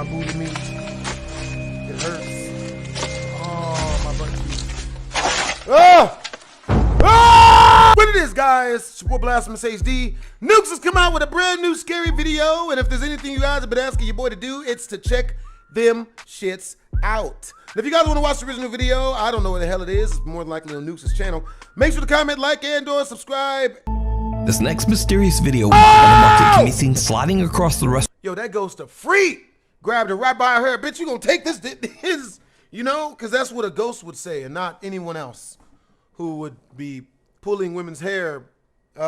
my booty meat. It hurts. Oh, my butt cheeks. Ah! Ah! What it is, guys? It's your boy BlastphamousHD. Nukes has come out with a brand new scary video, and if there's anything you guys have been asking your boy to do, it's to check them shits out. And if you guys want to watch the original video, I don't know what the hell it is. It's more than likely on Nukes' channel. Make sure to comment, like, and/or subscribe. This next mysterious video on the market can be seen sliding across the rest. Yo, that goes to free. Grabbed her right by her hair. Bitch, you gonna take this, you know? Because that's what a ghost would say and not anyone else who would be pulling women's hair. We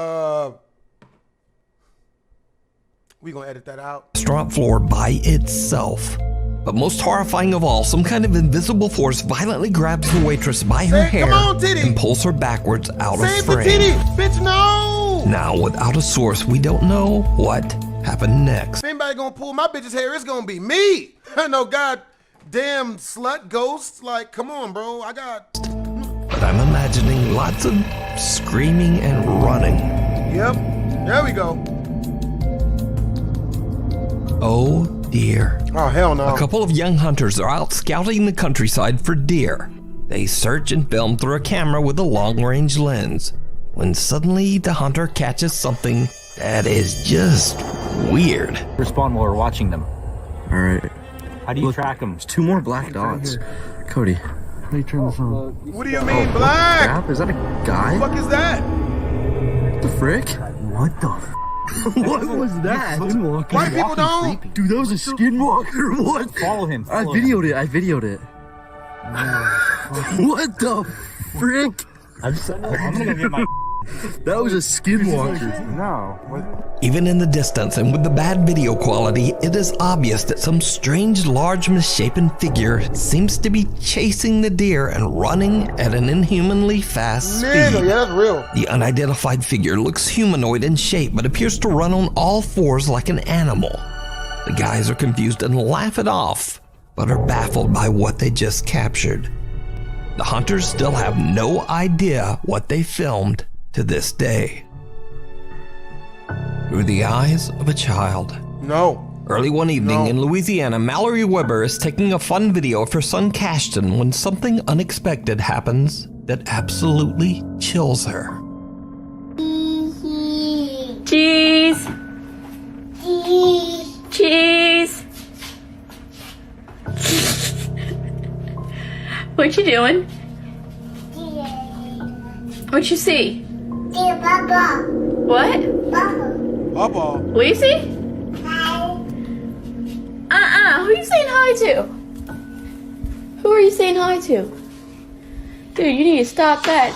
gonna edit that out. Restaurant floor by itself. But most horrifying of all, some kind of invisible force violently grabs the waitress by her hair and pulls her backwards out of frame. The titty, bitch, no! Now, without a source, we don't know what happened next. If anybody gonna pull my bitch's hair, it's gonna be me. No goddamn slut ghost. Like, come on, bro. I got. But I'm imagining lots of screaming and running. Yep. There we go. Oh dear. Oh, hell no. A couple of young hunters are out scouting the countryside for deer. They search and film through a camera with a long-range lens, when suddenly the hunter catches something that is just weird. Respond while we're watching them. Alright. How do you track them? There's 2 more black dots. Cody, how do you turn this on? What do you mean, black? Crap, is that a guy? What the fuck is that? What the frick? What the f? What was that? White people don't. Dude, that was a skinwalker. What? Follow him. I videoed it. What the frick? I'm gonna go get my. That was a skinwalker. No. What? Even in the distance and with the bad video quality, it is obvious that some strange, large, misshapen figure seems to be chasing the deer and running at an inhumanly fast speed. Yeah, that's real. The unidentified figure looks humanoid in shape, but appears to run on all fours like an animal. The guys are confused and laugh it off, but are baffled by what they just captured. The hunters still have no idea what they filmed to this day. Through the eyes of a child. No. Early one evening in Louisiana, Mallory Weber is taking a fun video of her son Cashton when something unexpected happens that absolutely chills her. Cheese! Cheese! What you doing? What you see? What? Bubba. What do you see? Who are you saying hi to? Who are you saying hi to? Dude, you need to stop that.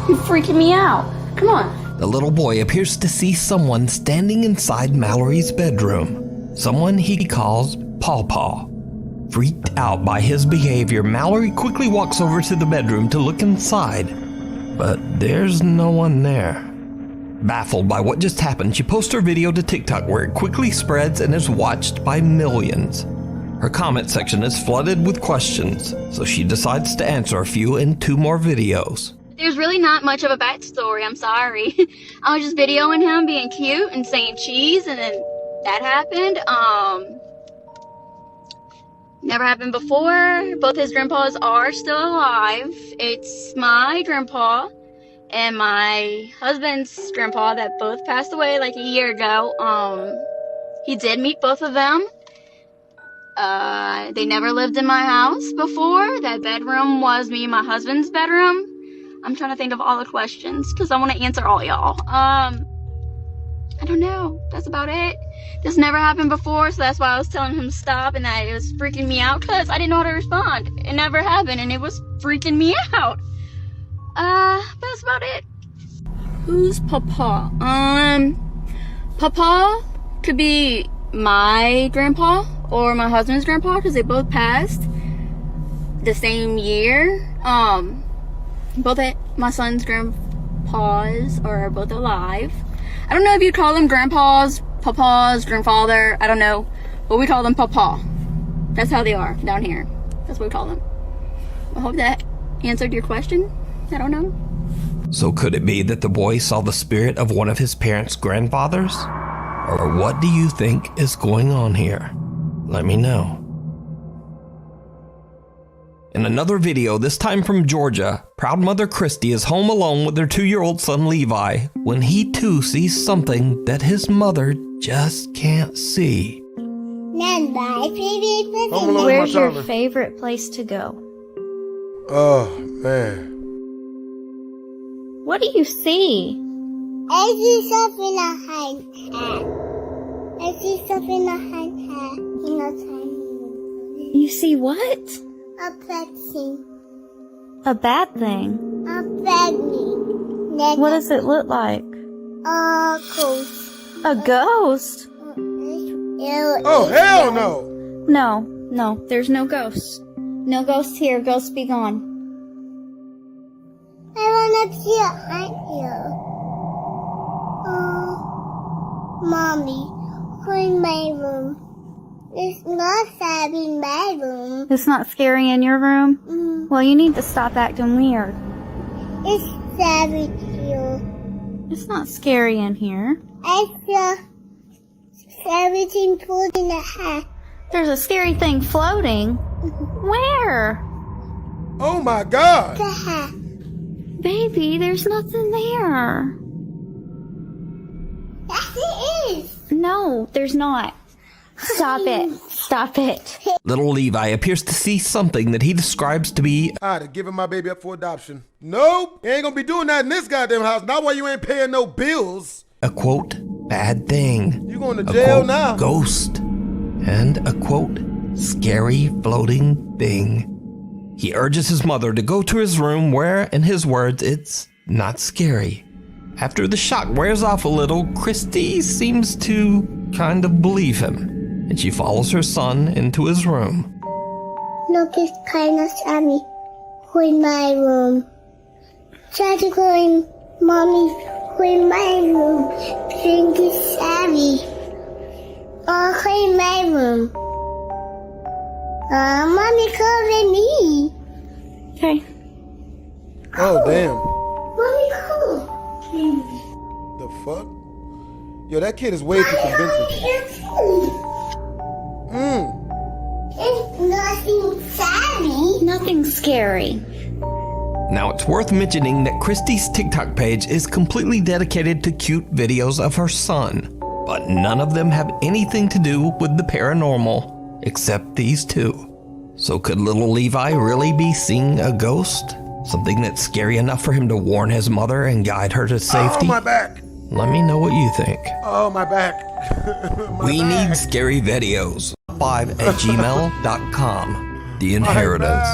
You're freaking me out. Come on. The little boy appears to see someone standing inside Mallory's bedroom. Someone he calls Paw Paw. Freaked out by his behavior, Mallory quickly walks over to the bedroom to look inside. But there's no one there. Baffled by what just happened, she posts her video to TikTok where it quickly spreads and is watched by millions. Her comment section is flooded with questions, so she decides to answer a few in 2 more videos. There's really not much of a backstory, I'm sorry. I was just videoing him being cute and saying cheese, and then that happened. Never happened before. Both his grandpas are still alive. It's my grandpa and my husband's grandpa that both passed away like a year ago. He did meet both of them. They never lived in my house before. That bedroom was me and my husband's bedroom. I'm trying to think of all the questions because I want to answer all y'all. I don't know. That's about it. This never happened before, so that's why I was telling him to stop, and that it was freaking me out because I didn't know how to respond. It never happened, and it was freaking me out. That's about it. Who's Papa? Papa could be my grandpa or my husband's grandpa because they both passed the same year. Both my son's grandpas are both alive. I don't know if you'd call them grandpas, papas, grandfather, I don't know. But we call them Papa. That's how they are down here. That's what we call them. I hope that answered your question. I don't know. So could it be that the boy saw the spirit of one of his parents' grandfathers? Or what do you think is going on here? let me know. In another video, this time from Georgia, proud mother Christy is home alone with her 2-year-old son Levi when he too sees something that his mother just can't see. Where's your favorite place to go? Oh, man. What do you see? I see something behind her. I see something behind her. You see what? A bad thing. A bad thing? A bad thing. What does it look like? A ghost. A ghost? Oh, hell no. No, there's no ghosts. No ghosts here. Ghosts be gone. I wanna see a ant here. Mommy, clean my room. It's not sad in my room. It's not scary in your room? Well, you need to stop acting weird. It's sad here. It's not scary in here. I feel everything pulled in the hat. There's a scary thing floating. Where? Oh my God. The hat. Baby, there's nothing there. Yes, it is. No, there's not. Stop it. Stop it. Little Levi appears to see something that he describes to be I'd have given my baby up for adoption. Nope. You ain't gonna be doing that in this goddamn house. Not while you ain't paying no bills. a quote, bad thing. You going to a jail quote, now. Ghost. And a quote, scary floating thing. He urges his mother to go to his room where, in his words, it's not scary. After the shock wears off a little, Christy seems to kind of believe him, and she follows her son into his room. Look, it's kind of Sammy. Clean my room. Try to clean Mommy. Clean my room. Drink is Sammy. Oh, clean my room. Mommy calling me. Okay. Oh, damn. Mommy call. The fuck? Yo, that kid is way too convincing. It's nothing Sammy. Nothing scary. Now, it's worth mentioning that Christy's TikTok page is completely dedicated to cute videos of her son, but none of them have anything to do with the paranormal, except these two. So could little Levi really be seeing a ghost? Something that's scary enough for him to warn his mother and guide her to safety? Oh, my back. Let me know what you think. Oh, my back. We need scary videos. 5@gmail.com. The Inheritance.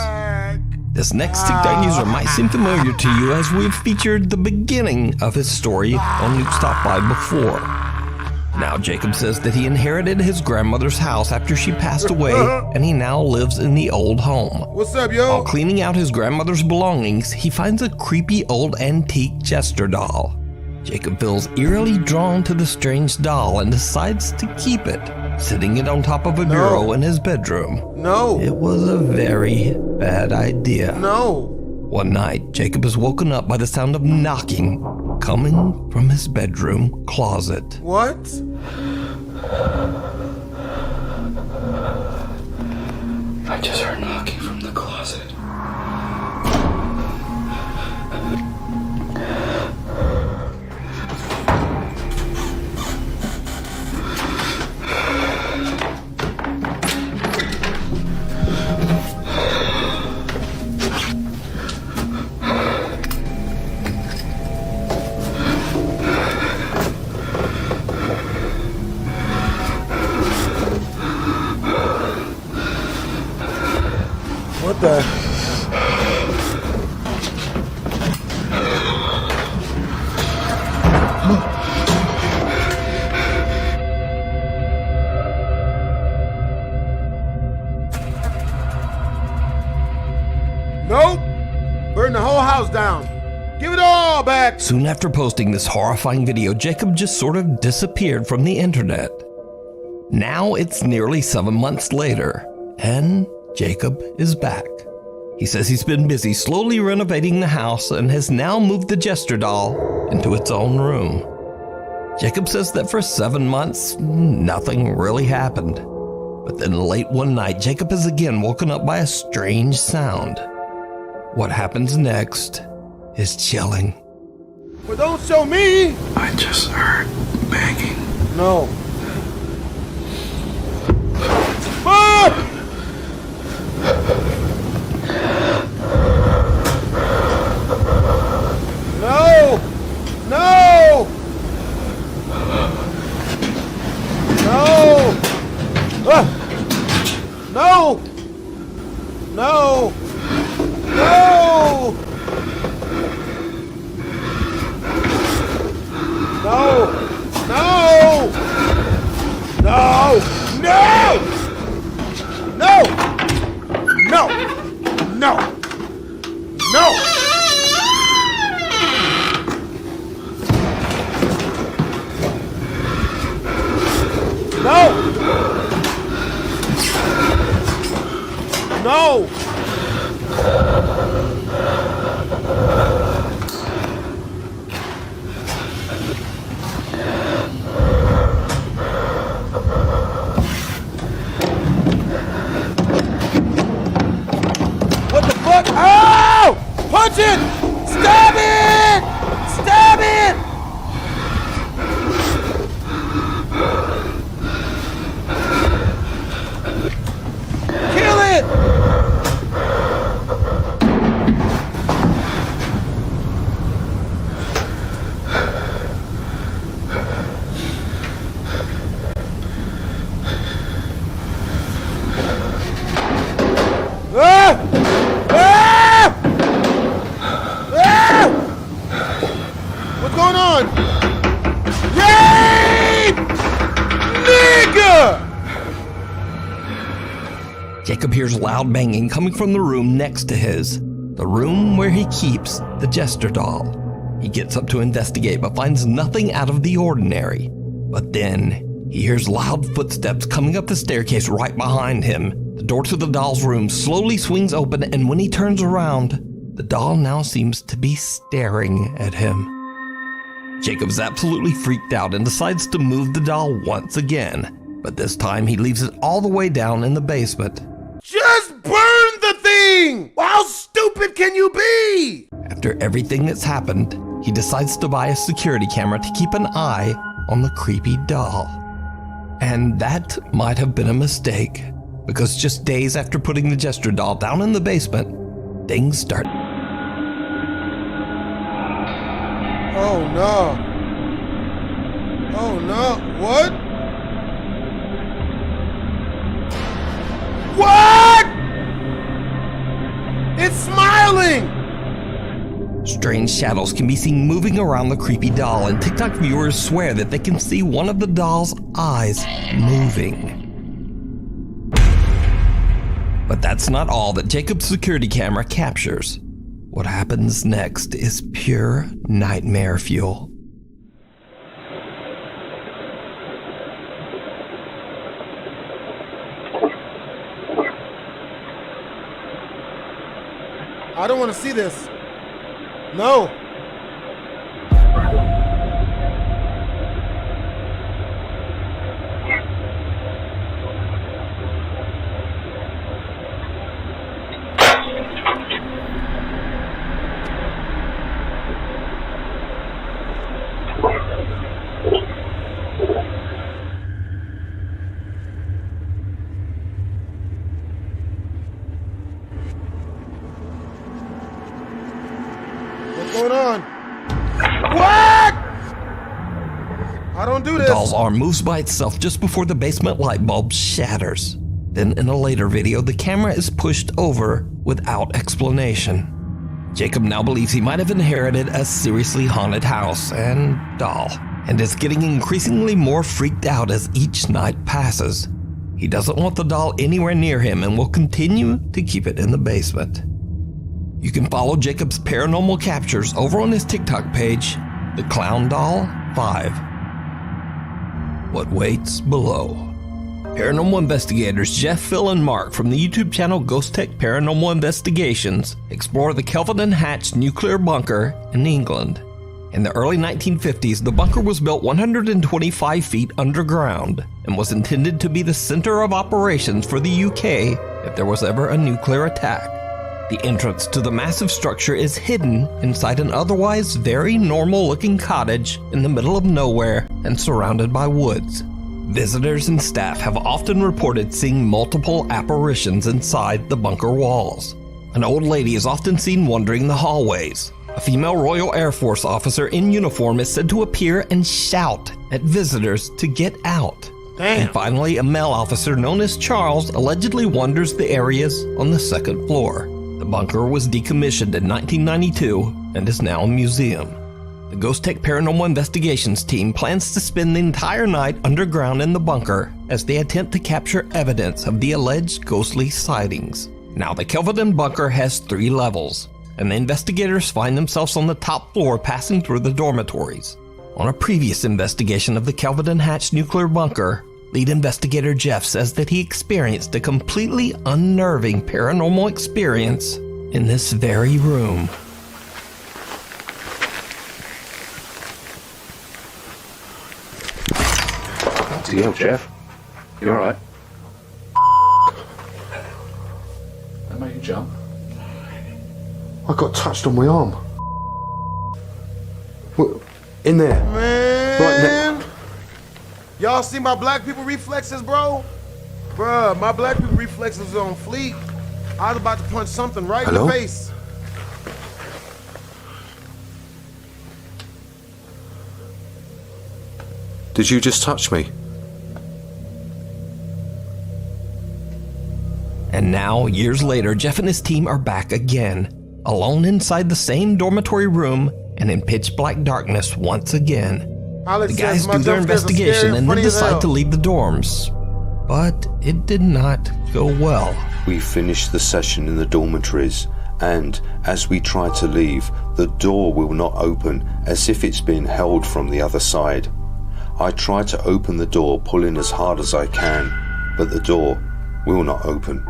This next TikTok user might seem familiar to you as we've featured the beginning of his story on Nuke's Top 5 before. Now, Jacob says that he inherited his grandmother's house after she passed away, and he now lives in the old home. What's up, yo? While cleaning out his grandmother's belongings, he finds a creepy old antique jester doll. Jacob feels eerily drawn to the strange doll and decides to keep it, sitting it on top of a bureau in his bedroom. No. It was a very bad idea. No. One night, Jacob is woken up by the sound of knocking coming from his bedroom closet. What? I just heard knocking from the closet. What the? Nope. Burn the whole house down. Give it all back. Soon after posting this horrifying video, Jacob just sort of disappeared from the internet. Now it's nearly 7 months later, and Jacob is back. He says he's been busy slowly renovating the house and has now moved the jester doll into its own room. Jacob says that for 7 months, nothing really happened. But then late one night, Jacob is again woken up by a strange sound. What happens next is chilling. But don't show me! I just heard banging. No. Ah! No! No! No! Ah! No! No! No! No! No! No! No! No! No! No! No! No! No! What the fuck? Oh! Punch it! Stab it! Stab it! Kill it! Ah! Ah! Ah! What's going on? Rape! Nigga! Jacob hears loud banging coming from the room next to his, the room where he keeps the Jester doll. He gets up to investigate but finds nothing out of the ordinary. But then he hears loud footsteps coming up the staircase right behind him. The door to the doll's room slowly swings open, and when he turns around, the doll now seems to be staring at him. Jacob's absolutely freaked out and decides to move the doll once again, but this time he leaves it all the way down in the basement. Just burn the thing! How stupid can you be? After everything that's happened, he decides to buy a security camera to keep an eye on the creepy doll. And that might have been a mistake, because just days after putting the Jester doll down in the basement, things start. Oh no. Oh no. What? What? It's smiling! Strange shadows can be seen moving around the creepy doll, and TikTok viewers swear that they can see one of the doll's eyes moving. But that's not all that Jacob's security camera captures. What happens next is pure nightmare fuel. I don't want to see this. No. What's going on? What? I don't do The this. doll's arm moves by itself just before the basement light bulb shatters. Then in a later video, the camera is pushed over without explanation. Jacob now believes he might have inherited a seriously haunted house and doll, and is getting increasingly more freaked out as each night passes. He doesn't want the doll anywhere near him and will continue to keep it in the basement. You can follow Jacob's paranormal captures over on his TikTok page, The Clown Doll 5. What waits below. Paranormal investigators Jeff, Phil, and Mark from the YouTube channel Ghost Tech Paranormal Investigations explore the Kelvin and Hatch nuclear bunker in England. In the early 1950s, the bunker was built 125 feet underground and was intended to be the center of operations for the UK if there was ever a nuclear attack. The entrance to the massive structure is hidden inside an otherwise very normal-looking cottage in the middle of nowhere and surrounded by woods. Visitors and staff have often reported seeing multiple apparitions inside the bunker walls. An old lady is often seen wandering the hallways. A female Royal Air Force officer in uniform is said to appear and shout at visitors to get out. Damn. And finally, a male officer known as Charles allegedly wanders the areas on the second floor. The bunker was decommissioned in 1992 and is now a museum. The Ghost Tech Paranormal Investigations team plans to spend the entire night underground in the bunker as they attempt to capture evidence of the alleged ghostly sightings. Now, the Kelvedon bunker has 3 levels, and the investigators find themselves on the top floor passing through the dormitories. On a previous investigation of the Kelvedon Hatch nuclear bunker, lead investigator Jeff says that he experienced a completely unnerving paranormal experience in this very room. Bloody hell, Jeff. You alright? That made you jump. I got touched on my arm. What? In there. Man. Y'all see my black people reflexes, bro? Bruh, my black people reflexes are on fleek. I was about to punch something right in the face. Did you just touch me? And now, years later, Jeff and his team are back again, alone inside the same dormitory room and in pitch black darkness once again. The guys do their investigation and then decide to leave the dorms. But it did not go well. We finished the session in the dormitories, and as we try to leave, the door will not open, as if it's been held from the other side. I try to open the door, pulling as hard as I can, but the door will not open.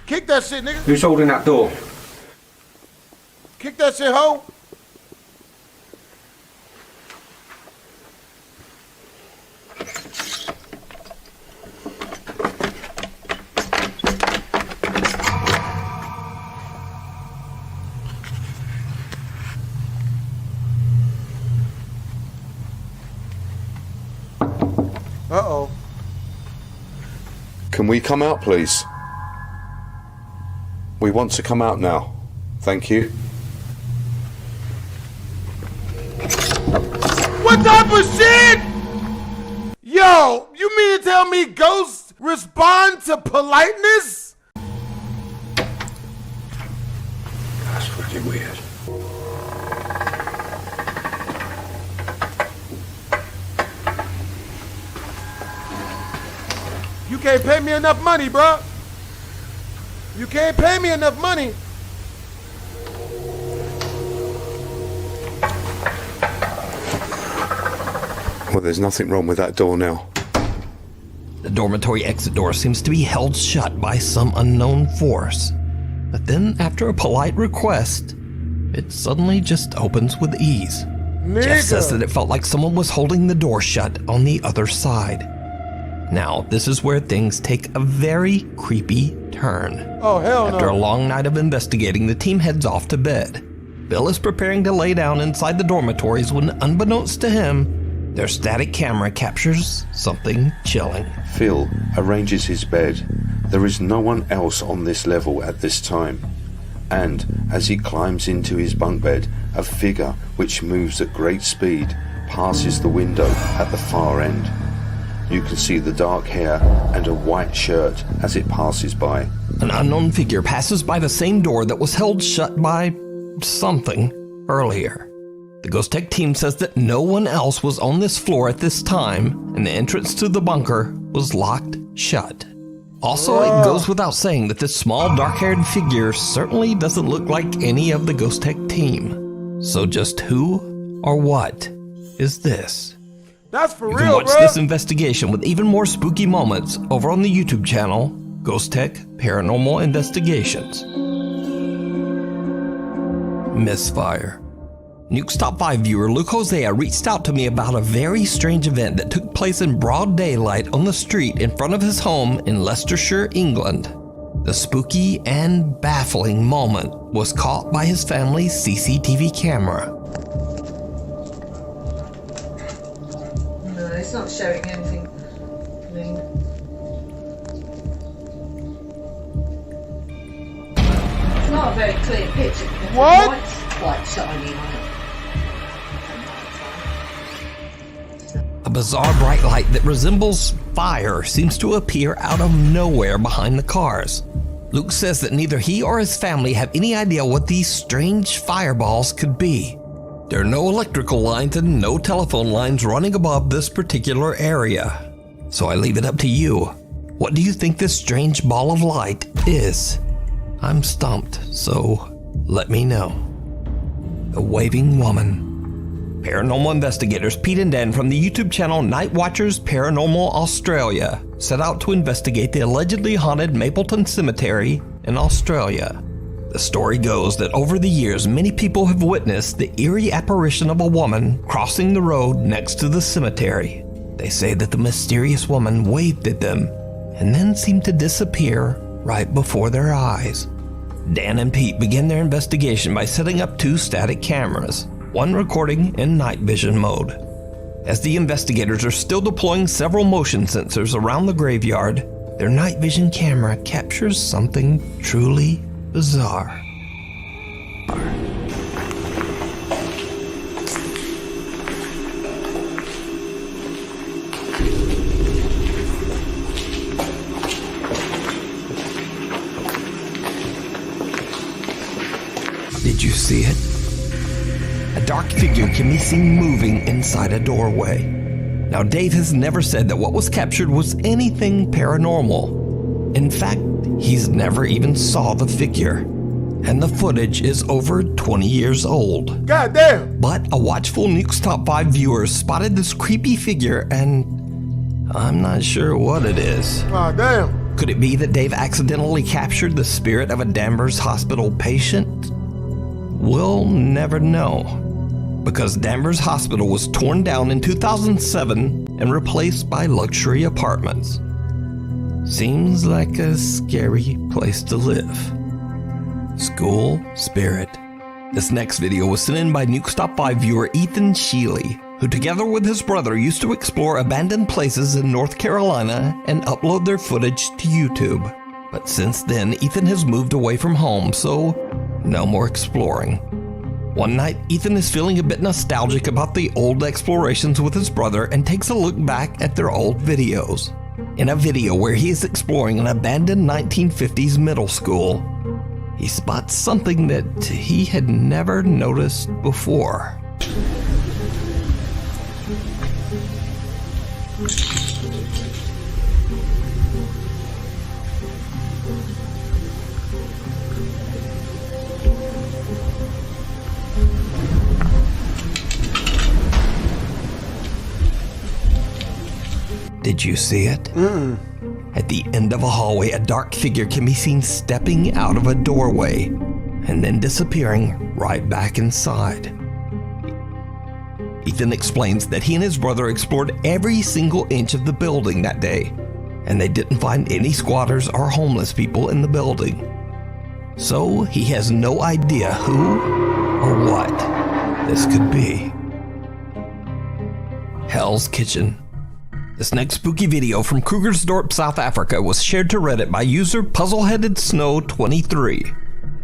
Kick that shit, nigga. Who's holding that door? Kick that shit, ho. Uh-oh. Can we come out, please? We want to come out now. Thank you. What type of shit? Yo, you mean to tell me ghosts respond to politeness? That's fucking weird. You can't pay me enough money, bro. You can't pay me enough money. Well, there's nothing wrong with that door now. The dormitory exit door seems to be held shut by some unknown force. But then, after a polite request, it suddenly just opens with ease. Nigga. Jeff says that it felt like someone was holding the door shut on the other side. Now, this is where things take a very creepy turn. Oh, hell no. After a long night of investigating, the team heads off to bed. Bill is preparing to lay down inside the dormitories when, unbeknownst to him, their static camera captures something chilling. Phil arranges his bed. There is no one else on this level at this time. And as he climbs into his bunk bed, a figure which moves at great speed passes the window at the far end. You can see the dark hair and a white shirt as it passes by. An unknown figure passes by the same door that was held shut by something earlier. The Ghost Tech team says that no one else was on this floor at this time, and the entrance to the bunker was locked shut. Also, it goes without saying that this small dark-haired figure certainly doesn't look like any of the Ghost Tech team. So just who or what is this? That's for You real, can watch bro. this investigation with even more spooky moments over on the YouTube channel Ghost Tech Paranormal Investigations. Misfire. Nuke's Top 5 viewer Luke Hosea reached out to me about a very strange event that took place in broad daylight on the street in front of his home in Leicestershire, England. The spooky and baffling moment was caught by his family's CCTV camera. No, it's not showing anything. It's not a very clear picture. What? The light's quite shiny on it. A bizarre bright light that resembles fire seems to appear out of nowhere behind the cars. Luke says that neither he or his family have any idea what these strange fireballs could be. There are no electrical lines and no telephone lines running above this particular area. So I leave it up to you. What do you think this strange ball of light is? I'm stumped, so let me know. The Waving Woman. Paranormal investigators Pete and Dan from the YouTube channel Night Watchers Paranormal Australia set out to investigate the allegedly haunted Mapleton Cemetery in Australia. The story goes that over the years, many people have witnessed the eerie apparition of a woman crossing the road next to the cemetery. They say that the mysterious woman waved at them and then seemed to disappear right before their eyes. Dan and Pete began their investigation by setting up 2 static cameras, one recording in night vision mode. As the investigators are still deploying several motion sensors around the graveyard, their night vision camera captures something truly bizarre. Did you see it? A dark figure can be seen moving inside a doorway. Now, Dave has never said that what was captured was anything paranormal. In fact, he's never even saw the figure. And the footage is over 20 years old. God damn! But a watchful Nuke's Top 5 viewer spotted this creepy figure and I'm not sure what it is. Ah, damn. Could it be that Dave accidentally captured the spirit of a Danvers Hospital patient? We'll never know, because Danvers Hospital was torn down in 2007 and replaced by luxury apartments. Seems like a scary place to live. School Spirit. This next video was sent in by Nuke's Top 5 viewer Ethan Sheely, who together with his brother used to explore abandoned places in North Carolina and upload their footage to YouTube. But since then, Ethan has moved away from home, so no more exploring. One night, Ethan is feeling a bit nostalgic about the old explorations with his brother and takes a look back at their old videos. In a video where he is exploring an abandoned 1950s middle school, he spots something that he had never noticed before. Did you see it? At the end of a hallway, a dark figure can be seen stepping out of a doorway and then disappearing right back inside. Ethan explains that he and his brother explored every single inch of the building that day, and they didn't find any squatters or homeless people in the building. So he has no idea who or what this could be. Hell's Kitchen. This next spooky video from Krugersdorp, South Africa was shared to Reddit by user Puzzleheaded-Snow23.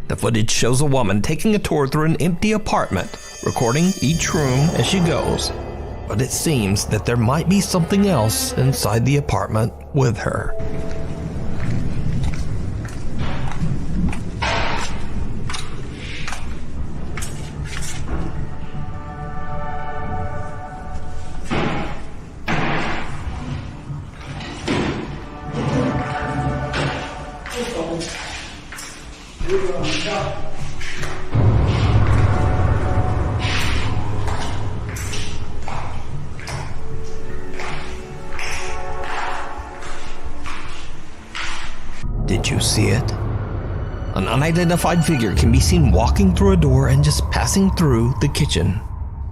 The footage shows a woman taking a tour through an empty apartment, recording each room as she goes. But it seems that there might be something else inside the apartment with her. see it? An unidentified figure can be seen walking through a door and just passing through the kitchen.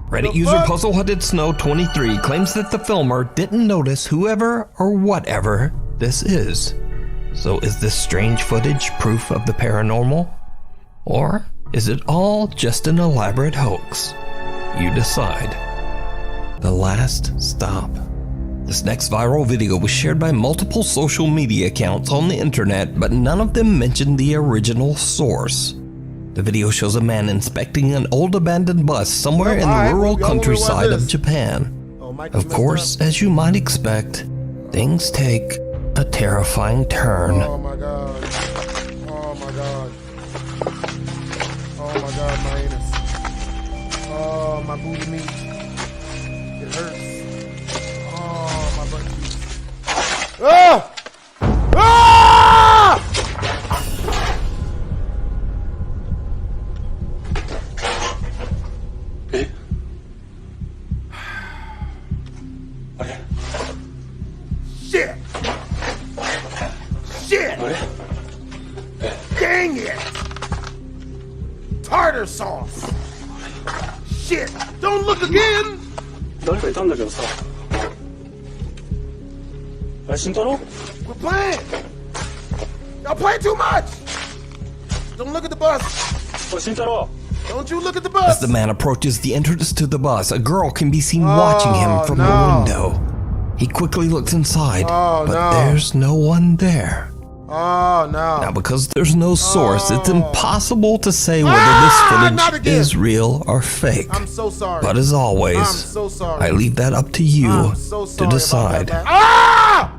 Reddit user PuzzleHuddedSnow23 claims that the filmer didn't notice whoever or whatever this is. So is this strange footage proof of the paranormal? Or is it all just an elaborate hoax? You decide. The Last Stop. This next viral video was shared by multiple social media accounts on the internet, but none of them mentioned the original source. The video shows a man inspecting an old abandoned bus somewhere in the rural countryside of Japan. Of course, as you might expect, things take a terrifying turn. Oh my god. Oh my god. Oh my god, my anus. Oh, my booty meat. It hurts. Oh, my butt cheeks. Ah! Ah! Shit! Shit! Dang it! Tartar sauce! Shit! Don't look again! We're playing! Y'all play too much! Don't look at the bus! Don't you look at the bus! As the man approaches the entrance to the bus, a girl can be seen watching him from the window. He quickly looks inside, but there's no one there. Oh no. Now, because there's no source, it's impossible to say whether this footage is real or fake. I'm so sorry. But as always, I'm so sorry. I leave that up to you to decide. Ah!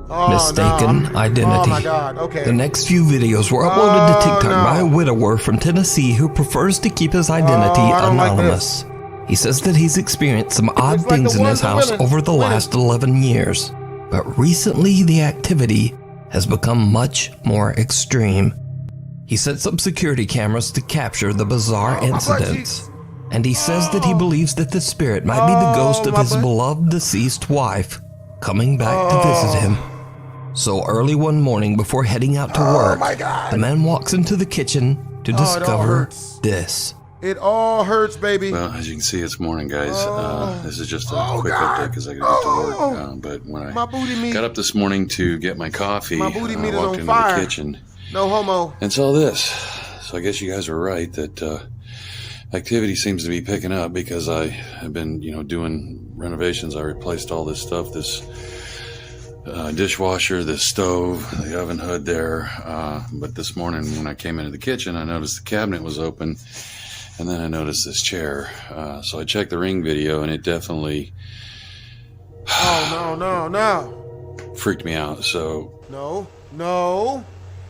Oh, Mistaken identity. Oh my god, okay. The next few videos were uploaded to TikTok by a widower from Tennessee who prefers to keep his identity anonymous. He says that he's experienced some odd things in his house over the last 11 years. But recently, the activity has become much more extreme. He sets up security cameras to capture the bizarre incidents. And he says that he believes that the spirit might be the ghost of his beloved deceased wife coming back to visit him. So early one morning before heading out to work, the man walks into the kitchen to discover this. It all hurts, baby. Well, as you can see, it's morning, guys. This is just a quick update because I gotta get to work. But when I got up this morning to get my coffee, I walked into the kitchen. No homo. And saw this. So I guess you guys were right that activity seems to be picking up because I have been, doing renovations. I replaced all this stuff, this dishwasher, this stove, the oven hood there. But this morning when I came into the kitchen, I noticed the cabinet was open. And then I noticed this chair. So I checked the Ring video, and it definitely... Oh, no. freaked me out, so... No.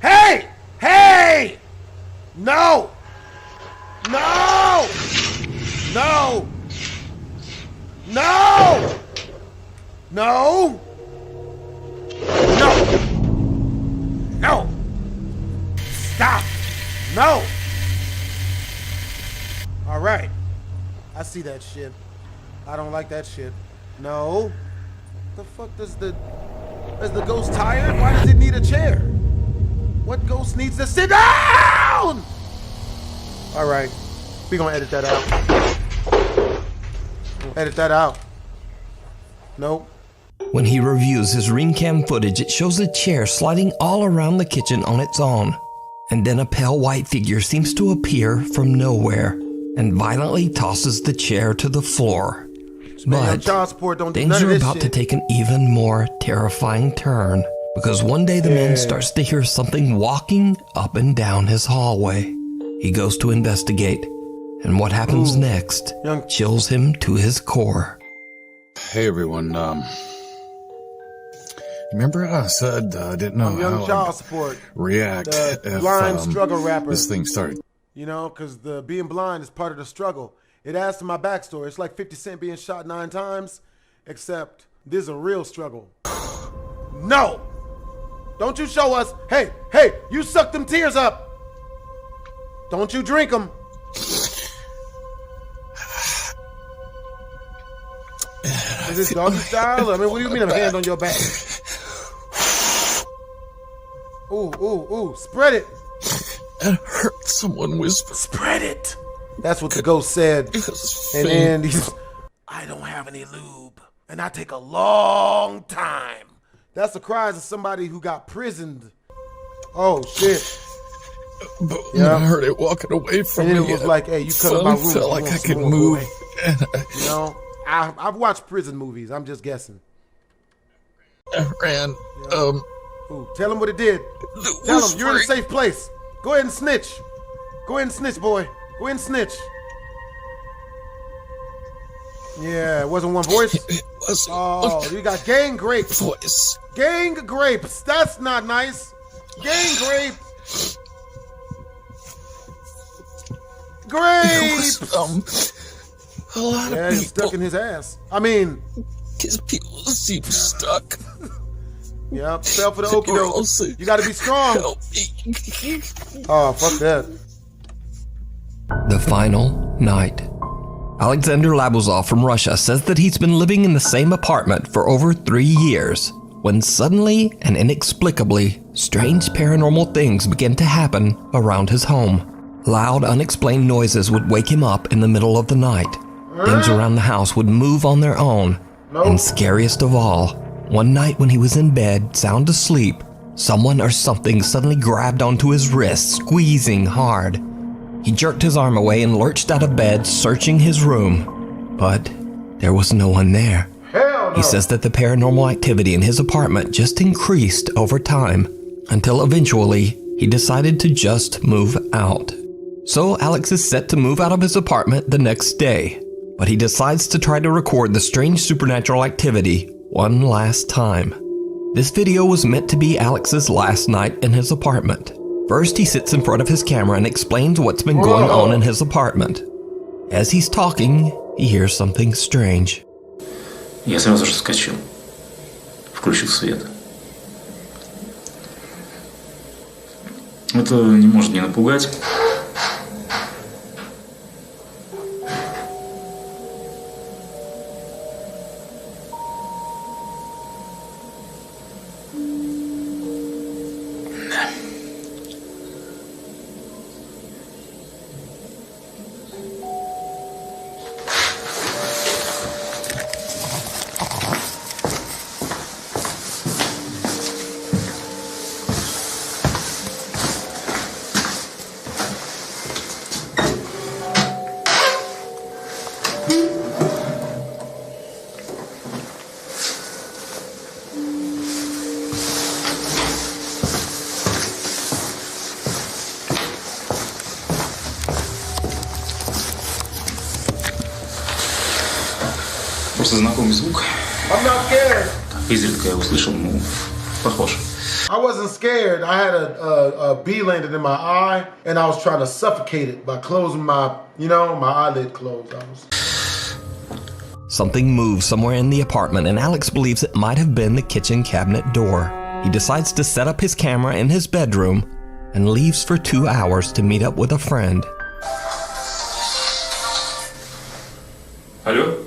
Hey! No! Stop! No! All right, I see that shit. I don't like that shit. No. The fuck is the ghost tired? Why does it need a chair? What ghost needs to sit down? All right, we gonna edit that out. Edit that out. Nope. When he reviews his Ring cam footage, it shows a chair sliding all around the kitchen on its own. And then a pale white figure seems to appear from nowhere and violently tosses the chair to the floor. But things are about to take an even more terrifying turn, because one day the man starts to hear something walking up and down his hallway. He goes to investigate, and what happens next chills him to his core. Hey everyone, remember I said I didn't know how I'd react if blind struggle rapper. This thing started. Because the being blind is part of the struggle. It adds to my backstory. It's like 50 Cent being shot 9 times, except this is a real struggle. No! Don't you show us. Hey, you suck them tears up. Don't you drink them. Is this doggy style? I mean, what do you mean a hand on your back? Ooh. Spread it. And heard someone whisper, Spread it. That's what the ghost said. And then he's, I don't have any lube. And I take a long time. That's the cries of somebody who got prisoned. Oh, shit. But when I heard it walking away from me, it was like, hey, you come in my room. Felt like I could move. And you know, I've watched prison movies. I'm just guessing. I ran. Ooh, tell him what it did. Tell him you're in a safe place. Go ahead and snitch. Go ahead and snitch, boy. Go ahead and snitch. Yeah, it wasn't one voice. It wasn't. Oh, you got gang grapes. Voice. Gang grapes. That's not nice. Gang grape. Grapes. A lot of people stuck in his ass. I mean, his people seem stuck. Yeah, fell for the okie doke. You gotta be strong. Oh, fuck that. The final night. Alexander Labuzov from Russia says that he's been living in the same apartment for over 3 years, when suddenly and inexplicably, strange paranormal things began to happen around his home. Loud, unexplained noises would wake him up in the middle of the night. Things around the house would move on their own. And scariest of all, one night when he was in bed, sound asleep, someone or something suddenly grabbed onto his wrist, squeezing hard. He jerked his arm away and lurched out of bed, searching his room. But there was no one there. Hell no. He says that the paranormal activity in his apartment just increased over time, until eventually he decided to just move out. So Alex is set to move out of his apartment the next day, but he decides to try to record the strange supernatural activity one last time. This video was meant to be Alex's last night in his apartment. First, he sits in front of his camera and explains what's been going on in his apartment. As he's talking, he hears something strange. Я сразу же вскочил, включил свет. Это не может не напугать. Просто знакомый звук. I'm not scared. Изредка я услышал, ну, похож. I wasn't scared. I had a bee landed in my eye, and I was trying to suffocate it by closing my eyelid closed. Something moves somewhere in the apartment, and Alex believes it might have been the kitchen cabinet door. He decides to set up his camera in his bedroom and leaves for 2 hours to meet up with a friend. Алло?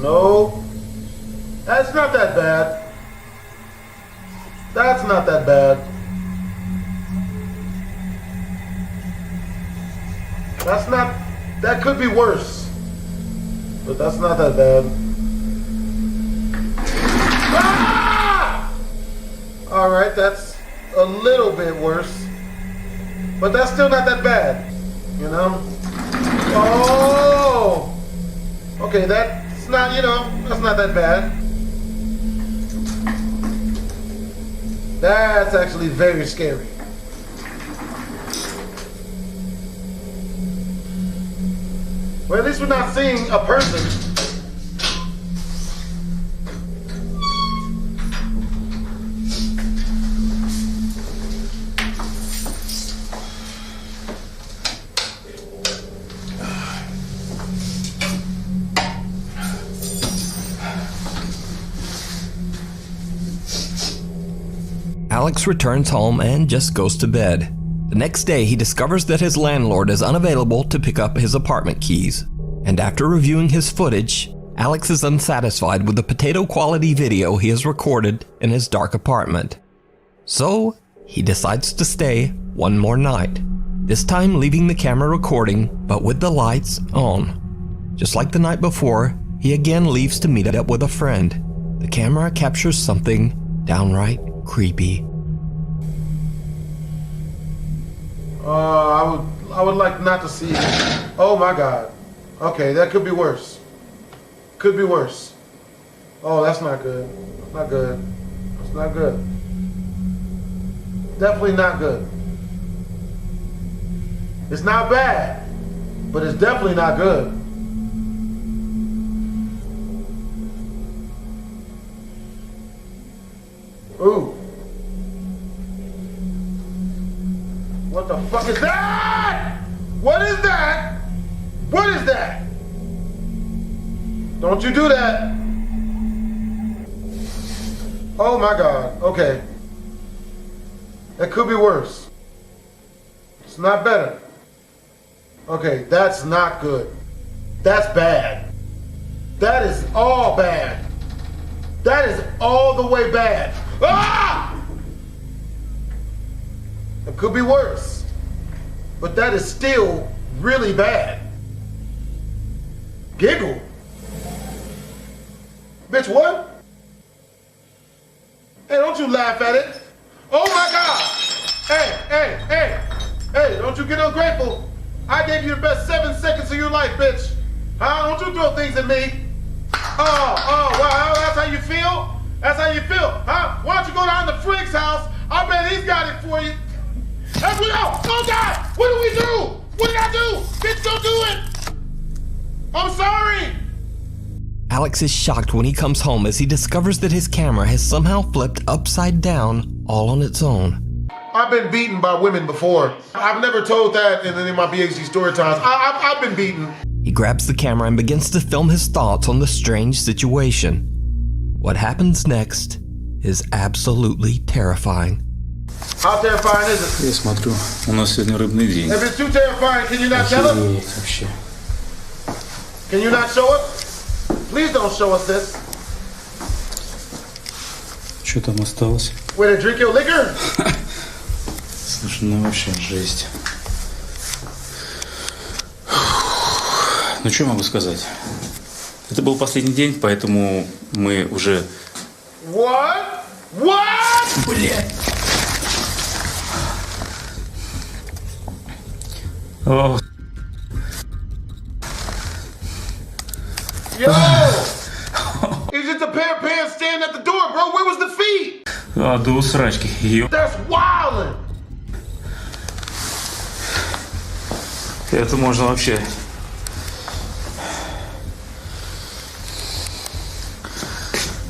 No. That's not that bad. That's not that bad. That could be worse. But that's not that bad. Ah! All right, that's a little bit worse. But that's still not that bad, you know? Oh! Okay, that's not, that's not that bad. That's actually very scary. Well, at least we're not seeing a person. Alex returns home and just goes to bed. The next day, he discovers that his landlord is unavailable to pick up his apartment keys. And after reviewing his footage, Alex is unsatisfied with the potato-quality video he has recorded in his dark apartment. So, he decides to stay one more night, this time leaving the camera recording, but with the lights on. Just like the night before, he again leaves to meet up with a friend. The camera captures something downright creepy. I would like not to see it. Oh my God. Okay, that could be worse. Could be worse. Oh, that's not good. That's not good. That's not good. Definitely not good. It's not bad, but it's definitely not good. Ooh. What the fuck is that? What is that? What is that? Don't you do that. Oh my God, okay. That could be worse. It's not better. Okay, that's not good. That's bad. That is all bad. That is all the way bad. Ah! It could be worse, but that is still really bad. Giggle. Bitch, what? Hey, don't you laugh at it. Oh my God. Hey, don't you get ungrateful. I gave you the best 7 seconds of your life, bitch. Huh? Don't you throw things at me. Oh, wow, that's how you feel? That's how you feel, huh? Why don't you go down to Frigg's house? I bet he's got it for you. That's what, oh God, what do we do? What did I do? Bitch, don't do it. I'm sorry. Alex is shocked when he comes home as he discovers that his camera has somehow flipped upside down all on its own. I've been beaten by women before. I've never told that in any of my BHD story times. I've been beaten. He grabs the camera and begins to film his thoughts on the strange situation. What happens next is absolutely terrifying. How terrifying is it? Я смотрю, у нас сегодня рыбный день. If it's too terrifying, can you not tell us? Вообще. Can you not show us? Please don't show us this. Что там осталось? Where to drink your liquor? Слушай, ну вообще жесть. Ну что могу сказать? Это был последний день, поэтому мы уже... What? What? Блядь! О. Yo! It's just a pair of pants standing at the door, bro. Where was the feet? А, до усрачки. That's wildin'. Это можно вообще...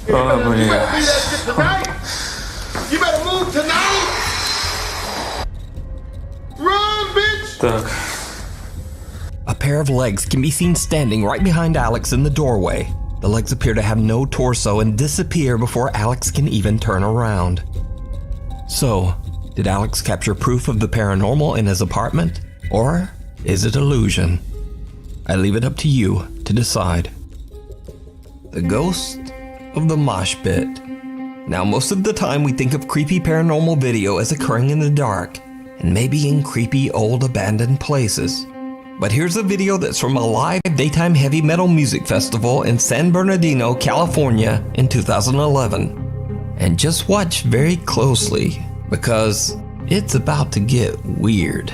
О, блин. You better move tonight. Run, bitch. Так. A pair of legs can be seen standing right behind Alex in the doorway. The legs appear to have no torso and disappear before Alex can even turn around. So, did Alex capture proof of the paranormal in his apartment? Or is it illusion? I leave it up to you to decide. The ghost of the mosh pit. Now, most of the time we think of creepy paranormal video as occurring in the dark, and maybe in creepy old abandoned places. But here's a video that's from a live daytime heavy metal music festival in San Bernardino, California in 2011. And just watch very closely, because it's about to get weird.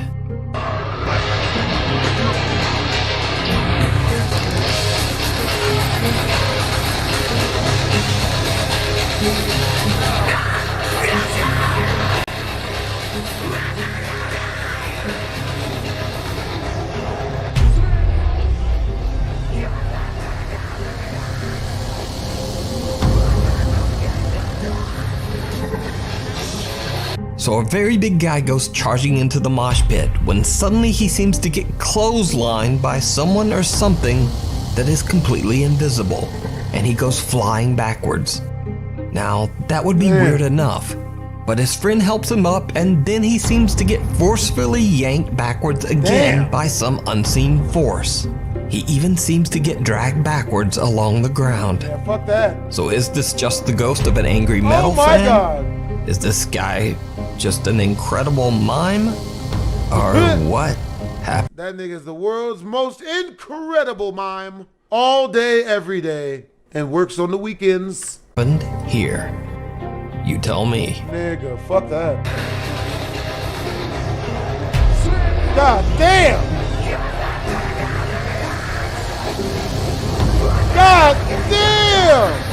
So a very big guy goes charging into the mosh pit when suddenly he seems to get clotheslined by someone or something that is completely invisible, and he goes flying backwards. Now, that would be weird enough, but his friend helps him up, and then he seems to get forcefully yanked backwards again by some unseen force. He even seems to get dragged backwards along the ground. Yeah, fuck that. So is this just the ghost of an angry metal fan? Oh my god. Is this guy just an incredible mime? Or what happened? That nigga's the world's most incredible mime. All day, every day. And works on the weekends. Here. You tell me. Nigga, fuck that. God damn! God damn!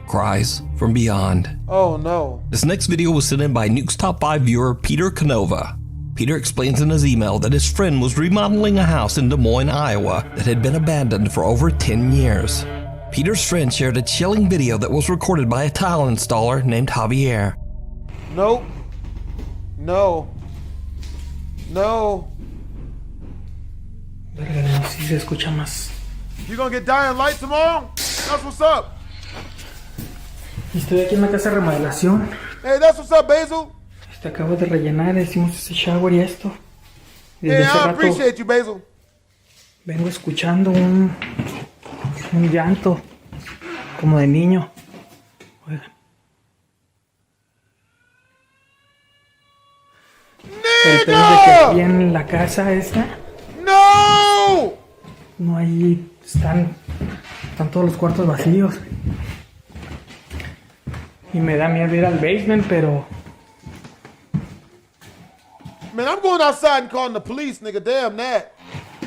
Cries from Beyond. Oh no. This next video was sent in by Nuke's Top 5 viewer Peter Canova. Peter explains in his email that his friend was remodeling a house in Des Moines, Iowa that had been abandoned for over 10 years. Peter's friend shared a chilling video that was recorded by a tile installer named Javier. Nope. No. No. Si se escucha más. You gonna get dying light tomorrow? That's what's up. Estoy aquí en la casa de remodelación. Hey, that's what's up, Basil. Acabo de rellenar, hicimos ese shower y esto. Hey, I appreciate you, Basil. Vengo escuchando un llanto como de niño. Oigan. El pedo de que aquí en la casa esta. ¡No! No hay. Están todos los cuartos vacíos. Y me da miedo ir al basement, pero. Man, I'm going outside and calling the police, nigga. Damn that.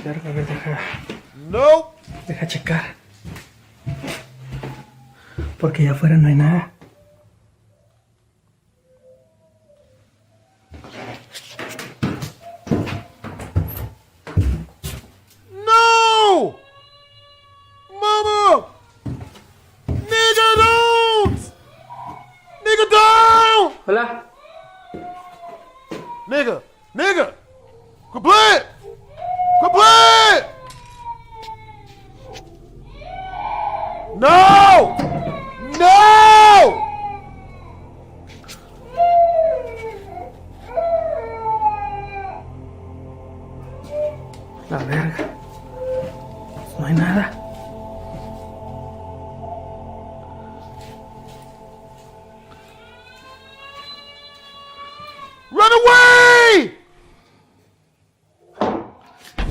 Verga, a ver, deja. Nope. Deja checar. Porque allá afuera no hay nada. No! Mama! Nigga, don't! Nigga, don't! Hola. Nigga! Complete! Complete! No! No! La verga. No hay nada. Run away!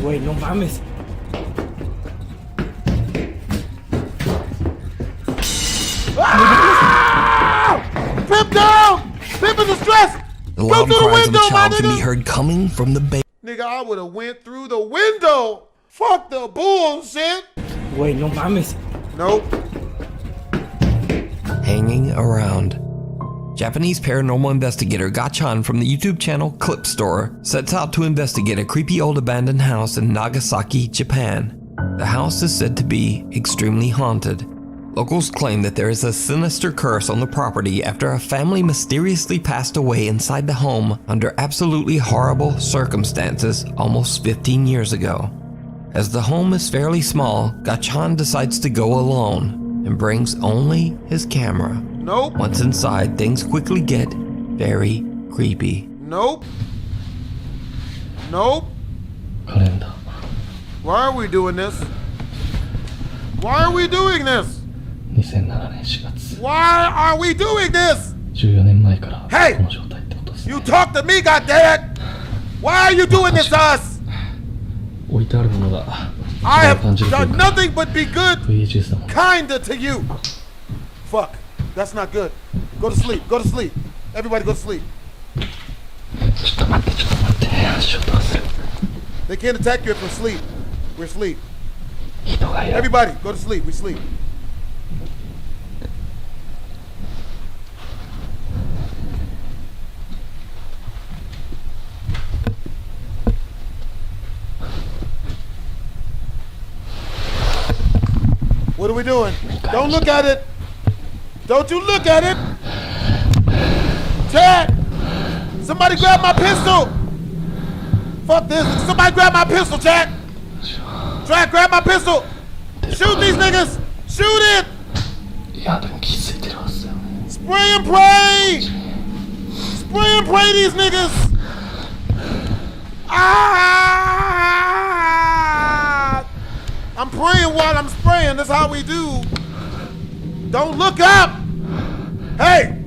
Güey, no mames. Ah! Pimp down! Pimp in distress! The Go loud through the cries of a window, my child can be nigga! heard coming from the basement. Nigga, I would've went through the window! Fuck the bullshit! Güey, no mames. Nope. Hanging around. Japanese paranormal investigator Gachan from the YouTube channel Clip Store sets out to investigate a creepy old abandoned house in Nagasaki, Japan. The house is said to be extremely haunted. Locals claim that there is a sinister curse on the property after a family mysteriously passed away inside the home under absolutely horrible circumstances almost 15 years ago. As the home is fairly small, Gachan decides to go alone and brings only his camera. Nope. Once inside, things quickly get very creepy. Nope. Nope. Why are we doing this? Why are we doing this? Why are we doing this? Hey! You talk to me, goddammit! Why are you doing this to us? I have done nothing but be good, kinda to you. Fuck. That's not good. Go to sleep. Go to sleep. Everybody go to sleep. They can't attack you if we're asleep. We're asleep. Everybody go to sleep. We sleep. What are we doing? Don't look at it. Don't you look at it! Chad! Somebody grab my pistol! Fuck this! Somebody grab my pistol, Chad! Try to grab my pistol! Shoot these niggas! Shoot it! Spray and pray! Spray and pray these niggas! Ah! I'm praying while I'm spraying. That's how we do. Don't look up! Hey!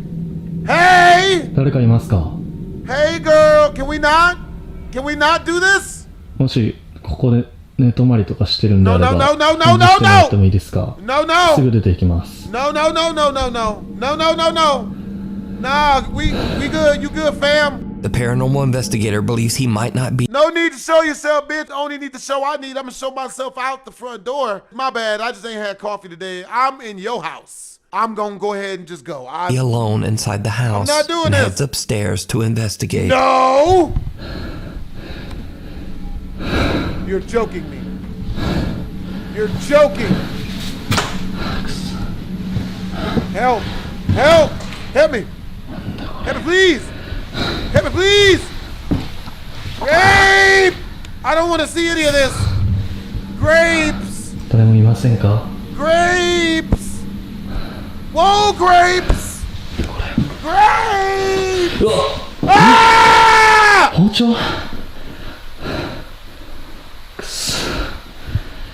Hey! 誰かいますか？ Hey girl, can we not? Can we not do this? もしここで寝泊まりとかしてるんであれば、 No, no, no, no, no, 返事してもらってもいいですか？ No, no! すぐ出て行きます。 No, no, no, no, no, no. No, no, no, no. Nah, we good. You good, fam? The paranormal investigator believes he might not be. No need to show yourself, bitch. Only need to show I need. I'm gonna show myself out the front door. My bad. I just ain't had coffee today. I'm in your house. I'm gonna go ahead and just go. Alone inside the house. I'm not doing and this. heads upstairs to investigate. No! You're joking me. You're joking. Help! Help! Help me! Help me, please! Help me, please! Grape! I don't want to see any of this. Grapes! 誰もいませんか？ Grapes! Whoa, grapes! Grapes! うわ！ Ah! 包丁？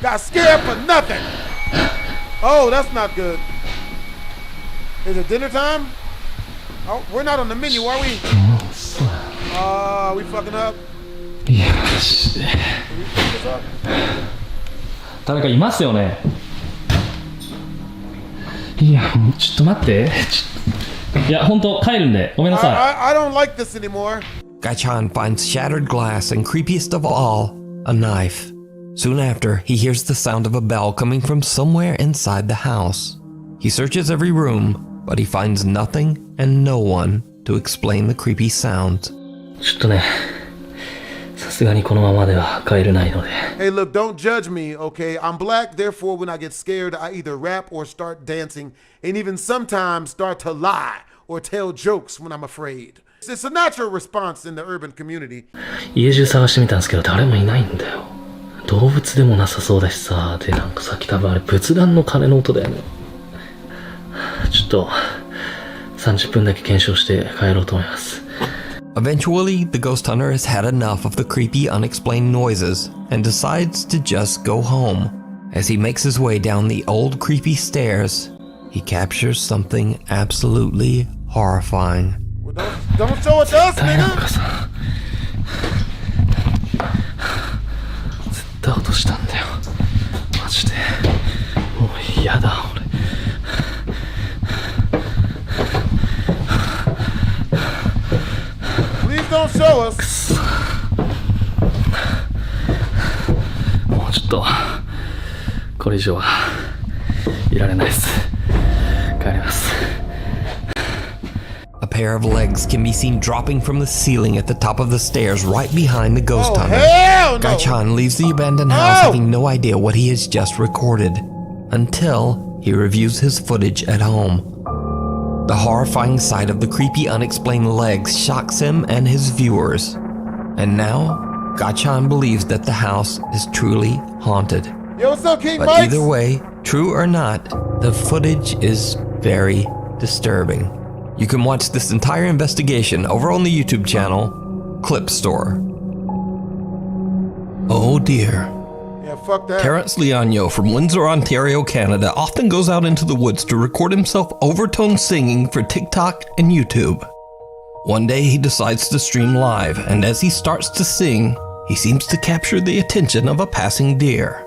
Got scared for nothing. Oh, that's not good. Is it dinner time? Oh, we're not on the menu, are we? We fucking up. いやマジで。誰かいますよね？いやちょっと待って。いや本当帰るんでごめんなさい。I don't like this anymore. Gaichan finds shattered glass and, creepiest of all, a knife. Soon after, he hears the sound of a bell coming from somewhere inside the house. He searches every room, but he finds nothing and no one to explain the creepy sounds. ちょっとね、さすがにこのままでは帰れないので。 Hey, look, don't judge me, okay? I'm black, therefore when I get scared, I either rap or start dancing, and even sometimes start to lie or tell jokes when I'm afraid. It's a natural response in the urban community. 家中探してみたんですけど誰もいないんだよ。動物でもなさそうだしさ、でなんかさっき多分あれ仏壇の鐘の音だよね。ちょっと30分だけ検証して帰ろうと思います。 Eventually, the ghost hunter has had enough of the creepy, unexplained noises and decides to just go home. As he makes his way down the old creepy stairs, he captures something absolutely horrifying. Well, don't show it to us, なん nigga! かさ、絶対落としたんだよ。マジで。もう嫌だ、俺。Please don't show us. もうちょっとこれ以上はいられないです。帰ります。 A pair of legs can be seen dropping from the ceiling at the top of the stairs right behind the ghost hunter. Hell no! Gaichan leaves the abandoned house having no idea what he has just recorded, until he reviews his footage at home. The horrifying sight of the creepy, unexplained legs shocks him and his viewers. And now, Gaichan believes that the house is truly haunted. Yo, what's up, King But Mike? either way, true or not, the footage is very disturbing. You can watch this entire investigation over on the YouTube channel, Clip Store. Oh dear. Yeah, fuck that. Terrence Leonio from Windsor, Ontario, Canada often goes out into the woods to record himself overtone singing for TikTok and YouTube. One day he decides to stream live, and as he starts to sing, he seems to capture the attention of a passing deer.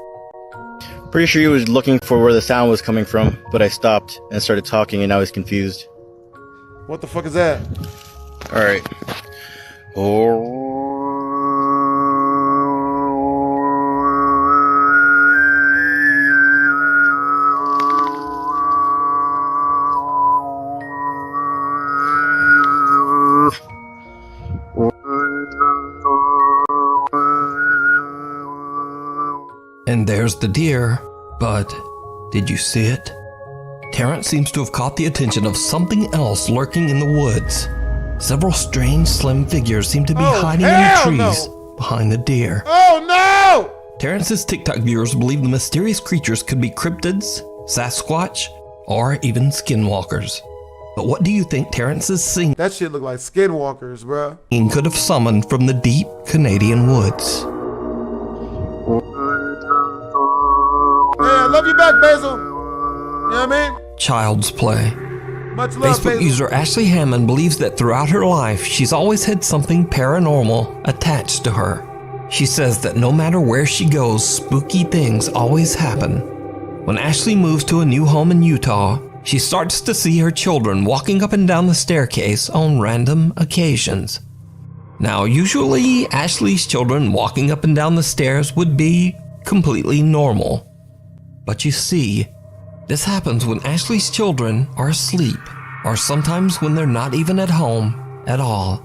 Pretty sure he was looking for where the sound was coming from, but I stopped and started talking and now he's confused. What the fuck is that? Alright. And there's the deer, but did you see it? Terrence seems to have caught the attention of something else lurking in the woods. Several strange, slim figures seem to be hiding in the trees behind the deer. Oh no! Terrence's TikTok viewers believe the mysterious creatures could be cryptids, Sasquatch, or even skinwalkers. But what do you think Terrence's singing That shit look like skinwalkers, bruh. could have summoned from the deep Canadian woods? Hey, I love you back, Basil. You know what I mean? Child's play. Much love, Facebook Basil. user Ashley Hammond believes that throughout her life, she's always had something paranormal attached to her. She says that no matter where she goes, spooky things always happen. When Ashley moves to a new home in Utah, she starts to see her children walking up and down the staircase on random occasions. Now, usually, Ashley's children walking up and down the stairs would be completely normal. But you see, this happens when Ashley's children are asleep, or sometimes when they're not even at home at all.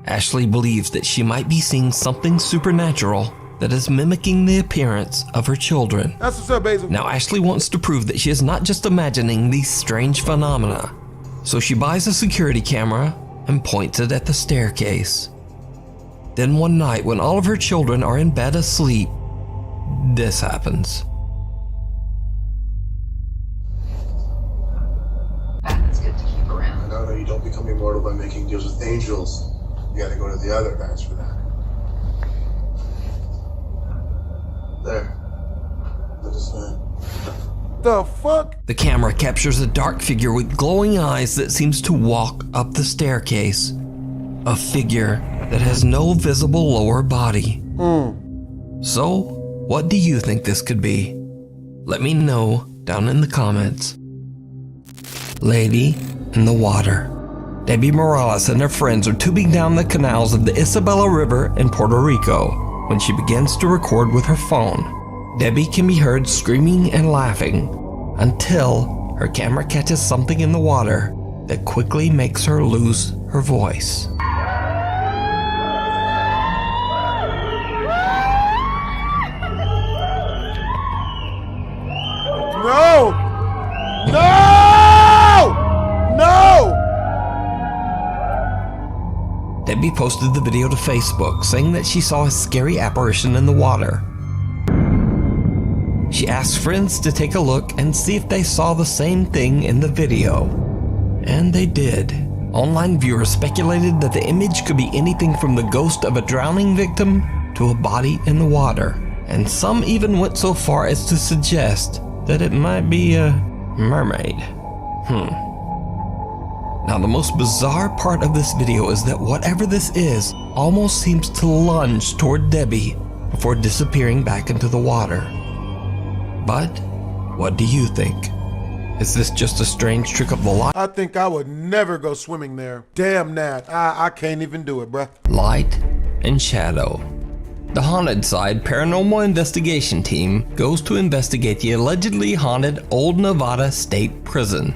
Ashley believes that she might be seeing something supernatural that is mimicking the appearance of her children. That's what's up, Basil. Now, Ashley wants to prove that she is not just imagining these strange phenomena, so she buys a security camera and points it at the staircase. Then one night, when all of her children are in bed asleep, this happens. It's good to keep around. No, you don't become immortal by making deals with angels. You gotta go to the other guys for that. There. Look at that. The fuck? The camera captures a dark figure with glowing eyes that seems to walk up the staircase. A figure that has no visible lower body. So, what do you think this could be? Let me know down in the comments. Lady in the water. Debbie Morales and her friends are tubing down the canals of the Isabella River in Puerto Rico when she begins to record with her phone. Debbie can be heard screaming and laughing until her camera catches something in the water that quickly makes her lose her voice. No! No! No! Debbie posted the video to Facebook, saying that she saw a scary apparition in the water. She asked friends to take a look and see if they saw the same thing in the video. And they did. Online viewers speculated that the image could be anything from the ghost of a drowning victim to a body in the water. And some even went so far as to suggest that it might be a mermaid. Now, the most bizarre part of this video is that whatever this is almost seems to lunge toward Debbie before disappearing back into the water. But what do you think? Is this just a strange trick of the light? I think I would never go swimming there. Damn that. I can't even do it, bruh. Light and shadow. The Haunted Side Paranormal Investigation Team goes to investigate the allegedly haunted Old Nevada State Prison.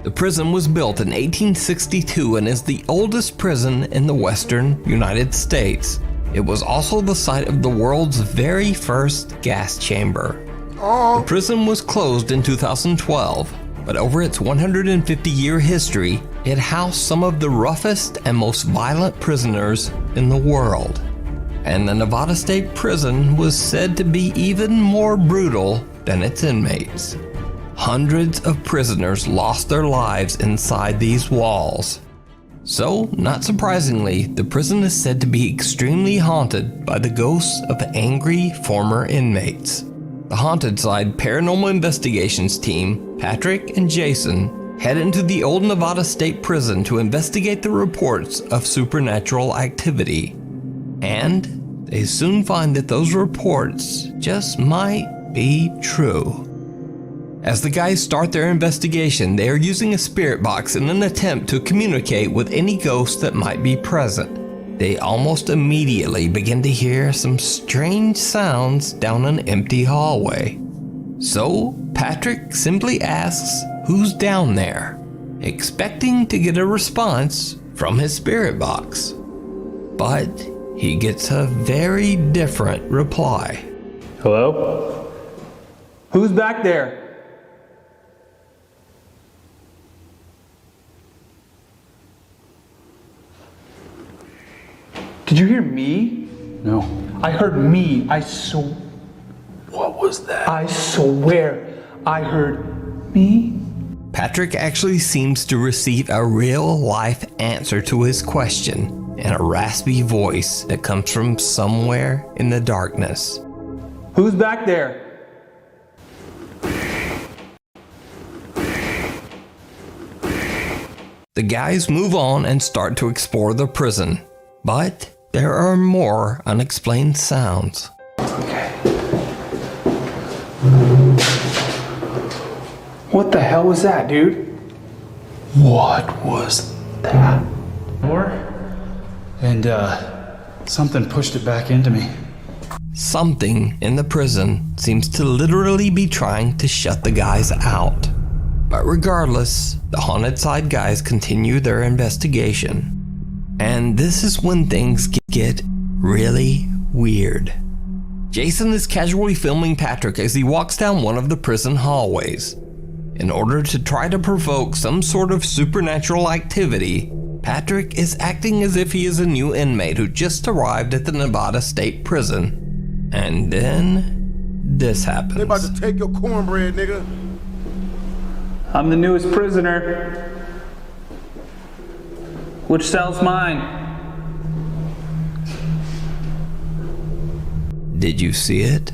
The prison was built in 1862 and is the oldest prison in the western United States. It was also the site of the world's very first gas chamber. The prison was closed in 2012, but over its 150-year history, it housed some of the roughest and most violent prisoners in the world. And the Nevada State Prison was said to be even more brutal than its inmates. Hundreds of prisoners lost their lives inside these walls. So, not surprisingly, the prison is said to be extremely haunted by the ghosts of angry former inmates. The Haunted Side Paranormal Investigations team, Patrick and Jason, head into the Old Nevada State Prison to investigate the reports of supernatural activity. And they soon find that those reports just might be true. As the guys start their investigation, they are using a spirit box in an attempt to communicate with any ghost that might be present. They almost immediately begin to hear some strange sounds down an empty hallway. So Patrick simply asks who's down there, expecting to get a response from his spirit box. But he gets a very different reply. Hello? Who's back there? Did you hear me? No. I heard me. What was that? I swear I heard me. Patrick actually seems to receive a real-life answer to his question in a raspy voice that comes from somewhere in the darkness. Who's back there? The guys move on and start to explore the prison, but there are more unexplained sounds. What the hell was that, dude? What was that? More? And, something pushed it back into me. Something in the prison seems to literally be trying to shut the guys out. But regardless, the Haunted Side guys continue their investigation. And this is when things get really weird. Jason is casually filming Patrick as he walks down one of the prison hallways. In order to try to provoke some sort of supernatural activity, Patrick is acting as if he is a new inmate who just arrived at the Nevada State Prison. And then this happens. They about to take your cornbread, nigga. I'm the newest prisoner. Which cell's mine? Did you see it?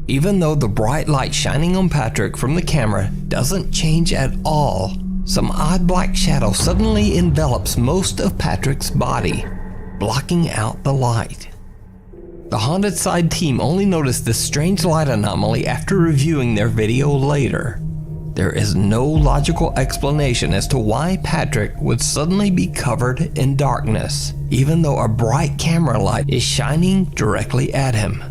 Even though the bright light shining on Patrick from the camera doesn't change at all, some odd black shadow suddenly envelops most of Patrick's body, blocking out the light. The Haunted Side team only noticed this strange light anomaly after reviewing their video later. There is no logical explanation as to why Patrick would suddenly be covered in darkness, even though a bright camera light is shining directly at him.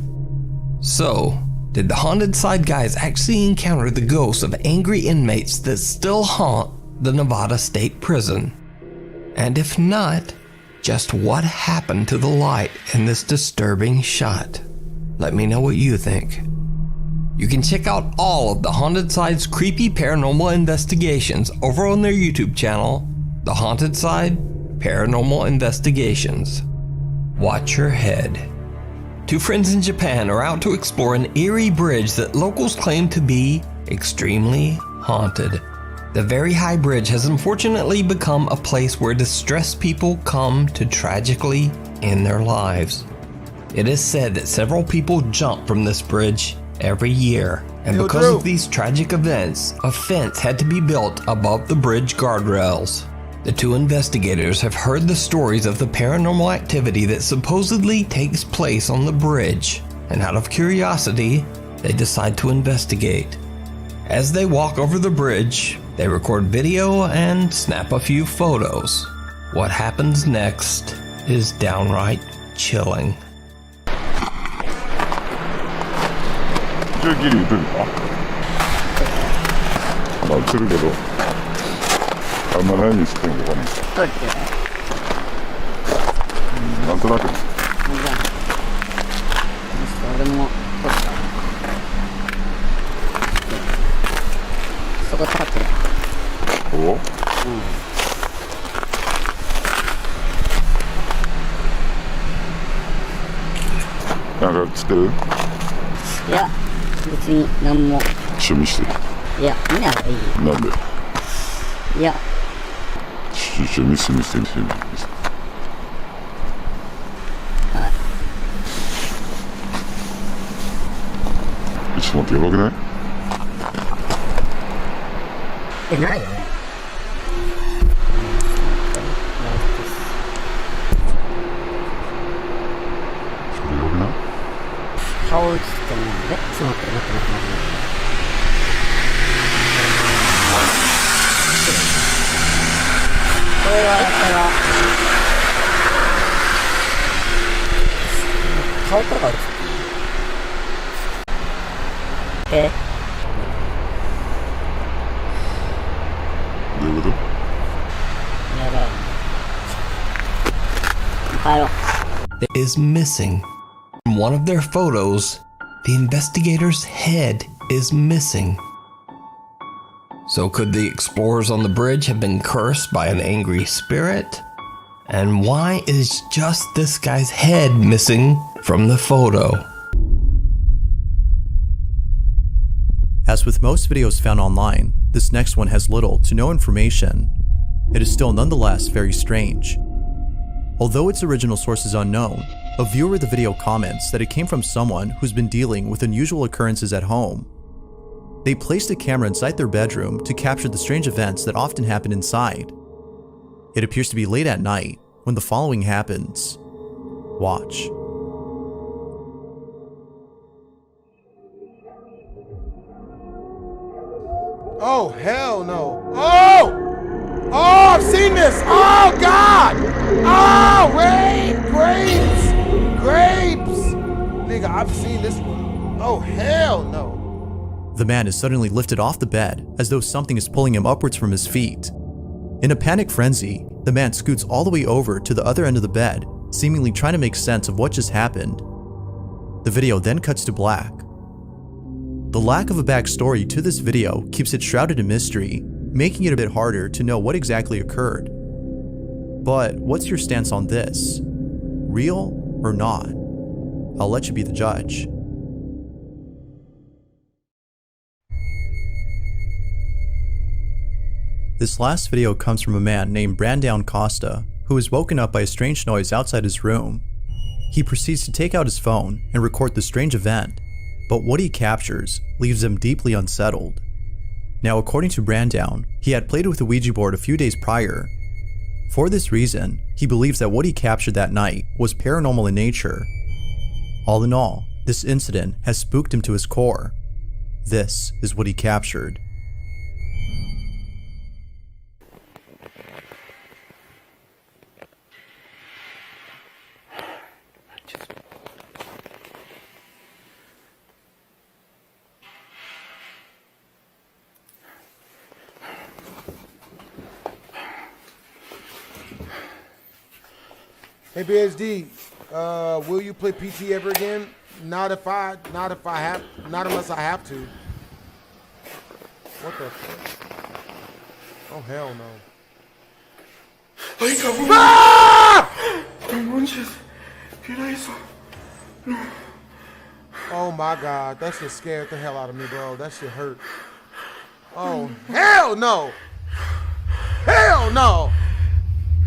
So, did the Haunted Side guys actually encounter the ghosts of angry inmates that still haunt the Nevada State Prison? And if not, just what happened to the light in this disturbing shot? Let me know what you think. You can check out all of the Haunted Side's creepy paranormal investigations over on their YouTube channel, The Haunted Side Paranormal Investigations. Watch your head. Two friends in Japan are out to explore an eerie bridge that locals claim to be extremely haunted. The very high bridge has unfortunately become a place where distressed people come to tragically end their lives. It is said that several people jump from this bridge every year, and because of these tragic events, a fence had to be built above the bridge guardrails. The two investigators have heard the stories of the paranormal activity that supposedly takes place on the bridge, and out of curiosity, they decide to investigate. As they walk over the bridge, they record video and snap a few photos. What happens next is downright chilling. 길이 있으니까 나 들으게도 할만한 있을 텐데なんとなく俺も撮ったそこ立ってるおうなんか知ってるいや別に何も趣味していや見ない方がいいなんでいや趣味してはいちょっと待ってやばくないないよねそれよくない顔映ってないでちょっと待ってこれはやったら顔とか映ってどういうことやばい帰ろう Is missing. From one of their photos, the investigator's head is missing. So could the explorers on the bridge have been cursed by an angry spirit? And why is just this guy's head missing from the photo? As with most videos found online, this next one has little to no information, it is still nonetheless very strange. Although its original source is unknown, a viewer of the video comments that it came from someone who's been dealing with unusual occurrences at home. They placed a camera inside their bedroom to capture the strange events that often happen inside. It appears to be late at night when the following happens. Watch. Oh, hell no. Oh! Oh, I've seen this. Oh, God. Oh, wait. Grapes. Grapes. Nigga, I've seen this one. Oh, hell no. The man is suddenly lifted off the bed as though something is pulling him upwards from his feet. In a panic frenzy, the man scoots all the way over to the other end of the bed, seemingly trying to make sense of what just happened. The video then cuts to black. The lack of a backstory to this video keeps it shrouded in mystery, making it a bit harder to know what exactly occurred. But what's your stance on this? Real or not? I'll let you be the judge. This last video comes from a man named Brandon Costa, who was woken up by a strange noise outside his room. He proceeds to take out his phone and record the strange event, but what he captures leaves him deeply unsettled. Now, according to Brandon, he had played with a Ouija board a few days prior. For this reason, he believes that what he captured that night was paranormal in nature. All in all, this incident has spooked him to his core. This is what he captured. Hey BHD, will you play PT ever again? Not unless I have to. What the fuck? Oh hell no. Ay, cabrón. Ah! No manches. ¿Qué era eso? No. Oh my god, that shit scared the hell out of me, bro. That shit hurt. Oh hell no! Hell no!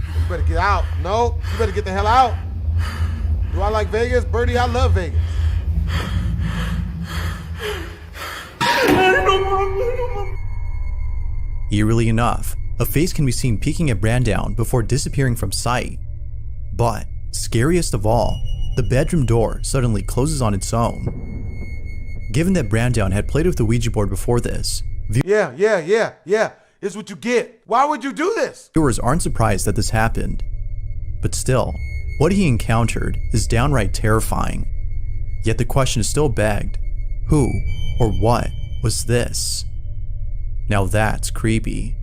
You better get out. No, you better get the hell out. Do I like Vegas? Birdie, I love Vegas. Eerily enough, a face can be seen peeking at Brandon before disappearing from sight. But, scariest of all, the bedroom door suddenly closes on its own. Given that Brandon had played with the Ouija board before this, Yeah. It's what you get. Why would you do this? viewers aren't surprised that this happened. But still, what he encountered is downright terrifying. Yet the question is still begged, who or what was this? Now that's creepy.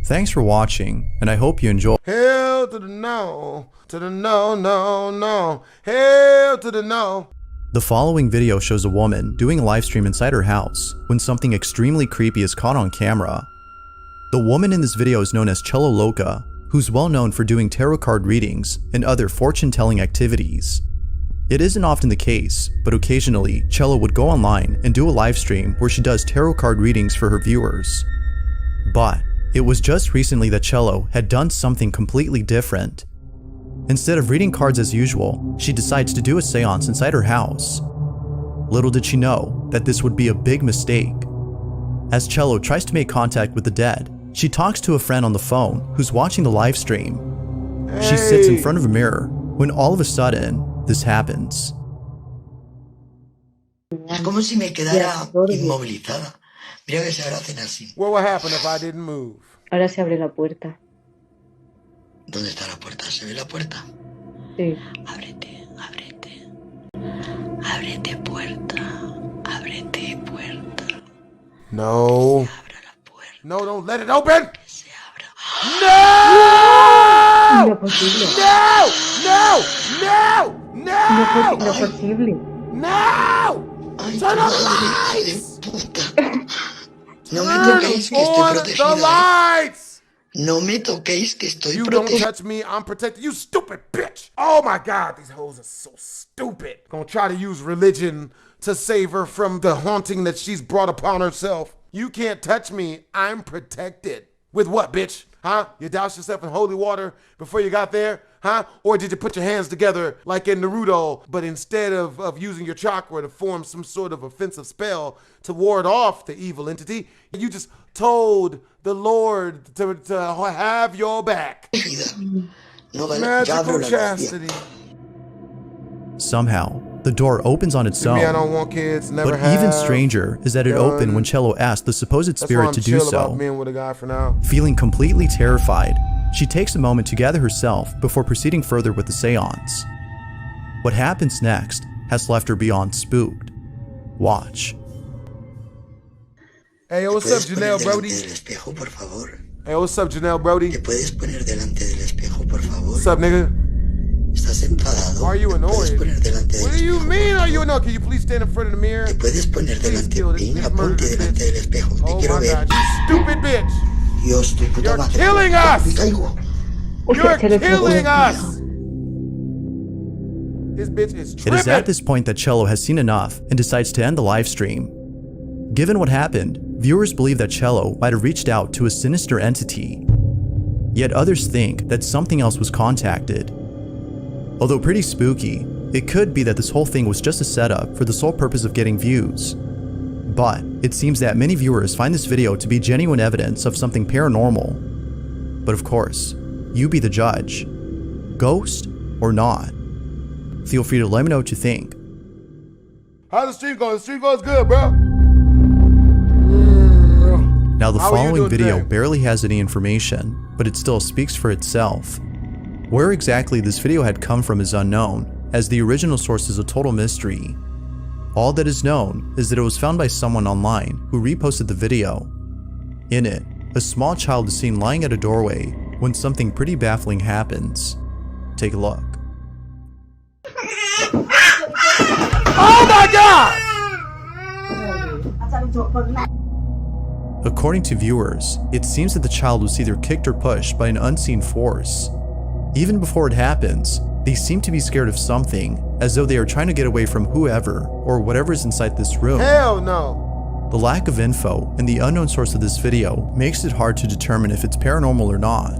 Thanks for watching, and I hope you enjoy. Hell to the no. To the no, no, no. Hell to the no. The following video shows a woman doing a live stream inside her house when something extremely creepy is caught on camera. The woman in this video is known as Cello Loca, who's well known for doing tarot card readings and other fortune-telling activities. It isn't often the case, but occasionally Cello would go online and do a live stream where she does tarot card readings for her viewers. But it was just recently that Cello had done something completely different. Instead of reading cards as usual, she decides to do a seance inside her house. Little did she know that this would be a big mistake. As Cello tries to make contact with the dead, she talks to a friend on the phone who's watching the live stream. She sits in front of a mirror when all of a sudden, this happens. Es como si me quedara inmovilizada. Mira que se ahora hacen así. What would happen if I didn't move? Ahora se abre la puerta. ¿Dónde está la puerta? ¿Se ve la puerta? Sí. Ábrete, ábrete. Ábrete puerta. Ábrete puerta. No. No, don't let it open. No! No! No! Turn on the lights! No me toquéis, que estoy protegida. The lights! No me toquéis que estoy You don't protegido. touch me, I'm protected. You stupid bitch. Oh my God, these hoes are so stupid. Gonna try to use religion to save her from the haunting that she's brought upon herself. You can't touch me, I'm protected. With what, bitch? Huh? You doused yourself in holy water before you got there? Huh? Or did you put your hands together like in Naruto, but instead of using your chakra to form some sort of offensive spell to ward off the evil entity, you just told the Lord to have your back. Magical chastity. Somehow, the door opens on its own. Me, I don't want kids, never but have. even stranger is that it opened when Cello asked the supposed spirit to do so. Being with a guy for now. Feeling completely terrified, she takes a moment to gather herself before proceeding further with the seance. What happens next has left her beyond spooked. Watch. Hey, what's up, Janelle Brody? Hey, what's up, Janelle Brody? What's up, nigga? Why are you annoyed? What do you mean are you annoyed? Can you please stand in front of the mirror? Please kill this. Please murder this bitch. Oh my God, you stupid bitch! You're killing us! You're killing us! This bitch is tripping! It is at this point that Cello has seen enough and decides to end the live stream. Given what happened, viewers believe that Cello might have reached out to a sinister entity. Yet others think that something else was contacted. Although pretty spooky, it could be that this whole thing was just a setup for the sole purpose of getting views. But it seems that many viewers find this video to be genuine evidence of something paranormal. But of course, you be the judge. Ghost or not? Feel free to let me know what you think. How's the stream going? The stream goes good, bro. Now the How are you following doing video today? barely has any information, but it still speaks for itself. Where exactly this video had come from is unknown, as the original source is a total mystery. All that is known is that it was found by someone online who reposted the video. In it, a small child is seen lying at a doorway when something pretty baffling happens. Take a look. Oh my God! According to viewers, it seems that the child was either kicked or pushed by an unseen force. Even before it happens, they seem to be scared of something, as though they are trying to get away from whoever or whatever is inside this room. Hell no! The lack of info and the unknown source of this video makes it hard to determine if it's paranormal or not.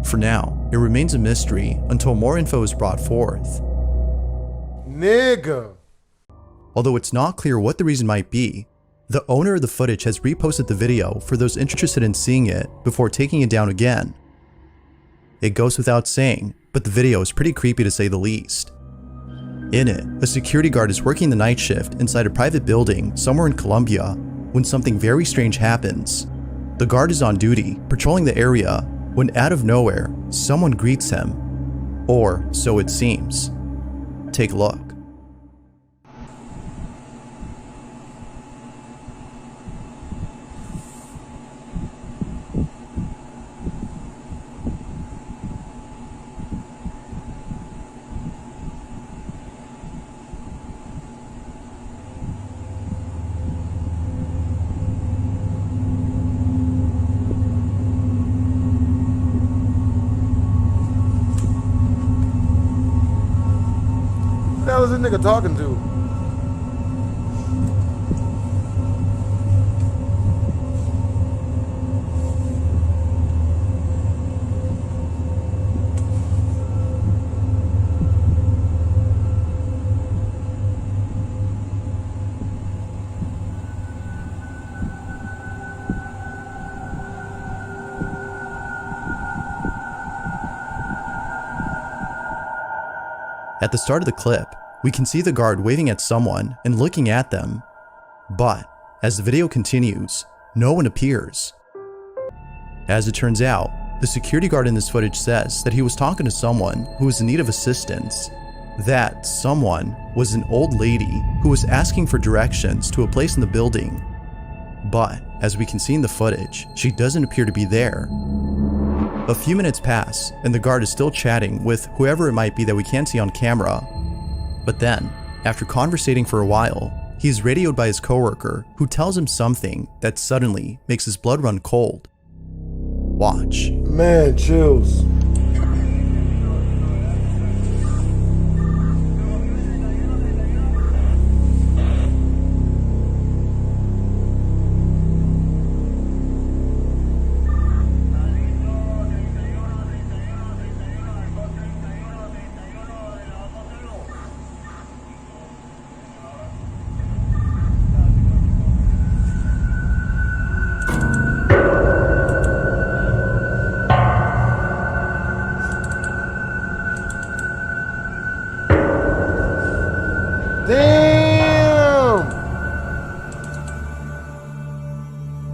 For now, it remains a mystery until more info is brought forth. Nigga. Although it's not clear what the reason might be, the owner of the footage has reposted the video for those interested in seeing it before taking it down again. It goes without saying, but the video is pretty creepy to say the least. In it, a security guard is working the night shift inside a private building somewhere in Colombia when something very strange happens. The guard is on duty, patrolling the area, when out of nowhere, someone greets him. Or so it seems. Take a look. What the hell is this nigga talking to? At the start of the clip, we can see the guard waving at someone and looking at them. But as the video continues, no one appears. As it turns out, the security guard in this footage says that he was talking to someone who was in need of assistance. That someone was an old lady who was asking for directions to a place in the building. But as we can see in the footage, she doesn't appear to be there. A few minutes pass, and the guard is still chatting with whoever it might be that we can't see on camera. But then, after conversating for a while, he is radioed by his coworker, who tells him something that suddenly makes his blood run cold. Watch. Man, chills.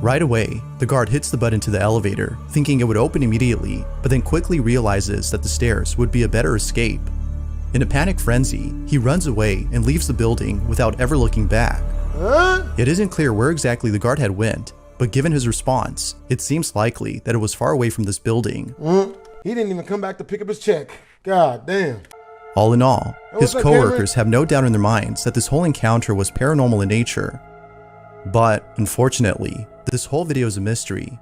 Right away, the guard hits the button to the elevator, thinking it would open immediately, but then quickly realizes that the stairs would be a better escape. In a panic frenzy, he runs away and leaves the building without ever looking back. It isn't clear where exactly the guard had went, but given his response, it seems likely that it was far away from this building. He didn't even come back to pick up his check. God damn. All in all, his what's up, coworkers have no doubt in their minds that this whole encounter was paranormal in nature. But, unfortunately, this whole video is a mystery.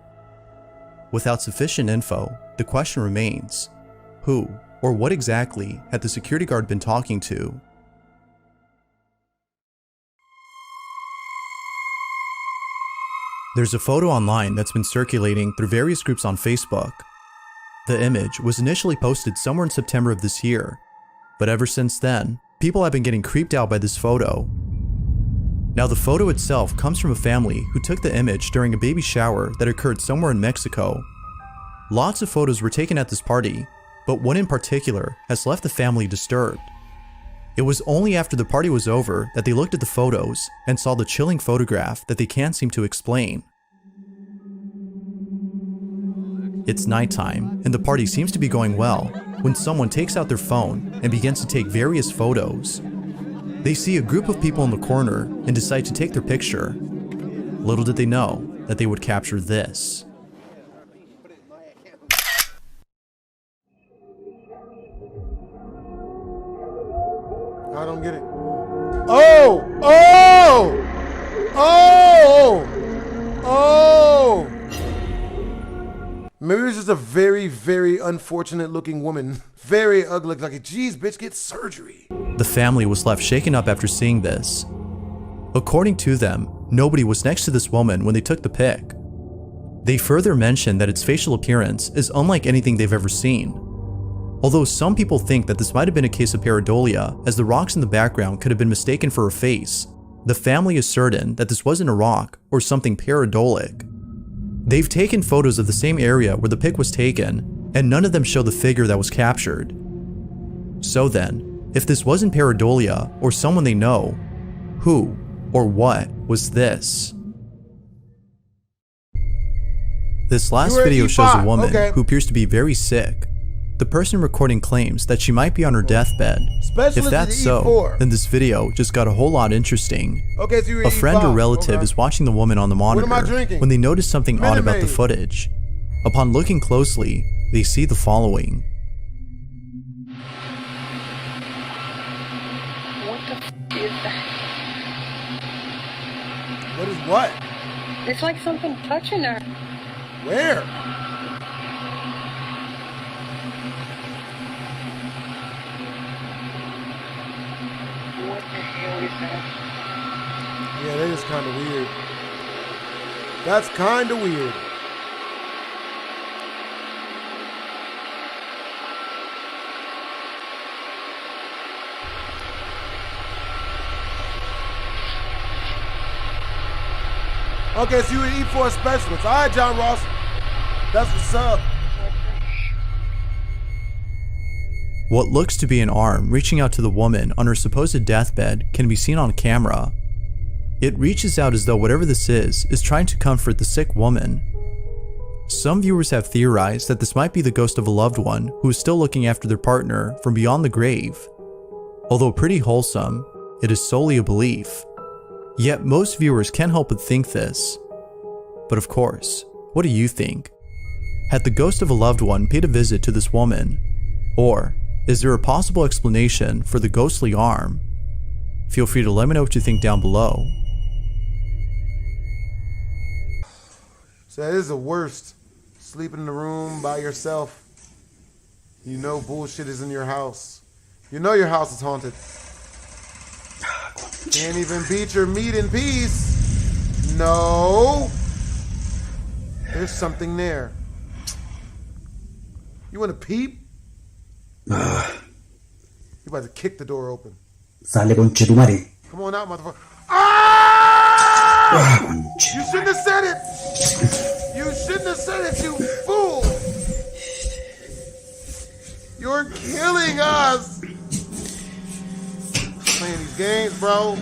Without sufficient info, the question remains, who or what exactly had the security guard been talking to? There's a photo online that's been circulating through various groups on Facebook. The image was initially posted somewhere in September of this year, but ever since then, people have been getting creeped out by this photo. Now, the photo itself comes from a family who took the image during a baby shower that occurred somewhere in Mexico. Lots of photos were taken at this party, but one in particular has left the family disturbed. It was only after the party was over that they looked at the photos and saw the chilling photograph that they can't seem to explain. It's nighttime, and the party seems to be going well, when someone takes out their phone and begins to take various photos. They see a group of people in the corner and decide to take their picture. Little did they know that they would capture this. I don't get it. Oh! Oh! Oh! Oh! Maybe it was just a very, very unfortunate looking woman. Very ugly, like, geez, bitch, get surgery. The family was left shaken up after seeing this. According to them, nobody was next to this woman when they took the pic. They further mentioned that its facial appearance is unlike anything they've ever seen. Although some people think that this might have been a case of pareidolia, as the rocks in the background could have been mistaken for a face, the family is certain that this wasn't a rock or something pareidolic. They've taken photos of the same area where the pic was taken, and none of them show the figure that was captured. So then, if this wasn't pareidolia or someone they know, who or what was this? This last video shows a woman who appears to be very sick. The person recording claims that she might be on her deathbed. If that's so, then this video just got a whole lot interesting. A friend or relative is watching the woman on the monitor when they notice something odd about the footage. Upon looking closely, they see the following. What the f is that? What is what? It's like something touching her. Where? What the hell is that? Yeah, that is kind of weird. That's kind of weird. Okay, so you would eat for a specialist. All right, John Ross. That's what's up. What looks to be an arm reaching out to the woman on her supposed deathbed can be seen on camera. It reaches out as though whatever this is trying to comfort the sick woman. Some viewers have theorized that this might be the ghost of a loved one who is still looking after their partner from beyond the grave. Although pretty wholesome, it is solely a belief. Yet most viewers can't help but think this. But of course, what do you think? Had the ghost of a loved one paid a visit to this woman? Or is there a possible explanation for the ghostly arm? Feel free to let me know what you think down below. So that is the worst Sleeping in the room by yourself. You know bullshit is in your house. You know your house is haunted. Can't even beat your meat in peace. No. There's something there. You want to peep? You about to kick the door open. Sale concha tu madre. Come on out, motherfucker. Ah! You shouldn't have said it. You shouldn't have said it, you fool. You're killing us. Playing these games, bro.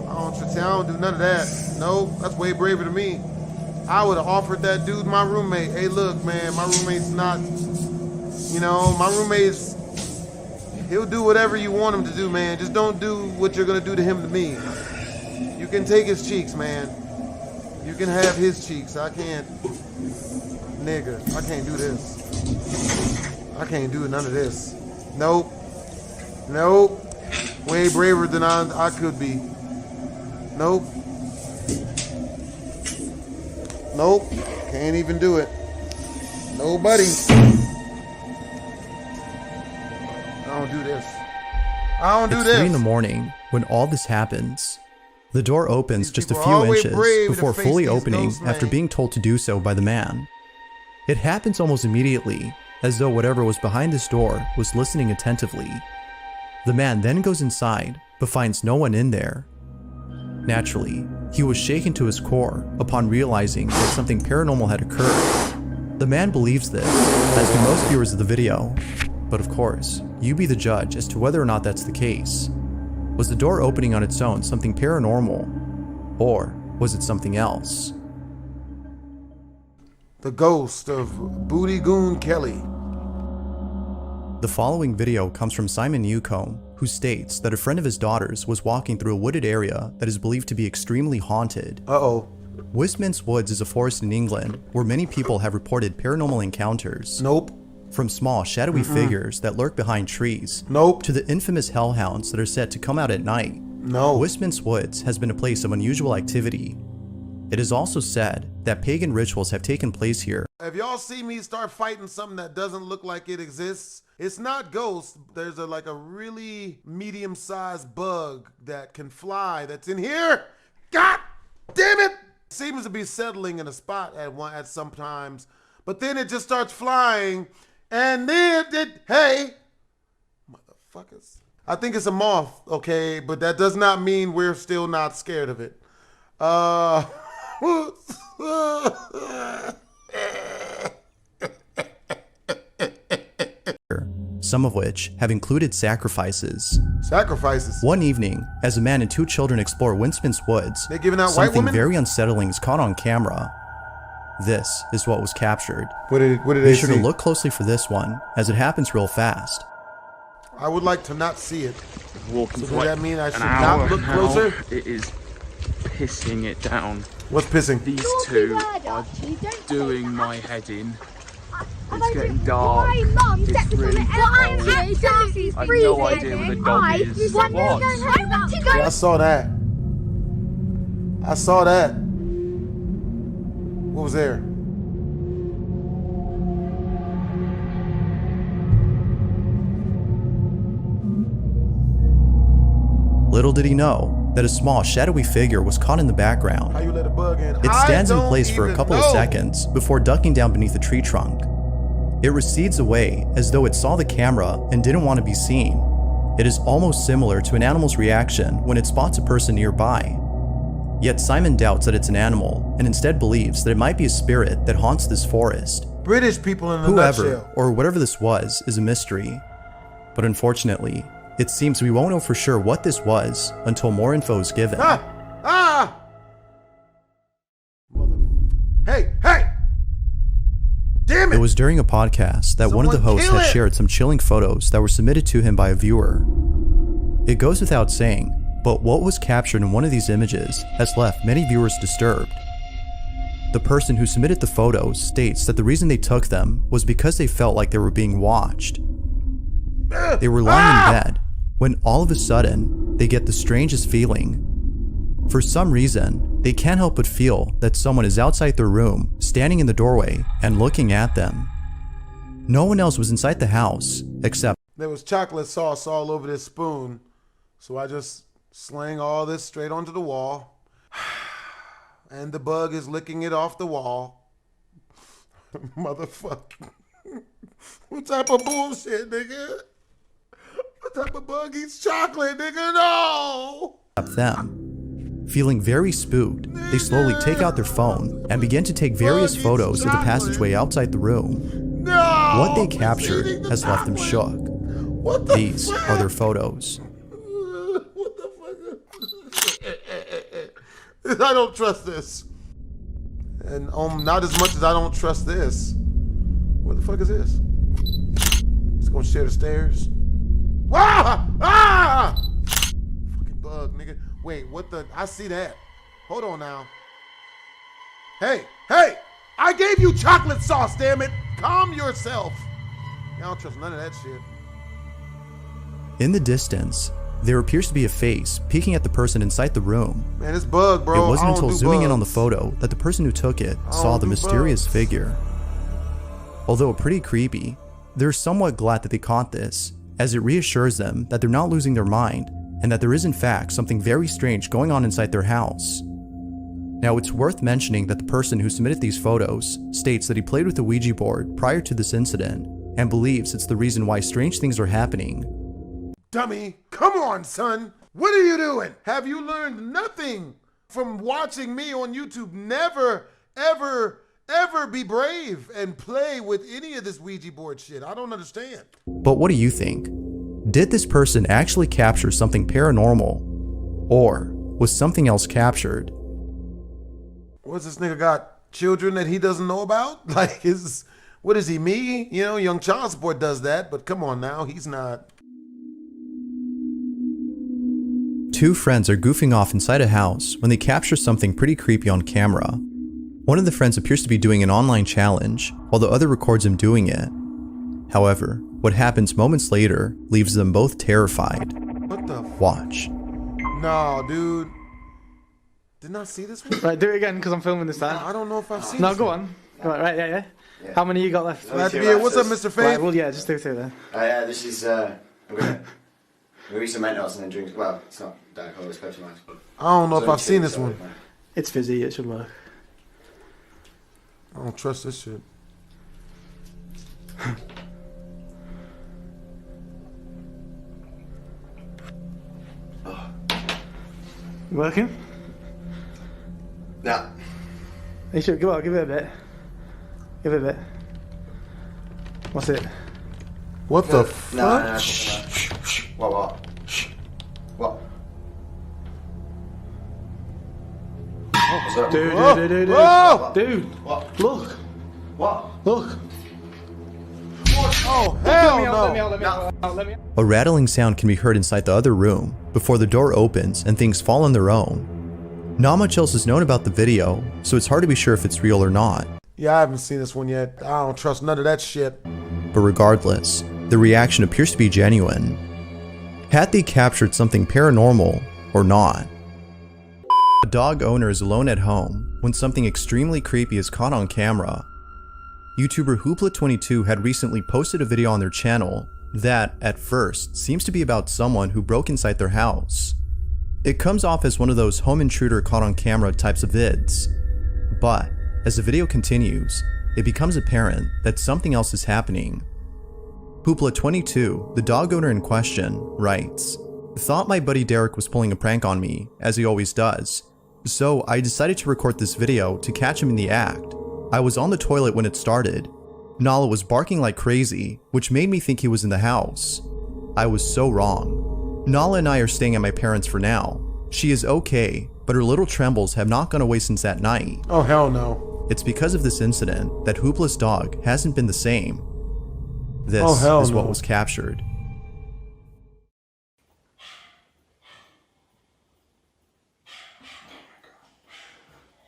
I don't do none of that. No, that's way braver than me. I would have offered that dude, my roommate, hey, look, man, my roommate's not, you know, my roommate's, he'll do whatever you want him to do, man. Just don't do what you're going to do to him to me. You can take his cheeks, man. You can have his cheeks. I can't, nigga, I can't do this. I can't do none of this. Nope. Nope. Way braver than I could be. Nope. Nope. Can't even do it. Nobody. I don't do this. I don't do It's this. 3 in the morning when all this happens. The door opens just a people few are always inches brave to before face fully these opening ghosts, after man. being told to do so by the man. It happens almost immediately, as though whatever was behind this door was listening attentively. The man then goes inside, but finds no one in there. Naturally, he was shaken to his core upon realizing that something paranormal had occurred. The man believes this, as do most viewers of the video. But of course, you be the judge as to whether or not that's the case. Was the door opening on its own something paranormal? Or was it something else? The ghost of Booty Goon Kelly. The following video comes from Simon Newcomb, who states that a friend of his daughter's was walking through a wooded area that is believed to be extremely haunted. Uh-oh. Westminster Woods is a forest in England where many people have reported paranormal encounters. Nope. From small, shadowy figures that lurk behind trees, nope, to the infamous hellhounds that are said to come out at night. No. Westminster Woods has been a place of unusual activity. It is also said that pagan rituals have taken place here. If y'all see me start fighting something that doesn't look like it exists, it's not ghosts. There's like a really medium-sized bug that can fly that's in here. God damn it! Seems to be settling in a spot at sometimes, but then it just starts flying, and then hey, motherfuckers. I think it's a moth, okay, but that does not mean we're still not scared of it. Some of which have included sacrifices. Sacrifices? One evening, as a man and 2 children explore Westminster Woods, they're giving out white something women? very unsettling is caught on camera. This is what was captured. What did Be they sure see? to look closely for this one, as it happens real fast. I would like to not see it. Walking So for does like that mean I should an not hour look now, closer? It is pissing it down. What's pissing? These two are doing my head in. It's getting dark. It's really cold. I have no idea where the dog is. What? Yeah, I saw that. I saw that. What was there? Little did he know that a small, shadowy figure was caught in the background. How you let a bug in? It stands in I don't place for a even couple know. of seconds before ducking down beneath a tree trunk. It recedes away as though it saw the camera and didn't want to be seen. It is almost similar to an animal's reaction when it spots a person nearby. Yet Simon doubts that it's an animal and instead believes that it might be a spirit that haunts this forest. British people in a Whoever nutshell. or whatever this was is a mystery. But unfortunately, it seems we won't know for sure what this was until more info is given. Ah! Hey! Damn it! It was during a podcast that one of the hosts had shared some chilling photos that were submitted to him by a viewer. It goes without saying, but what was captured in one of these images has left many viewers disturbed. The person who submitted the photos states that the reason they took them was because they felt like they were being watched. They were lying in bed when all of a sudden they get the strangest feeling. For some reason, they can't help but feel that someone is outside their room, standing in the doorway and looking at them. No one else was inside the house except There was chocolate sauce all over this spoon, so I just slang all this straight onto the wall. And the bug is licking it off the wall. Motherfucker. What type of bullshit, nigga? What type of bug eats chocolate, nigga? No! them. Feeling very spooked, they slowly take out their phone and begin to take various photos of the passageway outside the room. No! What they captured has left them shook. These are their photos. What the fuck? I don't trust this. And not as much as I don't trust this. What the fuck is this? It's gonna share the stairs. Ah! Ah! Fucking bug, nigga. Wait, what the? I see that. Hold on now. Hey, hey! I gave you chocolate sauce, damn it! Calm yourself. I don't trust none of that shit. In the distance, there appears to be a face peeking at the person inside the room. Man, this bug, bro. It wasn't until zooming in on the photo that the person who took it saw the mysterious figure. Although pretty creepy, they're somewhat glad that they caught this, as it reassures them that they're not losing their mind and that there is in fact something very strange going on inside their house. Now, it's worth mentioning that the person who submitted these photos states that he played with the Ouija board prior to this incident and believes it's the reason why strange things are happening. Dummy, come on, son. What are you doing? Have you learned nothing from watching me on YouTube? Never, ever, ever be brave and play with any of this Ouija board shit. I don't understand. But what do you think? Did this person actually capture something paranormal? Or was something else captured? What's this nigga got children that he doesn't know about? Like, what is he, me? You know, Young Child Support does that, but come on now, he's not. Two friends are goofing off inside a house when they capture something pretty creepy on camera. One of the friends appears to be doing an online challenge, while the other records him doing it. However, what happens moments later leaves them both terrified. What the? Watch. No, dude. Did not see this one? Right, do it again, because I'm filming this time. I don't know if I've seen No, this go one. on. Go on, right, yeah. How many you got left? What's up, Mr. Faith? Right, well, yeah, just do two then. This is, I'm gonna read some Mentos and then drink, well, it's not Diet Cola, it's Pepsi Max. I don't know if I've seen this one. It's fizzy, it should work. I don't trust this shit. Working? No. You should, give it a bit. Give it a bit. What's it? What the fuck? No. What? What's up? Dude. Whoa! Dude. What? Look. What? Look. Oh, hell no. Let me out. A rattling sound can be heard inside the other room before the door opens and things fall on their own. Not much else is known about the video, so it's hard to be sure if it's real or not. Yeah, I haven't seen this one yet. I don't trust none of that shit. But regardless, the reaction appears to be genuine. Had they captured something paranormal or not? A dog owner is alone at home when something extremely creepy is caught on camera. YouTuber Hoopla22 had recently posted a video on their channel that, at first, seems to be about someone who broke inside their house. It comes off as one of those home intruder caught on camera types of vids. But, as the video continues, it becomes apparent that something else is happening. Hoopla22, the dog owner in question, writes, "Thought my buddy Derek was pulling a prank on me, as he always does. So I decided to record this video to catch him in the act. I was on the toilet when it started. Nala was barking like crazy, which made me think he was in the house. I was so wrong. Nala and I are staying at my parents' for now. She is okay, but her little trembles have not gone away since that night. Oh, hell no. It's because of this incident that Hoopla's dog hasn't been the same. This is what was captured."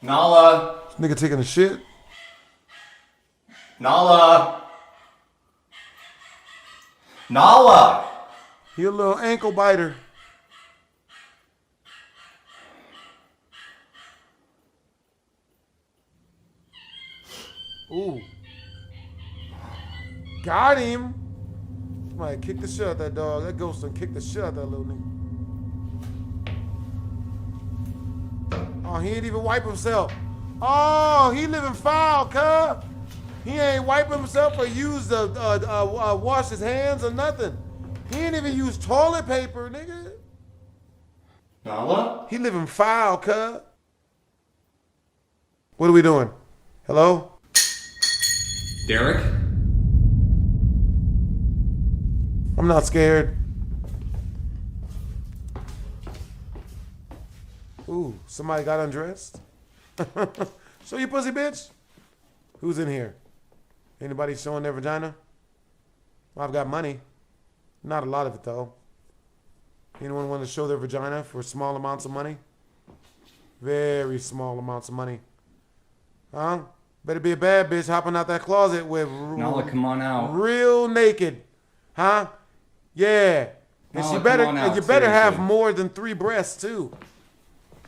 Nala! This nigga taking a shit? Nala! Nala! He a little ankle biter. Ooh. Got him. Somebody kick the shit out of that dog. That ghost done kicked the shit out of that little nigga. Oh, he ain't even wipe himself. Oh, he living foul, cuz. He ain't wipe himself or use the wash his hands or nothing. He ain't even use toilet paper, nigga. Nala? He living foul, cuz. What are we doing? Hello? Derek? I'm not scared. Ooh, somebody got undressed? Show your pussy, bitch. Who's in here? Anybody showing their vagina? I've got money. Not a lot of it, though. Anyone want to show their vagina for small amounts of money? Very small amounts of money. Huh? Better be a bad bitch hopping out that closet with... Nala, come on out. Real naked. Huh? Yeah. And Nala, she better, come on out, and you better have seriously. more than 3 breasts, too.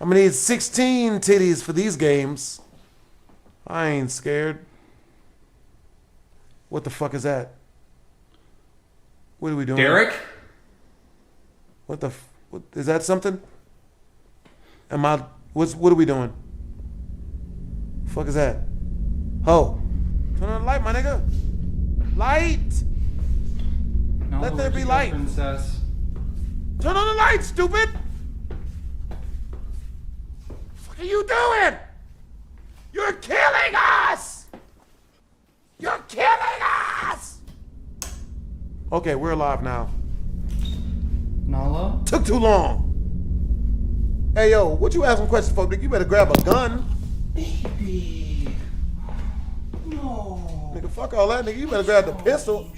I'm gonna need 16 titties for these games. I ain't scared. What the fuck is that? What are we doing? Derek? What the what, is that something? What are we doing? The fuck is that? Ho. Turn on the light, my nigga. Light! Nala, Let there where'd be you go, light. Princess? Turn on the light, stupid! What are you doing? You're killing us! You're killing us! Okay, we're alive now. Nala? Took too long. Hey, yo, what you asking questions for, nigga? You better grab a gun. Baby. No. Nigga, fuck all that, nigga. You better grab the pistol.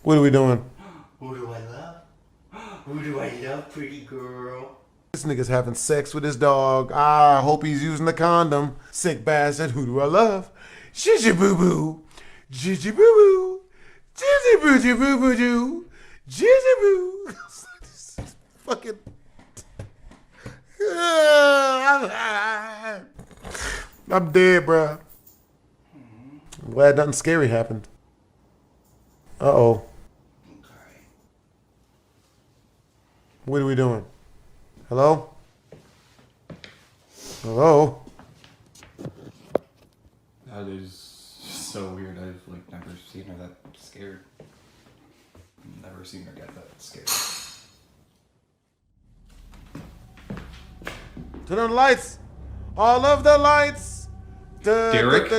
What are we doing? Who do I love? Who do I love, pretty girl? This nigga's having sex with his dog. I hope he's using the condom. Sick bastard. Who do I love? Gigi boo boo. Gigi boo boo. Gigi boo boo boo boo boo. Gigi boo. Fucking. I'm dead, bruh. I'm glad nothing scary happened. Uh-oh. What are we doing? Hello? Hello? That is so weird. I've like never seen her that scared. Never seen her get that scared. Turn on the lights. All of the lights. Derek?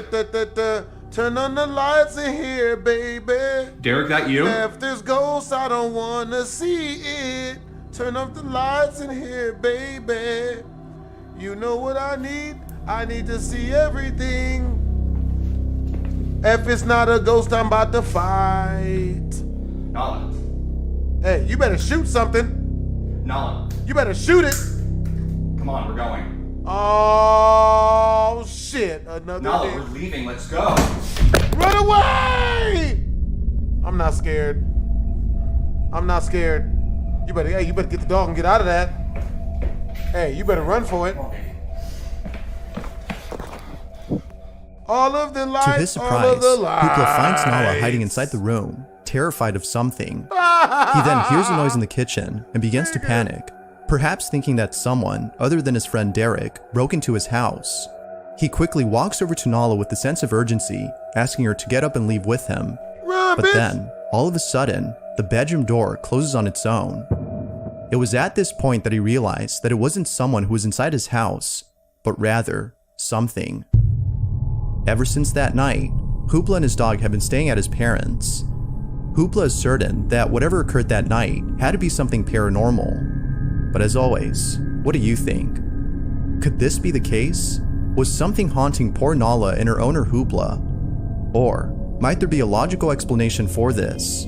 Turn on the lights in here, baby. Derek, that you? If there's ghosts, I don't want to see it. Turn off the lights in here, baby. You know what I need? I need to see everything. If it's not a ghost, I'm about to fight. Nala. Hey, you better shoot something. Nala. You better shoot it. Come on, we're going. Oh, shit. Another Nala, day. we're leaving. Let's go. Run away! I'm not scared. I'm not scared. You better get the dog and get out of that. Hey, you better run for it. All of the lights. To his surprise, Hoopla finds Nala hiding inside the room, terrified of something. He then hears a noise in the kitchen and begins to panic, perhaps thinking that someone, other than his friend Derek, broke into his house. He quickly walks over to Nala with a sense of urgency, asking her to get up and leave with him. But then, all of a sudden, the bedroom door closes on its own. It was at this point that he realized that it wasn't someone who was inside his house, but rather, something. Ever since that night, Hoopla and his dog have been staying at his parents'. Hoopla is certain that whatever occurred that night had to be something paranormal. But as always, what do you think? Could this be the case? Was something haunting poor Nala and her owner Hoopla? Or might there be a logical explanation for this?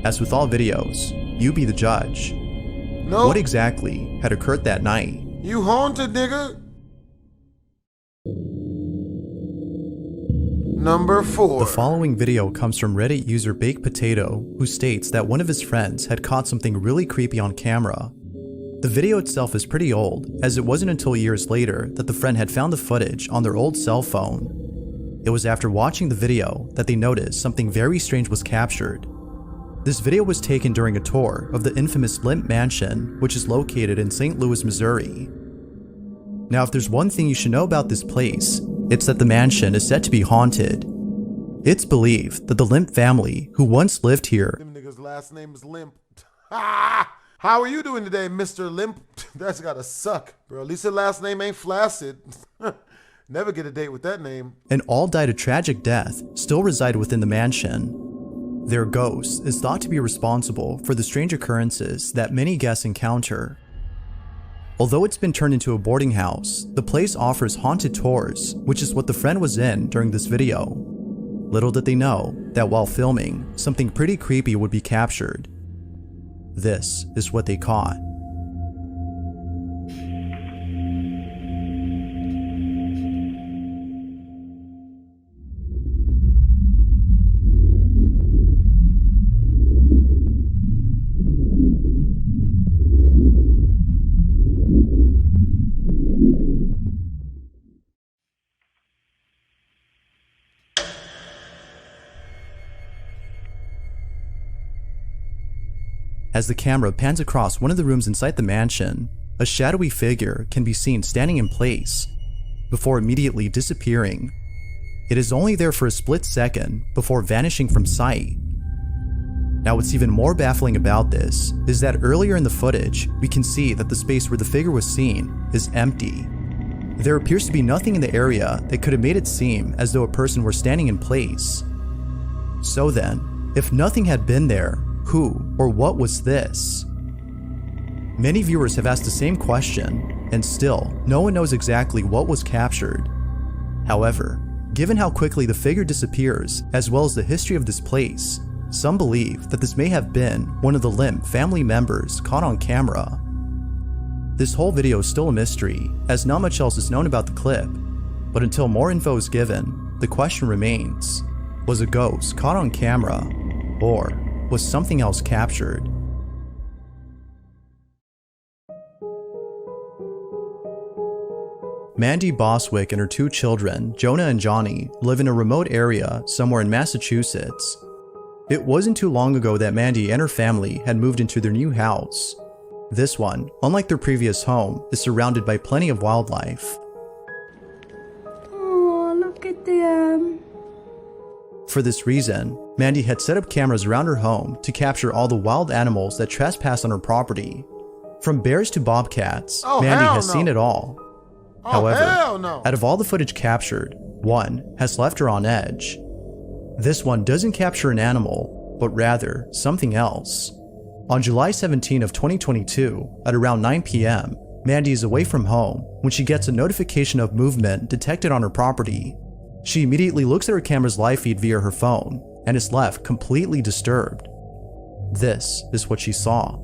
As with all videos, you be the judge. No. What exactly had occurred that night? You haunted, nigga. Number 4. The following video comes from Reddit user Baked Potato, who states that one of his friends had caught something really creepy on camera. The video itself is pretty old, as it wasn't until years later that the friend had found the footage on their old cell phone. It was after watching the video that they noticed something very strange was captured. This video was taken during a tour of the infamous Limp Mansion, which is located in St. Louis, Missouri. Now, if there's one thing you should know about this place, it's that the mansion is said to be haunted. It's believed that the Limp family, who once lived here, Them niggas' last name is Limp. How are you doing today, Mr. Limp? That's gotta suck, bro. At least your last name ain't Flaccid. Never get a date with that name. and all died a tragic death, still reside within the mansion. Their ghost is thought to be responsible for the strange occurrences that many guests encounter. Although it's been turned into a boarding house, the place offers haunted tours, which is what the friend was in during this video. Little did they know that while filming, something pretty creepy would be captured. This is what they caught. As the camera pans across one of the rooms inside the mansion, a shadowy figure can be seen standing in place, before immediately disappearing. It is only there for a split second before vanishing from sight. Now, what's even more baffling about this is that earlier in the footage, we can see that the space where the figure was seen is empty. There appears to be nothing in the area that could have made it seem as though a person were standing in place. So then, if nothing had been there, who or what was this? Many viewers have asked the same question, and still, no one knows exactly what was captured. However, given how quickly the figure disappears, as well as the history of this place, some believe that this may have been one of the Limp family members caught on camera. This whole video is still a mystery, as not much else is known about the clip, but until more info is given, the question remains: was a ghost caught on camera, or was something else captured? Mandy Boswick and her two children, Jonah and Johnny, live in a remote area somewhere in Massachusetts. It wasn't too long ago that Mandy and her family had moved into their new house. This one, unlike their previous home, is surrounded by plenty of wildlife. Oh, look at them. For this reason, Mandy had set up cameras around her home to capture all the wild animals that trespass on her property. From bears to bobcats, Mandy has seen it all. However, out of all the footage captured, one has left her on edge. This one doesn't capture an animal, but rather something else. On July 17 of 2022, at around 9 p.m., Mandy is away from home when she gets a notification of movement detected on her property. She immediately looks at her camera's live feed via her phone and is left completely disturbed. This is what she saw.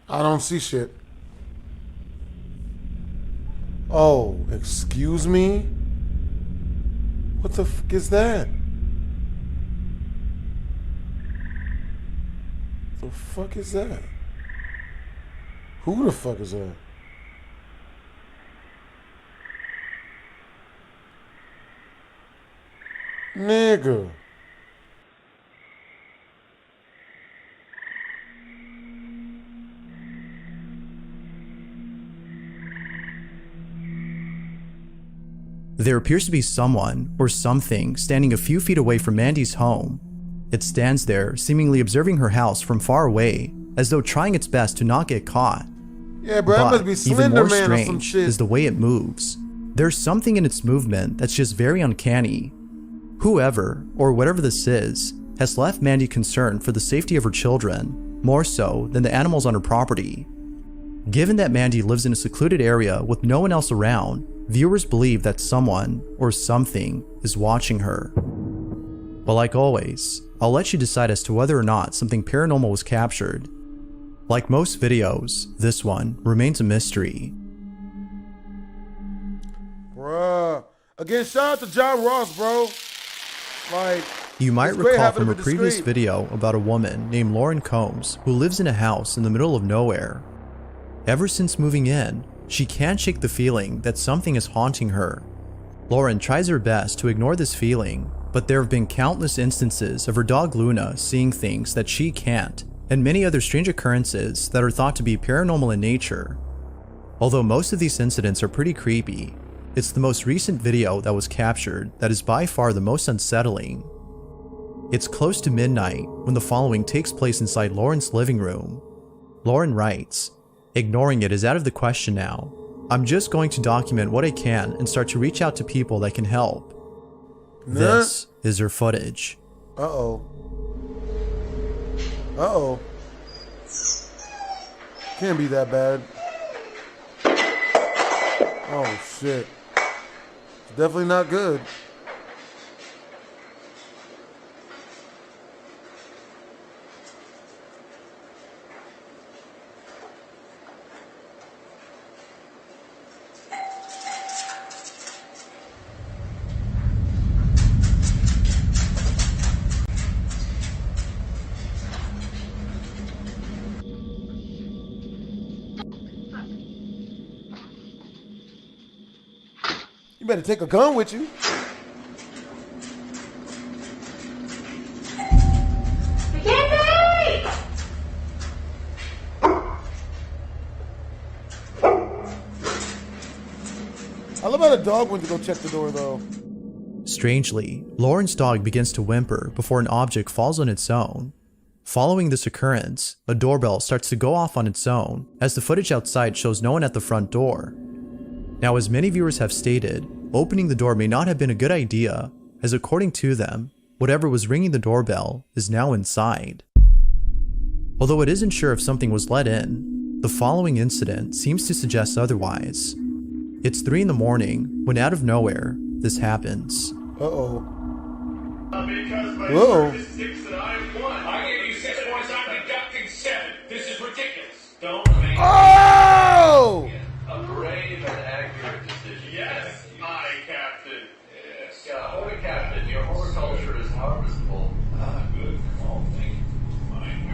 I don't see shit. Oh, excuse me? What the fuck is that? The fuck is that? Who the fuck is that? Nigga. There appears to be someone or something standing a few feet away from Mandy's home. It stands there, seemingly observing her house from far away, as though trying its best to not get caught. Yeah, bro, that must be Slender even more Man or some strange shit. is the way it moves. There's something in its movement that's just very uncanny. Whoever, or whatever this is, has left Mandy concerned for the safety of her children, more so than the animals on her property. Given that Mandy lives in a secluded area with no one else around, viewers believe that someone or something is watching her. But like always, I'll let you decide as to whether or not something paranormal was captured. Like most videos, this one remains a mystery. Bruh. Again, shout out to John Ross, bro. Like, You might it's great recall having from a him previous discreet. video about a woman named Lauren Combs who lives in a house in the middle of nowhere. Ever since moving in, she can't shake the feeling that something is haunting her. Lauren tries her best to ignore this feeling, but there have been countless instances of her dog Luna seeing things that she can't, and many other strange occurrences that are thought to be paranormal in nature. Although most of these incidents are pretty creepy, it's the most recent video that was captured that is by far the most unsettling. It's close to midnight when the following takes place inside Lauren's living room. Lauren writes, "Ignoring it is out of the question now. I'm just going to document what I can and start to reach out to people that can help." This is her footage. Uh-oh. Uh-oh. Can't be that bad. Oh, shit. It's definitely not good. You better take a gun with you. I love how the dog went to go check the door though. Strangely, Lauren's dog begins to whimper before an object falls on its own. Following this occurrence, a doorbell starts to go off on its own as the footage outside shows no one at the front door. Now, as many viewers have stated, opening the door may not have been a good idea, as according to them, whatever was ringing the doorbell is now inside. Although it isn't sure if something was let in, the following incident seems to suggest otherwise. It's 3 in the morning when out of nowhere, this happens. Uh-oh. Whoa. Oh! A brave and accurate decision. Yes, my captain. Yes. Yeah, holy captain, your horticulture is harvestable. Ah, good. Oh, thank you. Fine.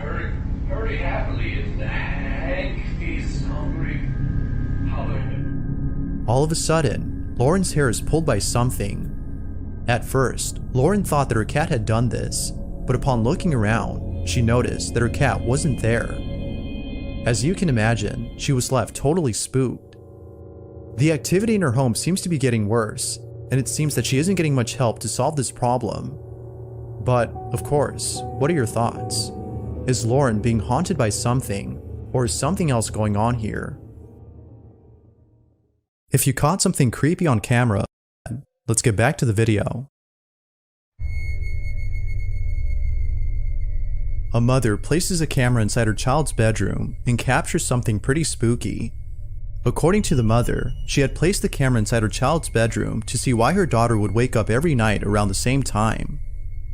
Hurry happily, and Hank is hungry. All of a sudden, Lauren's hair is pulled by something. At first, Lauren thought that her cat had done this, but upon looking around, she noticed that her cat wasn't there. As you can imagine, she was left totally spooked. The activity in her home seems to be getting worse, and it seems that she isn't getting much help to solve this problem. But, of course, what are your thoughts? Is Lauren being haunted by something, or is something else going on here? If you caught something creepy on camera, let's get back to the video. A mother places a camera inside her child's bedroom and captures something pretty spooky. According to the mother, she had placed the camera inside her child's bedroom to see why her daughter would wake up every night around the same time.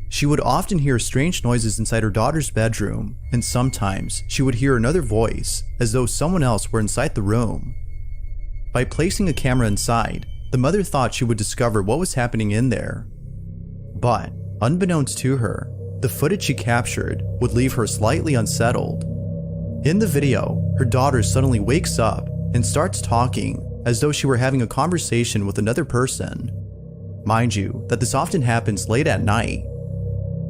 She would often hear strange noises inside her daughter's bedroom, and sometimes she would hear another voice as though someone else were inside the room. By placing a camera inside, the mother thought she would discover what was happening in there. But, unbeknownst to her, the footage she captured would leave her slightly unsettled. In the video, her daughter suddenly wakes up and starts talking as though she were having a conversation with another person. Mind you, that this often happens late at night.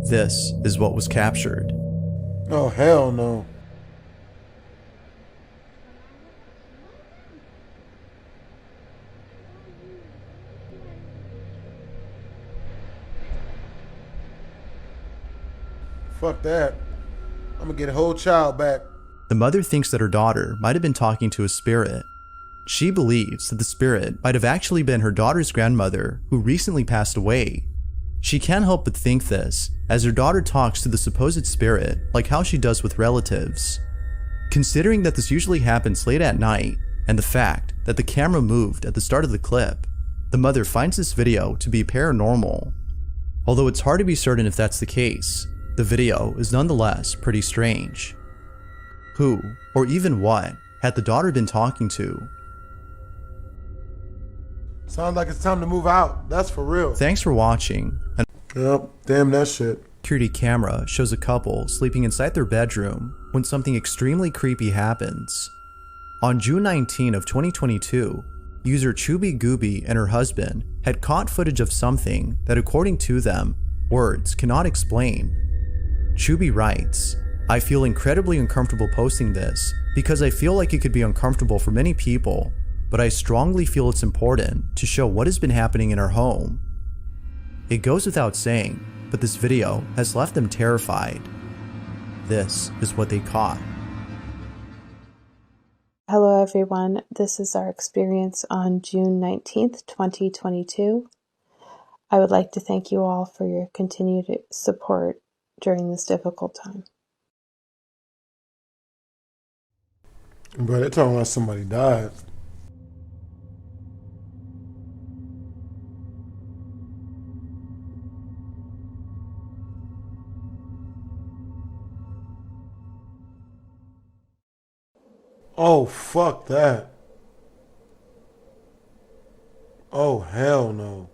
This is what was captured. Oh, hell no. Fuck that. I'm gonna get a whole child back. The mother thinks that her daughter might have been talking to a spirit. She believes that the spirit might have actually been her daughter's grandmother who recently passed away. She can't help but think this, as her daughter talks to the supposed spirit like how she does with relatives. Considering that this usually happens late at night, and the fact that the camera moved at the start of the clip, the mother finds this video to be paranormal. Although it's hard to be certain if that's the case, the video is nonetheless pretty strange. Who, or even what, had the daughter been talking to? Sounds like it's time to move out. That's for real. Thanks for watching. Yep, damn that shit. Security camera shows a couple sleeping inside their bedroom when something extremely creepy happens. On June 19 of 2022, user Chubby Gooby and her husband had caught footage of something that, according to them, words cannot explain. Chubby writes, "I feel incredibly uncomfortable posting this because I feel like it could be uncomfortable for many people, but I strongly feel it's important to show what has been happening in our home." It goes without saying, but this video has left them terrified. This is what they caught. Hello everyone, this is our experience on June 19th, 2022. I would like to thank you all for your continued support during this difficult time. Bro, they're talking about somebody died. Oh, fuck that. Oh, hell no.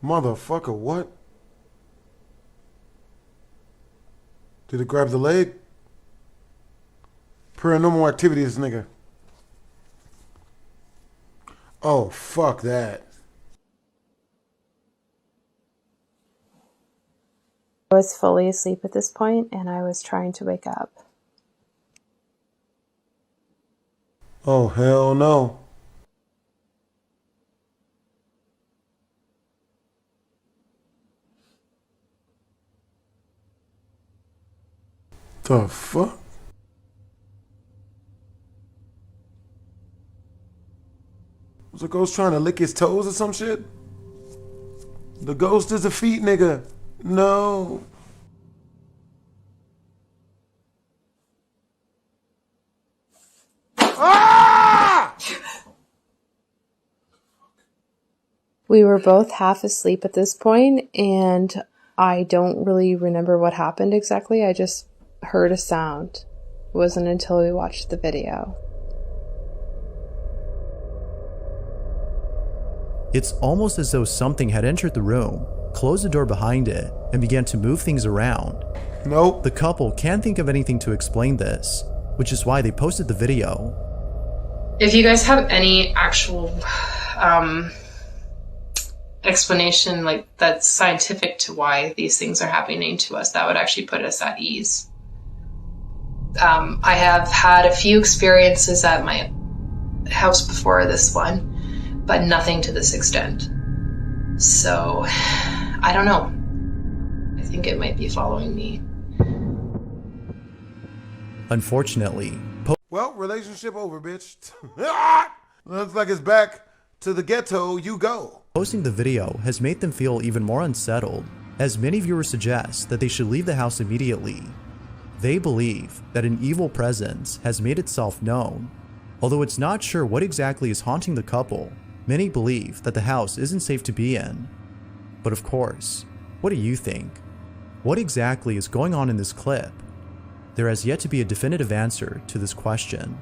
Motherfucker, what? Did it grab the leg? Paranormal activity, this nigga. Oh, fuck that. I was fully asleep at this point and I was trying to wake up. Oh, hell no. The fuck? Was the ghost trying to lick his toes or some shit? The ghost is a feet nigga. No. Ah! We were both half asleep at this point and I don't really remember what happened exactly. I just heard a sound. It wasn't until we watched the video. It's almost as though something had entered the room, closed the door behind it, and began to move things around. Nope. The couple can't think of anything to explain this, which is why they posted the video. If you guys have any actual explanation like that's scientific to why these things are happening to us, that would actually put us at ease. I have had a few experiences at my house before this one, but nothing to this extent. So, I don't know. I think it might be following me. Unfortunately, well, relationship over, bitch. Looks like it's back to the ghetto you go. Posting the video has made them feel even more unsettled, as many viewers suggest that they should leave the house immediately. They believe that an evil presence has made itself known. Although it's not sure what exactly is haunting the couple, many believe that the house isn't safe to be in. But of course, what do you think? What exactly is going on in this clip? There has yet to be a definitive answer to this question.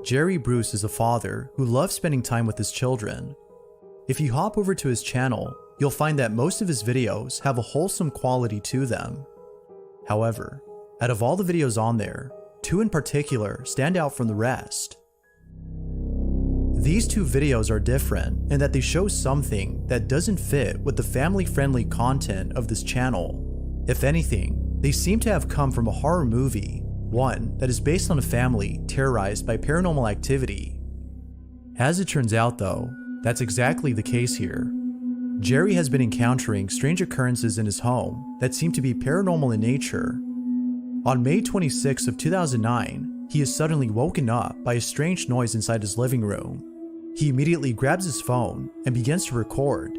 Jerry Bruce is a father who loves spending time with his children. If you hop over to his channel, you'll find that most of his videos have a wholesome quality to them. However, out of all the videos on there, two in particular stand out from the rest. These two videos are different in that they show something that doesn't fit with the family-friendly content of this channel. If anything, they seem to have come from a horror movie, one that is based on a family terrorized by paranormal activity. As it turns out though, that's exactly the case here. Jerry has been encountering strange occurrences in his home that seem to be paranormal in nature. On May 26 of 2009, he is suddenly woken up by a strange noise inside his living room. He immediately grabs his phone and begins to record.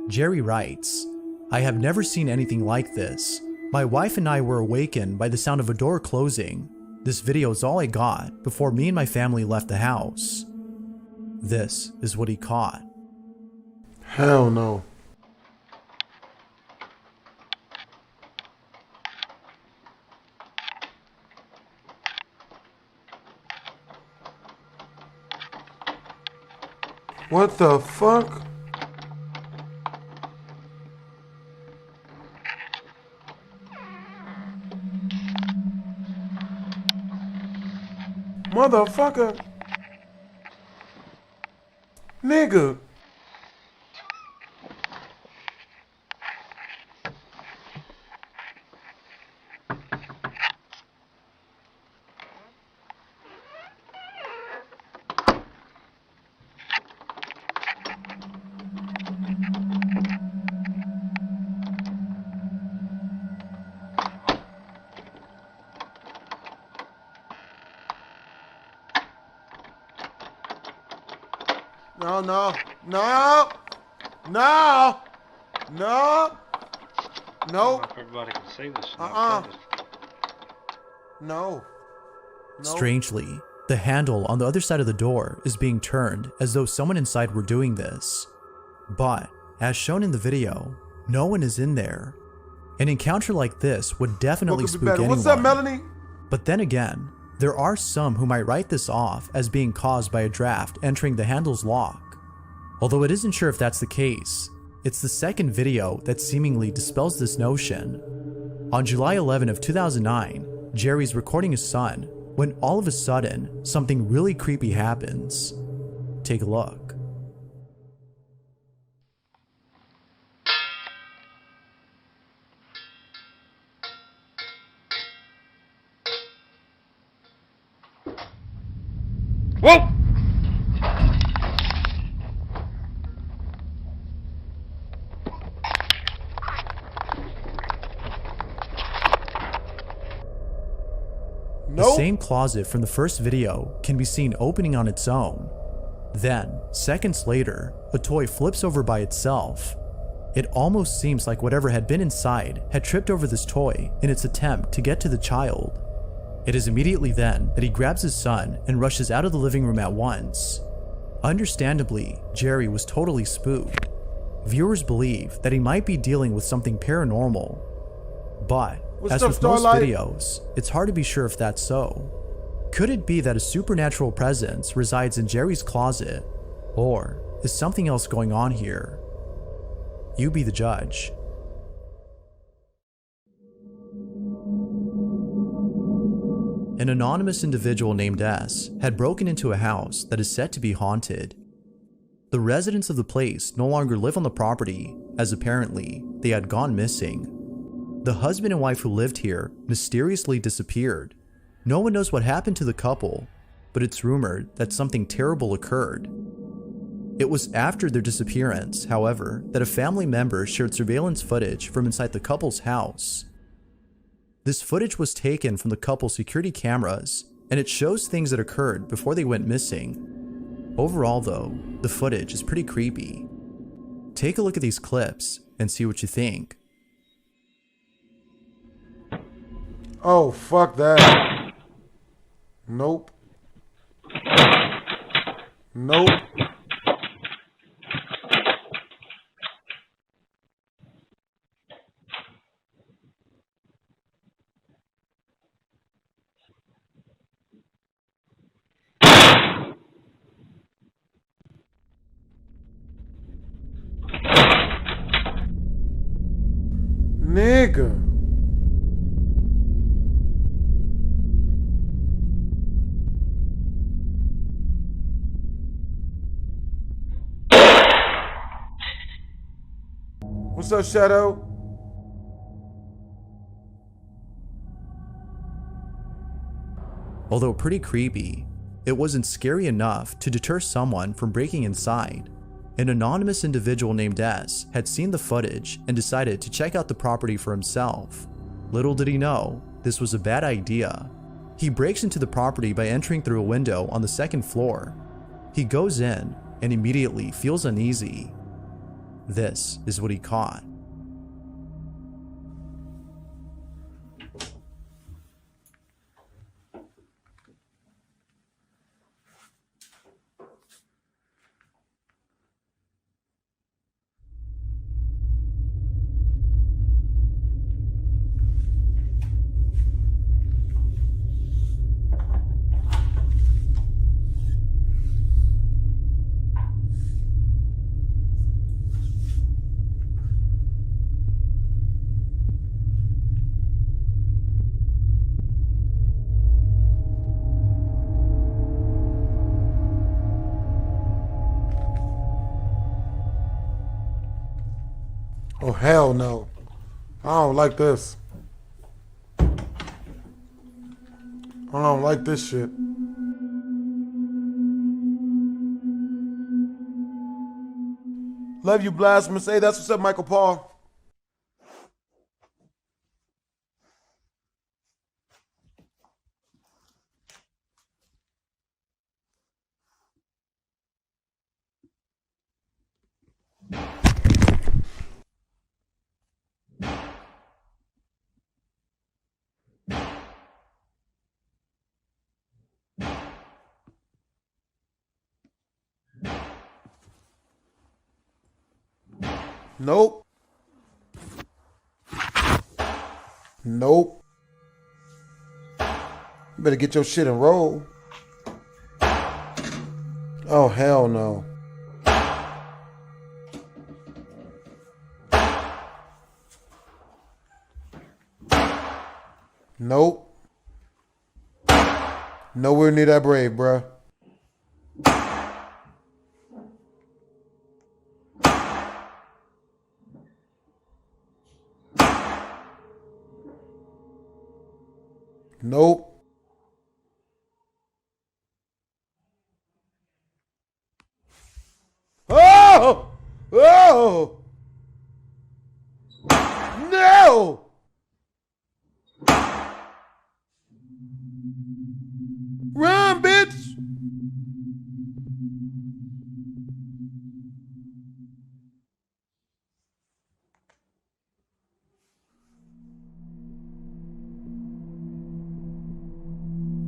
Jerry writes, "I have never seen anything like this. My wife and I were awakened by the sound of a door closing. This video is all I got before me and my family left the house." This is what he caught. Hell no. What the fuck? Motherfucker. Nigga. No, no, no, no, no, no. If everybody can see this. No. Strangely, the handle on the other side of the door is being turned as though someone inside were doing this. But, as shown in the video, no one is in there. An encounter like this would definitely spook anyone. What's up, Melanie? But then again, there are some who might write this off as being caused by a draft entering the handle's lock. Although it isn't sure if that's the case, it's the second video that seemingly dispels this notion. On July 11 of 2009, Jerry's recording his son when all of a sudden, something really creepy happens. Take a look. Whoa! The same closet from the first video can be seen opening on its own. Then, seconds later, a toy flips over by itself. It almost seems like whatever had been inside had tripped over this toy in its attempt to get to the child. It is immediately then that he grabs his son and rushes out of the living room at once. Understandably, Jerry was totally spooked. Viewers believe that he might be dealing with something paranormal. But, as with most videos, it's hard to be sure if that's so. Could it be that a supernatural presence resides in Jerry's closet? Or is something else going on here? You be the judge. An anonymous individual named S had broken into a house that is said to be haunted. The residents of the place no longer live on the property, as apparently they had gone missing. The husband and wife who lived here mysteriously disappeared. No one knows what happened to the couple, but it's rumored that something terrible occurred. It was after their disappearance, however, that a family member shared surveillance footage from inside the couple's house. This footage was taken from the couple's security cameras, and it shows things that occurred before they went missing. Overall though, the footage is pretty creepy. Take a look at these clips and see what you think. Oh, fuck that. Nope. Nope. Nigga. What's up, Shadow? Although pretty creepy, it wasn't scary enough to deter someone from breaking inside. An anonymous individual named S had seen the footage and decided to check out the property for himself. Little did he know, this was a bad idea. He breaks into the property by entering through a window on the second floor. He goes in and immediately feels uneasy. This is what he caught. Oh, hell no. I don't like this. I don't like this shit. Love you, BlastphamousHD. That's what's up, Michael Paul. Nope. Nope. You better get your shit and roll. Oh, hell no. Nope. Nowhere near that brave, bruh. Nope. Oh! Oh! No! Run, bitch!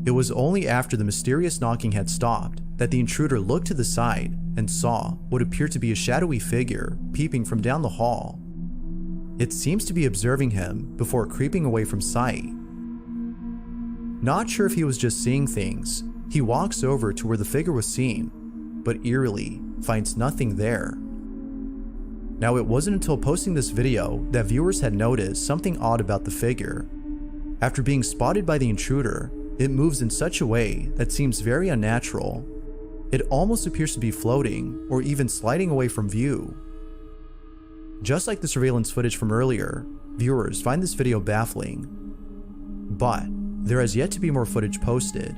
It was only after the mysterious knocking had stopped that the intruder looked to the side and saw what appeared to be a shadowy figure peeping from down the hall. It seems to be observing him before creeping away from sight. Not sure if he was just seeing things, he walks over to where the figure was seen, but eerily finds nothing there. Now, it wasn't until posting this video that viewers had noticed something odd about the figure. After being spotted by the intruder, it moves in such a way that seems very unnatural. It almost appears to be floating or even sliding away from view. Just like the surveillance footage from earlier, viewers find this video baffling. But there has yet to be more footage posted.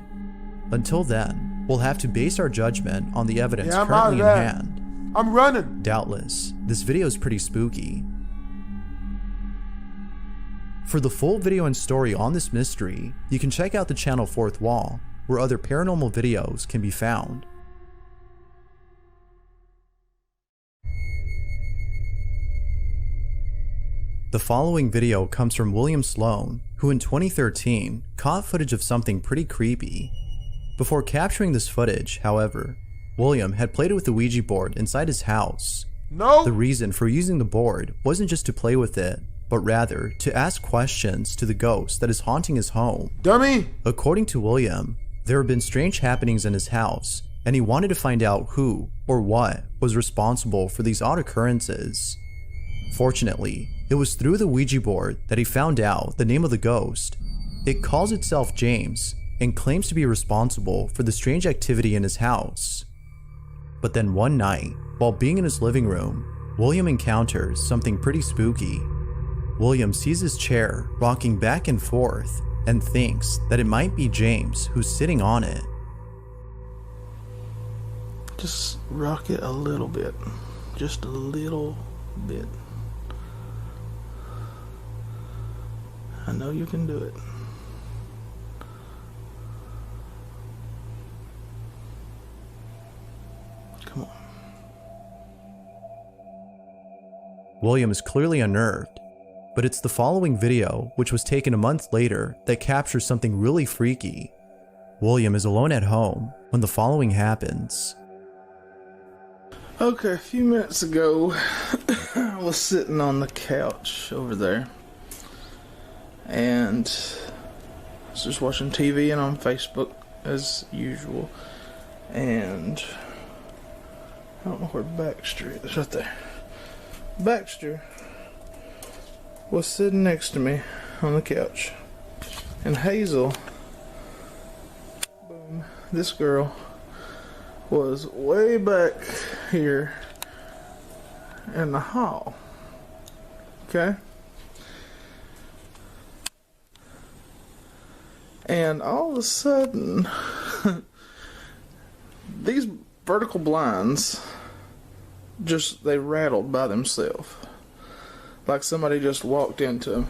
Until then, we'll have to base our judgment on the evidence currently in hand. I'm running. Doubtless, this video is pretty spooky. For the full video and story on this mystery, you can check out the channel Fourth Wall, where other paranormal videos can be found. The following video comes from William Sloan, who in 2013 caught footage of something pretty creepy. Before capturing this footage, however, William had played with the Ouija board inside his house. No! The reason for using the board wasn't just to play with it, but rather to ask questions to the ghost that is haunting his home. Dummy! According to William, there have been strange happenings in his house, and he wanted to find out who or what was responsible for these odd occurrences. Fortunately, it was through the Ouija board that he found out the name of the ghost. It calls itself James and claims to be responsible for the strange activity in his house. But then one night, while being in his living room, William encounters something pretty spooky. William sees his chair rocking back and forth and thinks that it might be James who's sitting on it. Just rock it a little bit. Just a little bit. I know you can do it. Come on. William is clearly unnerved, but it's the following video, which was taken a month later, that captures something really freaky. William is alone at home when the following happens. Okay, a few minutes ago, I was sitting on the couch over there, and I was just watching TV and on Facebook as usual, and I don't know where Baxter is. Right there. Baxter was sitting next to me on the couch, and Hazel, boom, this girl, was way back here in the hall. Okay? And all of a sudden, these vertical blinds they rattled by themselves. Like somebody just walked into them.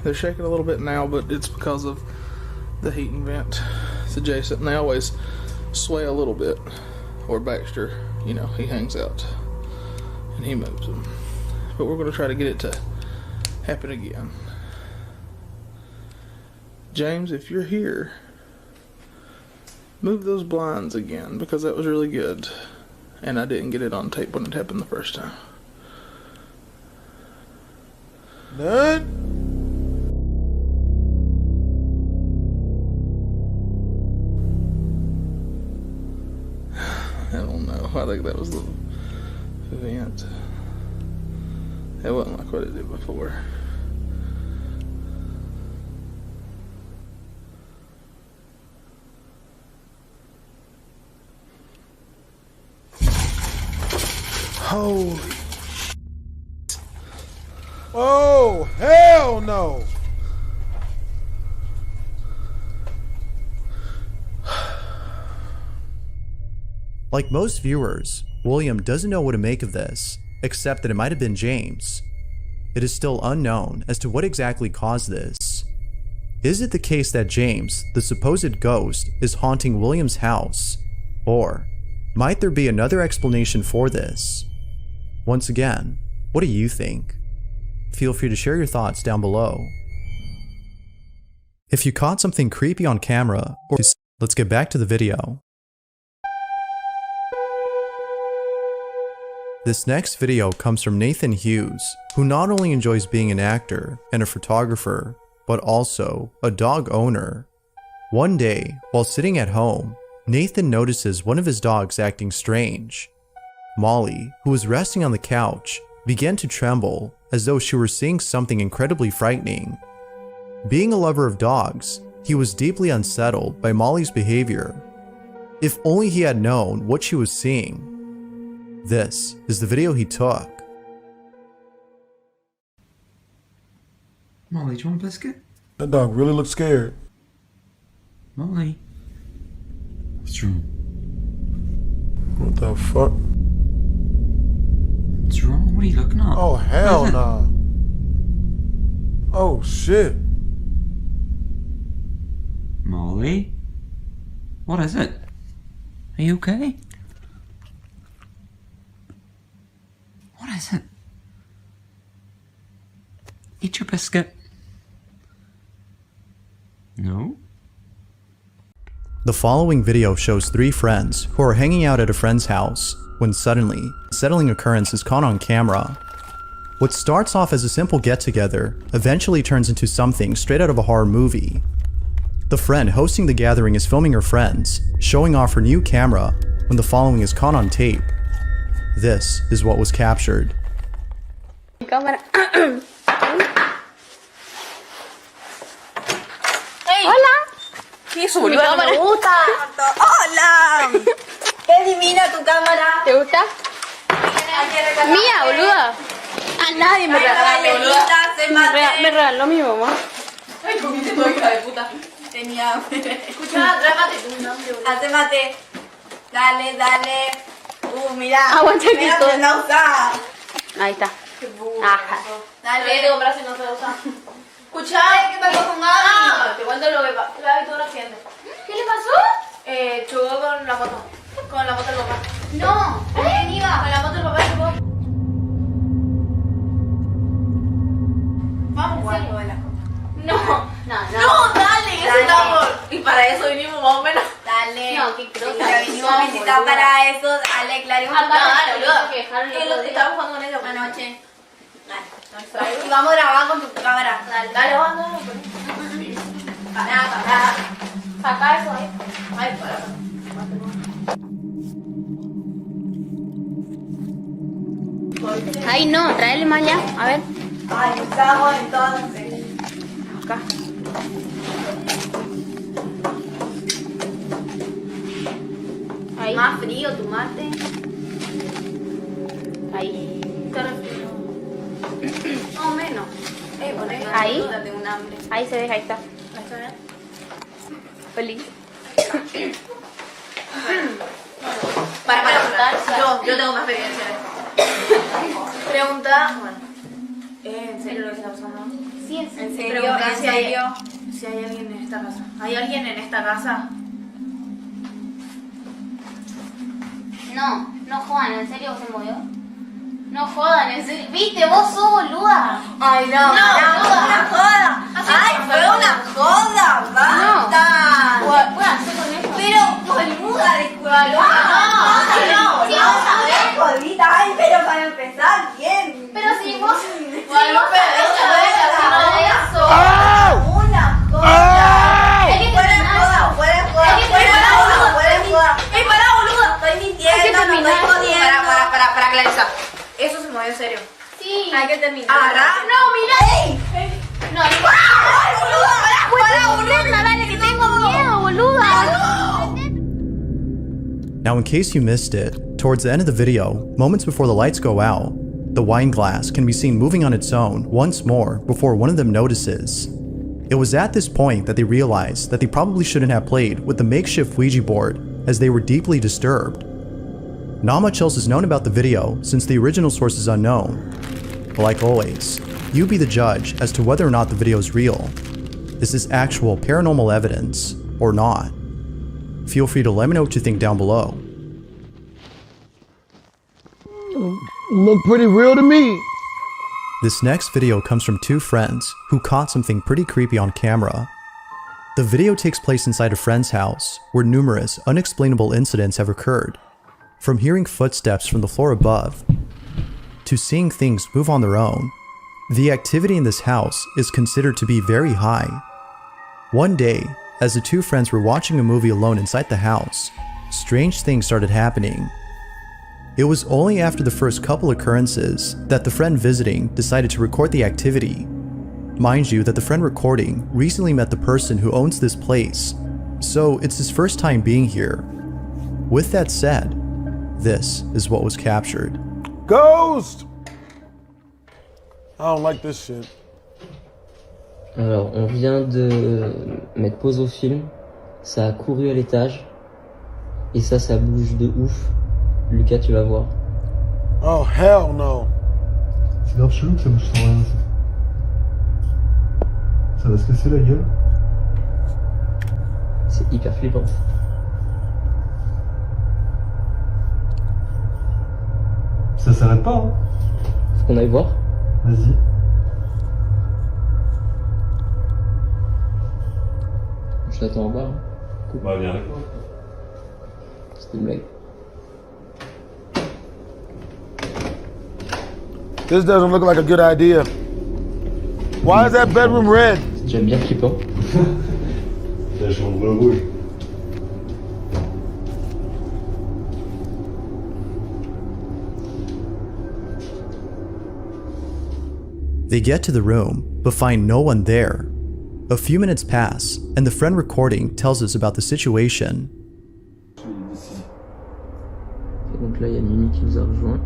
They're shaking a little bit now, but it's because of the heating vent. It's adjacent, and they always sway a little bit. Or Baxter, you know, he hangs out and he moves them. But we're going to try to get it to happen again. James, if you're here, move those blinds again, because that was really good. And I didn't get it on tape when it happened the first time. None. I don't know. I think that was the vent. It wasn't like what it did before. Holy. Oh, hell no. Like most viewers, William doesn't know what to make of this, except that it might have been James. It is still unknown as to what exactly caused this. Is it the case that James, the supposed ghost, is haunting William's house? Or might there be another explanation for this? Once again, what do you think? Feel free to share your thoughts down below. If you caught something creepy on camera, let's get back to the video. This next video comes from Nathan Hughes, who not only enjoys being an actor and a photographer, but also a dog owner. One day, while sitting at home, Nathan notices one of his dogs acting strange. Molly, who was resting on the couch, began to tremble as though she were seeing something incredibly frightening. Being a lover of dogs, he was deeply unsettled by Molly's behavior. If only he had known what she was seeing. This is the video he took. Molly, do you want a biscuit? That dog really looks scared. Molly. What's wrong? What the fuck? What's wrong? What are you looking at? Oh, hell nah. Oh, shit. Molly? What is it? Are you okay? What is it? Eat your biscuit. No? The following video shows three friends who are hanging out at a friend's house when suddenly, a unsettling occurrence is caught on camera. What starts off as a simple get-together eventually turns into something straight out of a horror movie. The friend hosting the gathering is filming her friends, showing off her new camera when the following is caught on tape. This is what was captured. Cámara. Hola. ¿Qué es, boluda? Me gusta. Hola. Qué divina tu cámara. ¿Te gusta? Mía, boluda. A nadie me regaló. Me regaló mi mamá. Ay, comiste todo, hija de puta. Tenía hambre. Escucha, trágate tu nombre, boluda. Hace mate. Dale, dale. Mirá. Aguanta que mira, todo. la usá. Ahí está. Qué burro. Ajá. Dale. ¿Qué te compras si no se usa? Escucha, ¿qué pasó con Gaby? Te cuento lo que pasó. Gaby tuvo un accidente. ¿Qué le pasó? Chocó con la moto. Con la moto del papá. No. ¿Con quién iba? Con la moto del papá chocó. Vamos a jugar con las cosas. No. No, dale, eso está por. Y para eso vinimos más o menos. Dale. No, qué crosa. Vinimos a visitar para eso. Dale, claro. Dale, boludo. Estábamos jugando con ellos anoche. Dale. Y vamos a grabar con tu cámara. Dale, dale, vamos. Pará. Saca eso ahí. Ay, pará. Ay, no, tráele más allá. A ver. Ay, estamos entonces. Acá. Ahí. Ahí. Más frío, tu mate. Ahí. Te refrío. No, menos. Poné. Ahí. Tengo un hambre. Ahí se ve, ahí está. ¿Ahí está bien? Feliz. Para preguntar. Yo tengo más experiencia. Pregunta. Bueno. ¿En serio lo que está pasando? Sí, en serio. Pregunta ¿En si hay serio? alguien en esta casa. ¿Hay alguien en esta casa? No, no jodan, ¿en serio se movió? No jodan, ¿en serio? ¿Viste? Vos sos boluda. Ay, no, no, una joda. Ay, fue una joda, basta. No. ¿Puedo hacer con eso? Pero, boluda, disculpa. No, Sí, vamos a ver. Jodita, ay, pero para empezar, bien. Pero si vos... Bueno, pero eso. Una joda. Fuera joda. Para, boluda. Estoy mintiendo, no estoy jodiendo. Para clarizar. Eso se movió en serio. Sí. Hay que terminar. No, mira. No, para, boluda. Dale, que tengo miedo, boluda. Now, in case you missed it, towards the end of the video, moments before the lights go out, the wine glass can be seen moving on its own once more before one of them notices. It was at this point that they realized that they probably shouldn't have played with the makeshift Ouija board, as they were deeply disturbed. Not much else is known about the video since the original source is unknown. But like always, you be the judge as to whether or not the video is real. Is this actual paranormal evidence or not? Feel free to let me know what you think down below. Look pretty real to me. This next video comes from two friends who caught something pretty creepy on camera. The video takes place inside a friend's house where numerous unexplainable incidents have occurred. From hearing footsteps from the floor above to seeing things move on their own, the activity in this house is considered to be very high. One day, as the two friends were watching a movie alone inside the house, strange things started happening. It was only after the first couple occurrences that the friend visiting decided to record the activity. Mind you that the friend recording recently met the person who owns this place, so it's his first time being here. With that said, this is what was captured. Ghost! I don't like this shit. Alors, on vient de mettre pause au film, ça a couru à l'étage, et ça bouge de ouf. Lucas, tu vas voir. Oh, hell no. C'est grave chelou que ça bouge sans rien. Ça va se casser la gueule. C'est hyper flippant. Ça s'arrête pas, hein. Faut qu'on aille voir. Vas-y. Je t'attends en bas. Hein. Bah, viens avec moi. C'était une blague. This doesn't look like a good idea. Why is that bedroom red? C'est déjà bien flippant. La chambre rouge. They get to the room, but find no one there. A few minutes pass, and the friend recording tells us about the situation. Donc là, il y a Mimi qui nous a rejoint.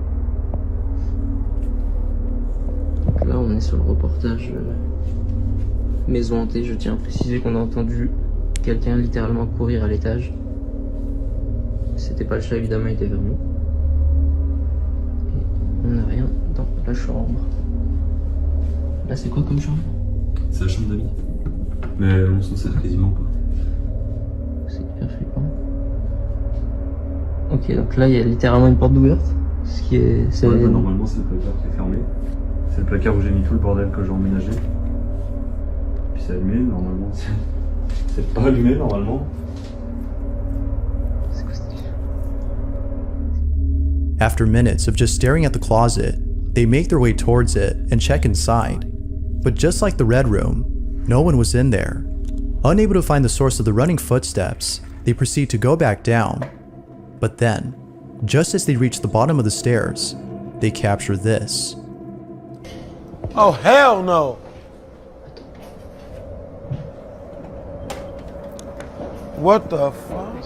Donc là, on est sur le reportage maison hantée. Je tiens à préciser qu'on a entendu quelqu'un littéralement courir à l'étage. C'était pas le chat, évidemment, il était vers nous. Et on n'a rien dans la chambre. Là, c'est quoi comme chambre? C'est la chambre d'amis. Mais on s'en sert quasiment pas. C'est hyper flippant. Ok, donc là, il y a littéralement une porte ouverte. Ce qui est... Ouais, bah, normalement, c'est le placard qui est fermé. C'est le placard où j'ai mis tout le bordel que j'ai emménagé. Puis c'est allumé, normalement. C'est pas allumé, normalement. After minutes of just staring at the closet, they make their way towards it and check inside. But just like the red room, no one was in there. Unable to find the source of the running footsteps, they proceed to go back down. But then, just as they reach the bottom of the stairs, they capture this. Oh, hell no. What the fuck?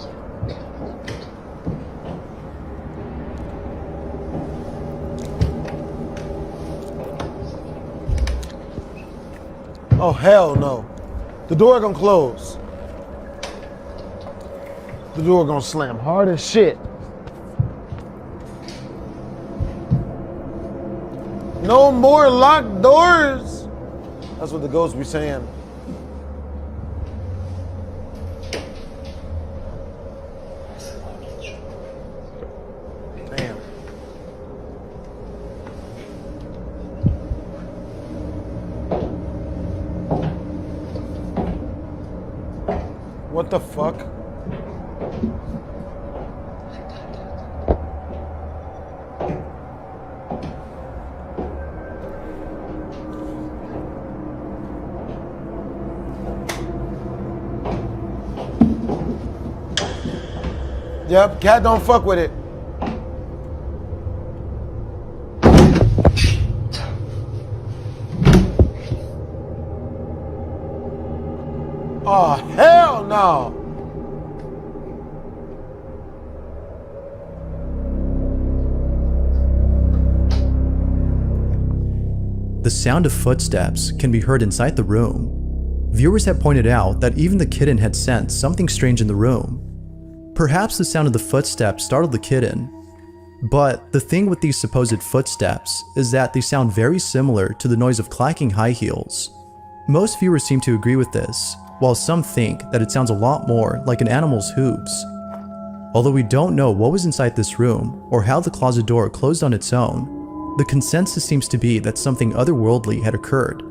Oh, hell no. The door gonna close. The door gonna slam hard as shit. No more locked doors. That's what the ghosts be saying. Damn. What the fuck? Yep, cat don't fuck with it. Oh, hell no. The sound of footsteps can be heard inside the room. Viewers have pointed out that even the kitten had sensed something strange in the room. Perhaps the sound of the footsteps startled the kitten. But the thing with these supposed footsteps is that they sound very similar to the noise of clacking high heels. Most viewers seem to agree with this, while some think that it sounds a lot more like an animal's hooves. Although we don't know what was inside this room or how the closet door closed on its own, the consensus seems to be that something otherworldly had occurred.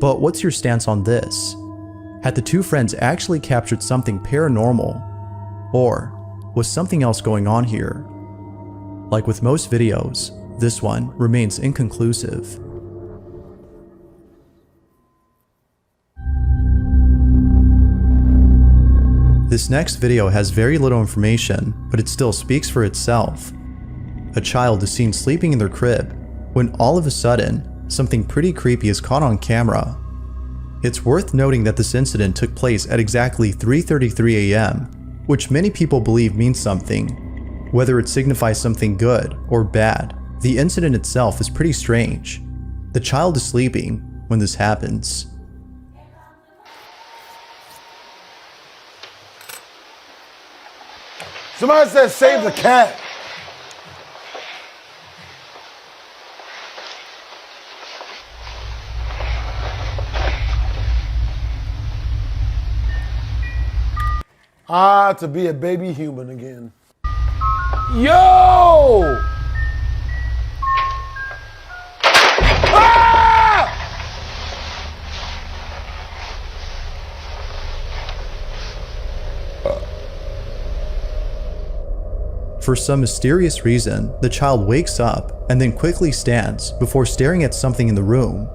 But what's your stance on this? Had the two friends actually captured something paranormal? Or was something else going on here? Like with most videos, this one remains inconclusive. This next video has very little information, but it still speaks for itself. A child is seen sleeping in their crib, when all of a sudden, something pretty creepy is caught on camera. It's worth noting that this incident took place at exactly 3:33 a.m., which many people believe means something. Whether it signifies something good or bad, the incident itself is pretty strange. The child is sleeping when this happens. Somebody said save the cat. To be a baby human again. Yo! Ah! For some mysterious reason, the child wakes up and then quickly stands before staring at something in the room.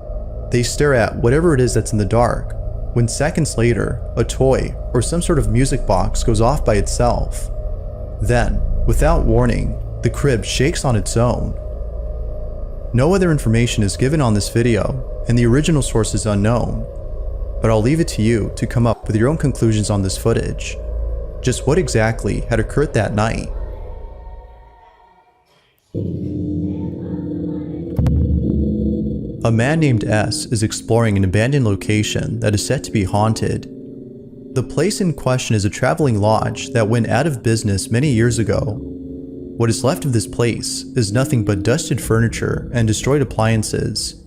They stare at whatever it is that's in the dark, when seconds later, a toy or some sort of music box goes off by itself. Then, without warning, the crib shakes on its own. No other information is given on this video, and the original source is unknown, but I'll leave it to you to come up with your own conclusions on this footage. Just what exactly had occurred that night? A man named S is exploring an abandoned location that is said to be haunted. The place in question is a traveling lodge that went out of business many years ago. What is left of this place is nothing but dusted furniture and destroyed appliances.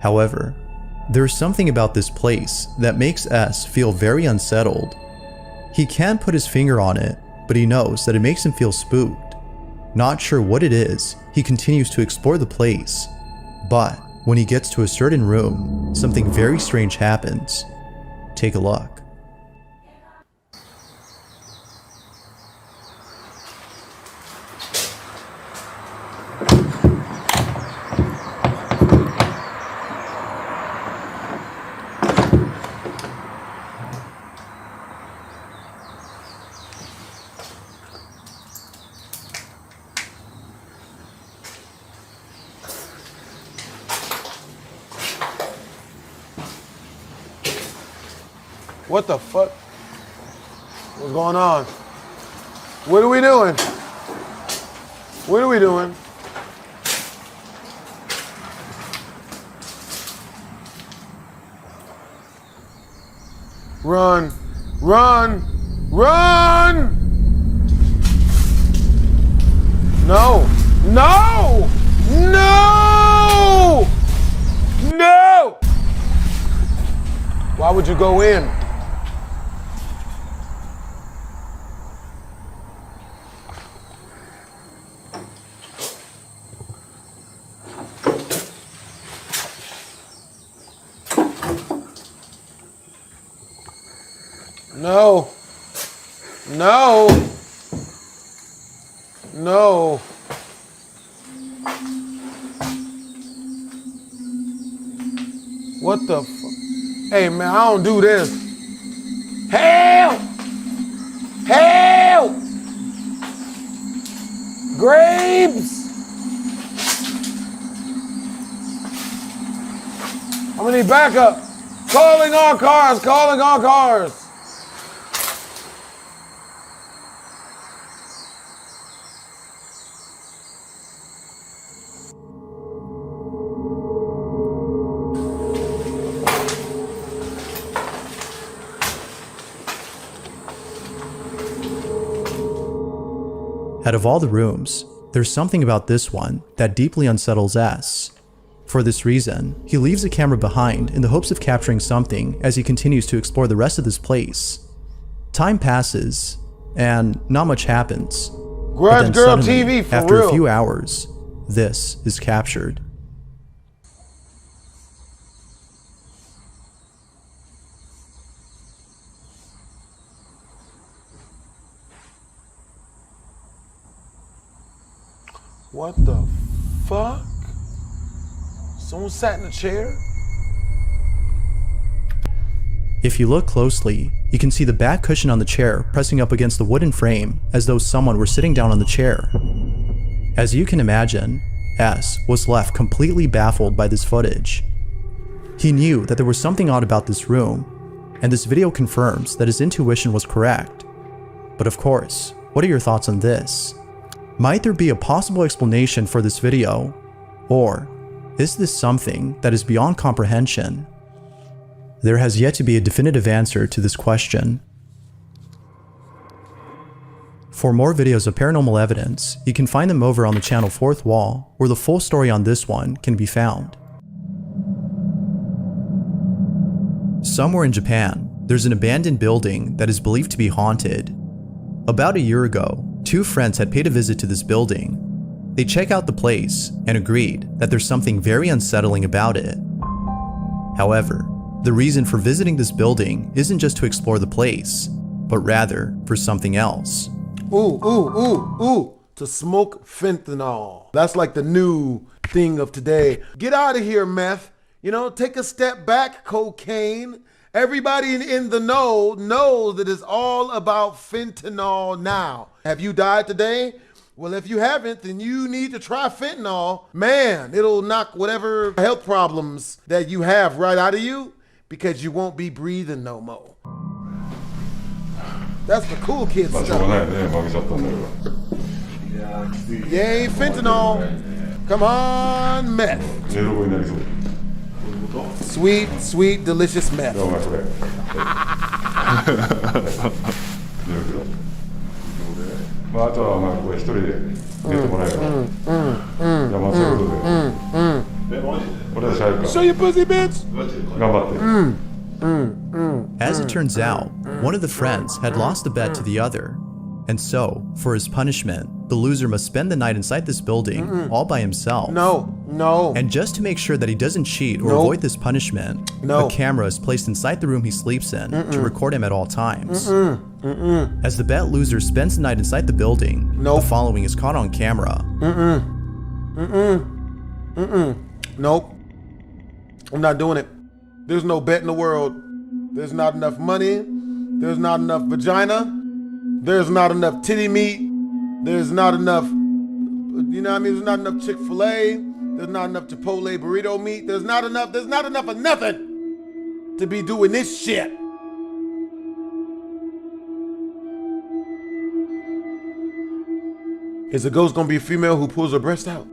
However, there is something about this place that makes S feel very unsettled. He can't put his finger on it, but he knows that it makes him feel spooked. Not sure what it is, he continues to explore the place. But when he gets to a certain room, something very strange happens. Take a look. What the fuck? What's going on? What are we doing? What are we doing? Run. Run. Run. No. No. No. No. Why would you go in? No. No. No. What the fuck? Hey, man, I don't do this. Help! Help! Graves! I'm gonna need backup. Calling all cars, calling all cars. Out of all the rooms, there's something about this one that deeply unsettles S. For this reason, he leaves the camera behind in the hopes of capturing something as he continues to explore the rest of this place. Time passes, and not much happens. Grudge Girl TV, for after real. a few hours, this is captured. What the fuck? Someone sat in a chair? If you look closely, you can see the back cushion on the chair pressing up against the wooden frame as though someone were sitting down on the chair. As you can imagine, S was left completely baffled by this footage. He knew that there was something odd about this room, and this video confirms that his intuition was correct. But of course, what are your thoughts on this? Might there be a possible explanation for this video? Or is this something that is beyond comprehension? There has yet to be a definitive answer to this question. For more videos of paranormal evidence, you can find them over on the channel Fourth Wall, where the full story on this one can be found. Somewhere in Japan, there's an abandoned building that is believed to be haunted. About a year ago, two friends had paid a visit to this building. They checked out the place and agreed that there's something very unsettling about it. However, the reason for visiting this building isn't just to explore the place, but rather for something else. To smoke fentanyl. That's like the new thing of today. Get out of here, meth. You know, take a step back, cocaine. Everybody in the know knows that it's all about fentanyl now. Have you died today? Well, if you haven't, then you need to try fentanyl. Man, it'll knock whatever health problems that you have right out of you because you won't be breathing no more. That's the cool kid stuff. Yay, fentanyl. Come on, meth. Sweet, sweet, delicious meth. Show your pussy, bitch. As it turns out, one of the friends had lost the bet to the other. And so, for his punishment, the loser must spend the night inside this building all by himself. No. And just to make sure that he doesn't cheat or avoid this punishment, a camera is placed inside the room he sleeps in to record him at all times. As the bet loser spends the night inside the building, the following is caught on camera. Nope. I'm not doing it. There's no bet in the world. There's not enough money. There's not enough vagina. There's not enough titty meat. There's not enough, you know what I mean? There's not enough Chick-fil-A. There's not enough Chipotle burrito meat. There's not enough of nothing to be doing this shit. Is the ghost gonna be a female who pulls her breast out?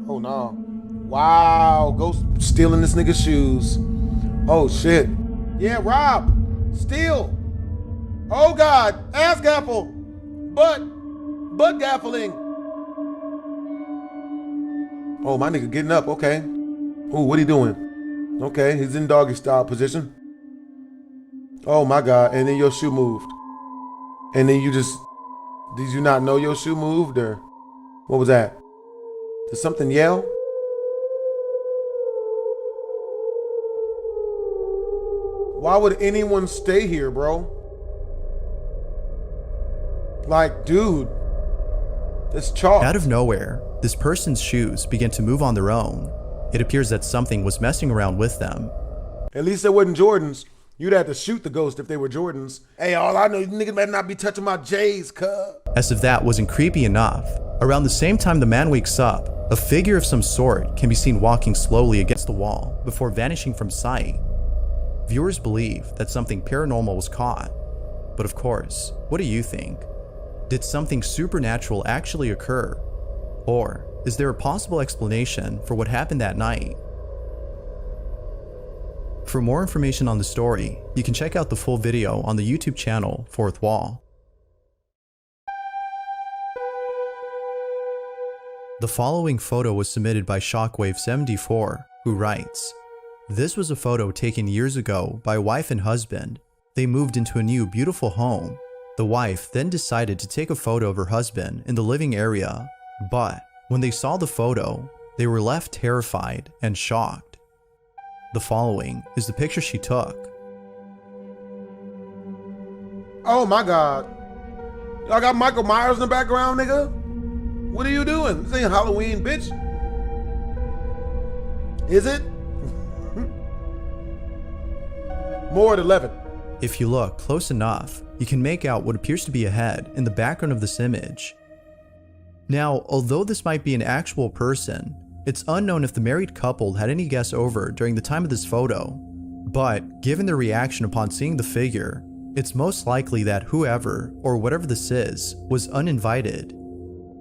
Oh no. Wow, ghost stealing this nigga's shoes. Oh shit. Yeah, Rob. Steal. Oh God. Ass gaffle. Butt gaffling. Oh, my nigga getting up. Okay. Ooh, what he doing? Okay, he's in doggy style position. Oh my God. And then your shoe moved. And then you just, did you not know your shoe moved, or what was that? Did something yell? Why would anyone stay here, bro? Like, dude, it's chalk. Out of nowhere, this person's shoes began to move on their own. It appears that something was messing around with them. At least they wasn't Jordans. You'd have to shoot the ghost if they were Jordans. Hey, all I know, you niggas better not be touching my J's, cuz. As if that wasn't creepy enough, around the same time the man wakes up, a figure of some sort can be seen walking slowly against the wall before vanishing from sight. Viewers believe that something paranormal was caught. But of course, what do you think? Did something supernatural actually occur? Or is there a possible explanation for what happened that night? For more information on the story, you can check out the full video on the YouTube channel Fourth Wall. The following photo was submitted by Shockwave74, who writes, "This was a photo taken years ago by a wife and husband. They moved into a new beautiful home. The wife then decided to take a photo of her husband in the living area, but when they saw the photo, they were left terrified and shocked. The following is the picture she took." Oh my God. Y'all got Michael Myers in the background, nigga? What are you doing? This ain't Halloween, bitch. Is it? More at 11. If you look close enough, you can make out what appears to be a head in the background of this image. Now, although this might be an actual person, it's unknown if the married couple had any guests over during the time of this photo. But given their reaction upon seeing the figure, it's most likely that whoever, or whatever this is, was uninvited.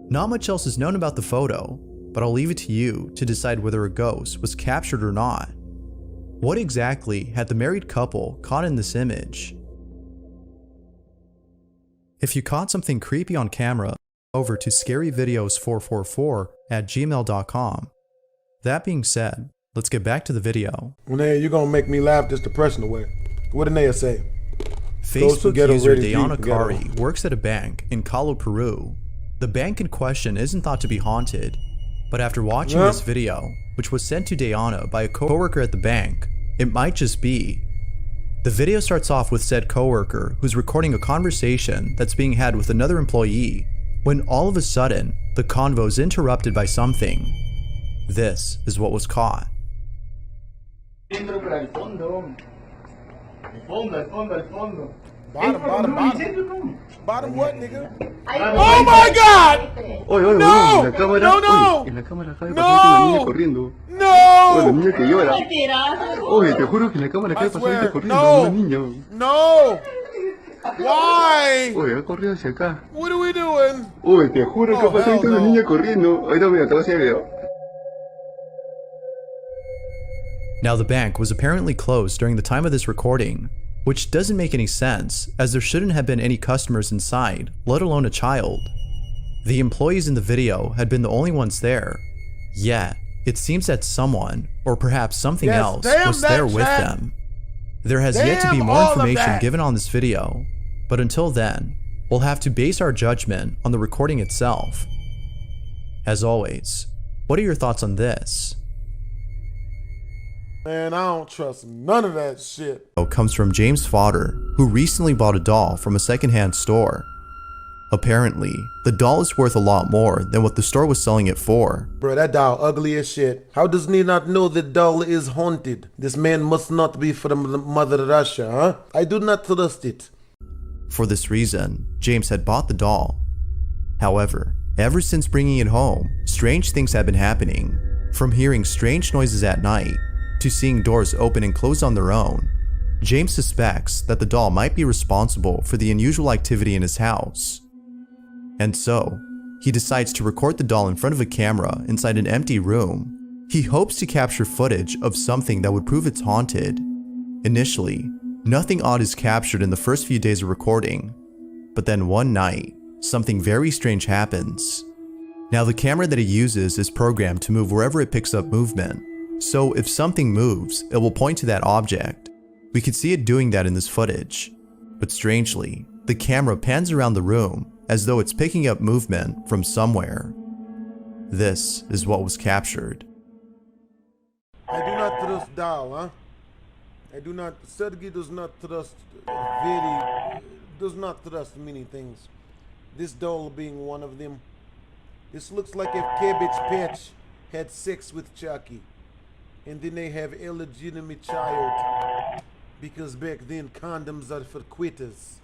Not much else is known about the photo, but I'll leave it to you to decide whether a ghost was captured or not. What exactly had the married couple caught in this image? If you caught something creepy on camera, over to scaryvideos444@gmail.com. That being said, let's get back to the video. Naya, you're gonna make me laugh this depression away. What did Naya say? Facebook user Diana Kari works at a bank in Calo, Peru. The bank in question isn't thought to be haunted, but after watching this video, which was sent to Diana by a coworker at the bank, it might just be. The video starts off with said coworker who's recording a conversation that's being had with another employee, when all of a sudden, the convo is interrupted by something. This is what was caught. Bottom what, nigga? Oh my God! Oye, oye, No! en la cámara, No, no! oye, en la cámara acaba de No! pasar una niña corriendo. No! Oye, la niña que llora. Oye, te juro que en la cámara acaba de pasar gente corriendo, una niña. No! Why? Oye, ha corrido hacia acá. What are we doing? Oye, te juro que ha pasado una niña corriendo. Ahorita mira, te voy a hacer el video. Now the bank was apparently closed during the time of this recording, which doesn't make any sense as there shouldn't have been any customers inside, let alone a child. The employees in the video had been the only ones there, yet it seems that someone, or perhaps something else, was there with them. There has yet to be more information given on this video, but until then, we'll have to base our judgment on the recording itself. As always, what are your thoughts on this? Man, I don't trust none of that shit. Comes from James Fodder, who recently bought a doll from a secondhand store. Apparently, the doll is worth a lot more than what the store was selling it for. Bro, that doll ugly as shit. How does he not know the doll is haunted? This man must not be from Mother Russia, huh? I do not trust it. For this reason, James had bought the doll. However, ever since bringing it home, strange things have been happening. From hearing strange noises at night, to seeing doors open and close on their own. James suspects that the doll might be responsible for the unusual activity in his house. And so, he decides to record the doll in front of a camera inside an empty room. He hopes to capture footage of something that would prove it's haunted. Initially, nothing odd is captured in the first few days of recording, but then one night, something very strange happens. Now the camera that he uses is programmed to move wherever it picks up movement, so if something moves, it will point to that object. We could see it doing that in this footage, but strangely, the camera pans around the room as though it's picking up movement from somewhere. This is what was captured. I do not trust doll, huh? I do not, Sergey does not trust does not trust many things. This doll being one of them. This looks like if Cabbage Patch had sex with Chucky, and then they have illegitimate child, because back then condoms are for quitters.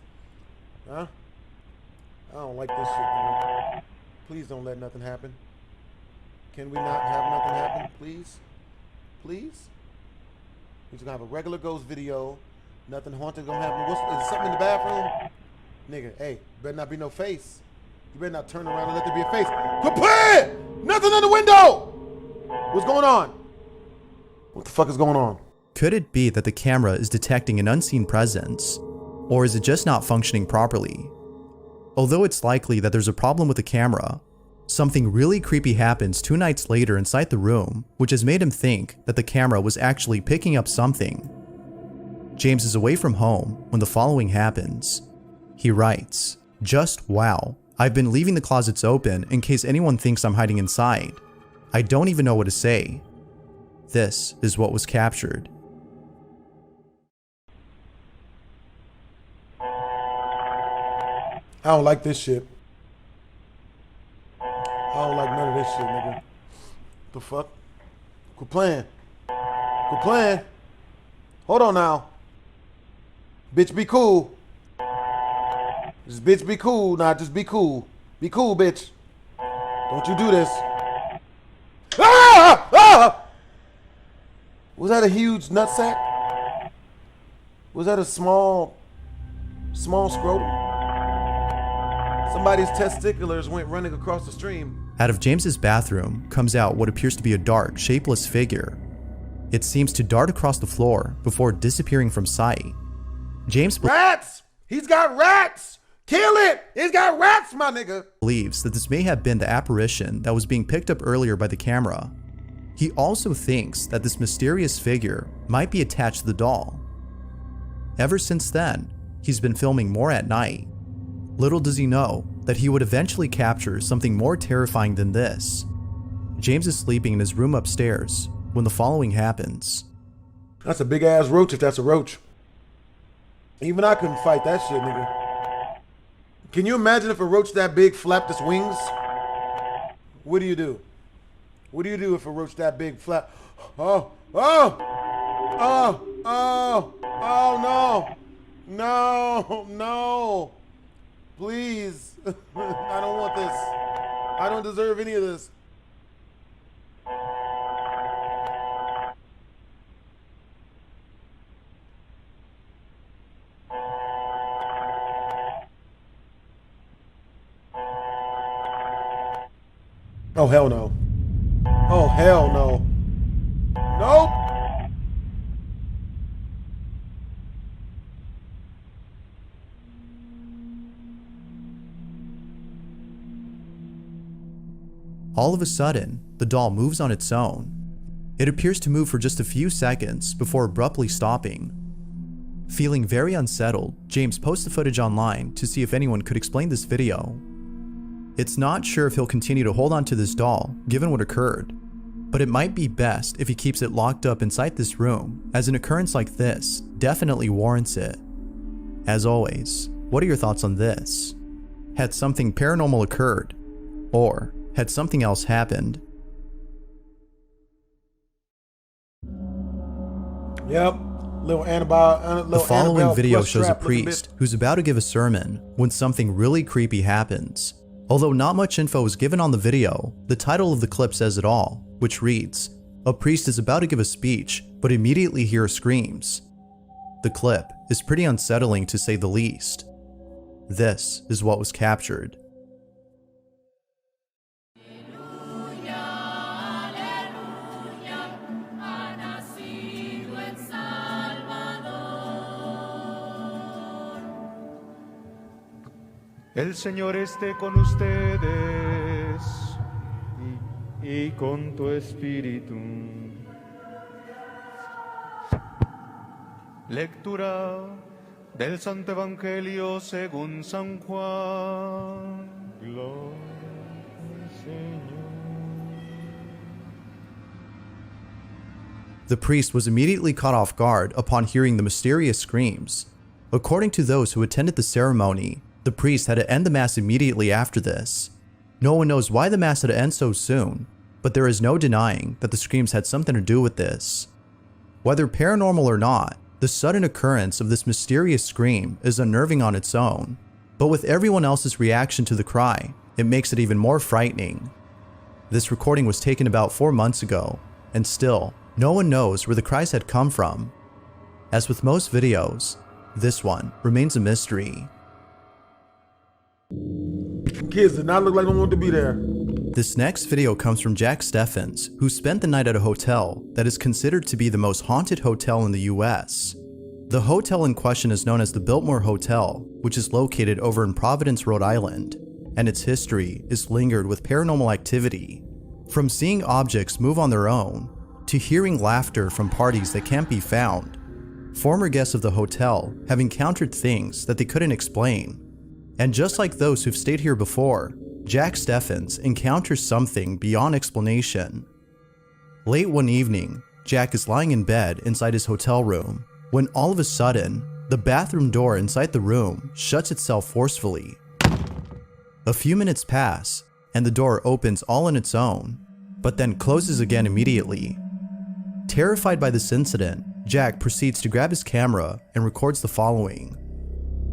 Huh? I don't like this shit, man. Please don't let nothing happen. Can we not have nothing happen, please? Please? We're just gonna have a regular ghost video. Nothing haunted gonna happen. Is something in the bathroom? Nigga, hey, better not be no face. You better not turn around and let there be a face. Quit playing! Nothing in the window! What's going on? What the fuck is going on? Could it be that the camera is detecting an unseen presence? Or is it just not functioning properly? Although it's likely that there's a problem with the camera, something really creepy happens 2 nights later inside the room, which has made him think that the camera was actually picking up something. James is away from home when the following happens. He writes, "Just wow, I've been leaving the closets open in case anyone thinks I'm hiding inside. I don't even know what to say." This is what was captured. I don't like this shit. I don't like none of this shit, nigga. The fuck? Quit playing. Quit playing. Hold on now. Bitch, be cool. Just bitch, be cool. Nah, just be cool. Be cool, bitch. Don't you do this. Ah! Ah! Was that a huge nutsack? Was that a small scrotum? Somebody's testiculars went running across the stream. Out of James's bathroom comes out what appears to be a dark, shapeless figure. It seems to dart across the floor before disappearing from sight. James Rats! He's got rats! Kill it! He's got rats, my nigga! Believes that this may have been the apparition that was being picked up earlier by the camera. He also thinks that this mysterious figure might be attached to the doll. Ever since then, he's been filming more at night. Little does he know that he would eventually capture something more terrifying than this. James is sleeping in his room upstairs when the following happens. That's a big ass roach if that's a roach. Even I couldn't fight that shit, nigga. Can you imagine if a roach that big flapped its wings? What do you do? What do you do if a roach that big flap? Oh, oh, oh, oh, oh, no. No, no. Please. I don't want this. I don't deserve any of this. Oh, hell no. Oh, hell no. Nope. All of a sudden, the doll moves on its own. It appears to move for just a few seconds before abruptly stopping. Feeling very unsettled, James posts the footage online to see if anyone could explain this video. It's not sure if he'll continue to hold on to this doll, given what occurred, but it might be best if he keeps it locked up inside this room, as an occurrence like this definitely warrants it. As always, what are your thoughts on this? Had something paranormal occurred? Or had something else happened? Yep. The following video shows a priest who's about to give a sermon when something really creepy happens. Although not much info is given on the video, the title of the clip says it all, which reads, "A priest is about to give a speech, but immediately hears screams." The clip is pretty unsettling to say the least. This is what was captured. El Señor esté con ustedes y con tu espíritu. Lectura del Santo Evangelio según San Juan. Gloria al Señor. The priest was immediately caught off guard upon hearing the mysterious screams. According to those who attended the ceremony, the priest had to end the mass immediately after this. No one knows why the mass had to end so soon, but there is no denying that the screams had something to do with this. Whether paranormal or not, the sudden occurrence of this mysterious scream is unnerving on its own, but with everyone else's reaction to the cry, it makes it even more frightening. This recording was taken about 4 months ago, and still, no one knows where the cries had come from. As with most videos, this one remains a mystery. Kids did not look like they wanted to be there. This next video comes from Jack Steffens, who spent the night at a hotel that is considered to be the most haunted hotel in the US. The hotel in question is known as the Biltmore Hotel, which is located over in Providence, Rhode Island, and its history is lingered with paranormal activity. From seeing objects move on their own, to hearing laughter from parties that can't be found, former guests of the hotel have encountered things that they couldn't explain. And just like those who've stayed here before, Jack Steffens encounters something beyond explanation. Late one evening, Jack is lying in bed inside his hotel room when all of a sudden, the bathroom door inside the room shuts itself forcefully. A few minutes pass, and the door opens all on its own, but then closes again immediately. Terrified by this incident, Jack proceeds to grab his camera and records the following.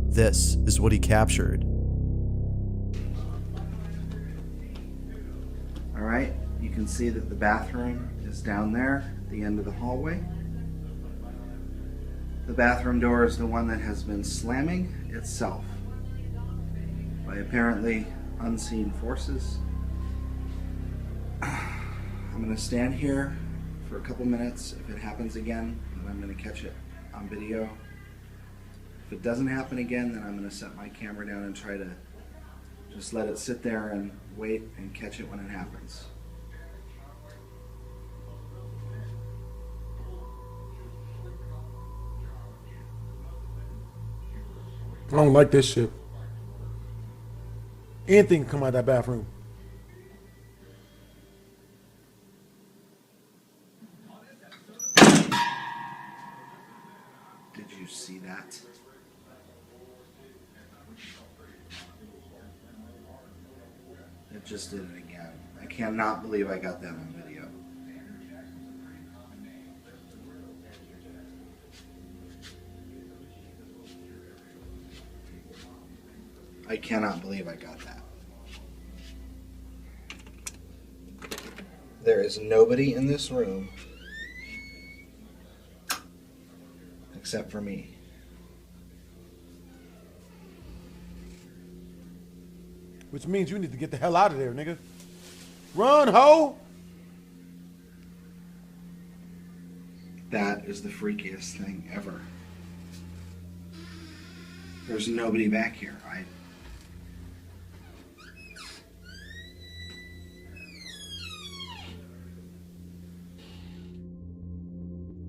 This is what he captured. Alright, you can see that the bathroom is down there at the end of the hallway. The bathroom door is the one that has been slamming itself by apparently unseen forces. I'm going to stand here for a couple minutes. If it happens again, then I'm going to catch it on video. If it doesn't happen again, then I'm going to set my camera down and try to just let it sit there and wait and catch it when it happens. I don't like this shit. Anything can come out of that bathroom. Did you see that? It just did it again. I cannot believe I got that on video. I cannot believe I got that. There is nobody in this room except for me. Which means you need to get the hell out of there, nigga. Run, ho! That is the freakiest thing ever. There's nobody back here.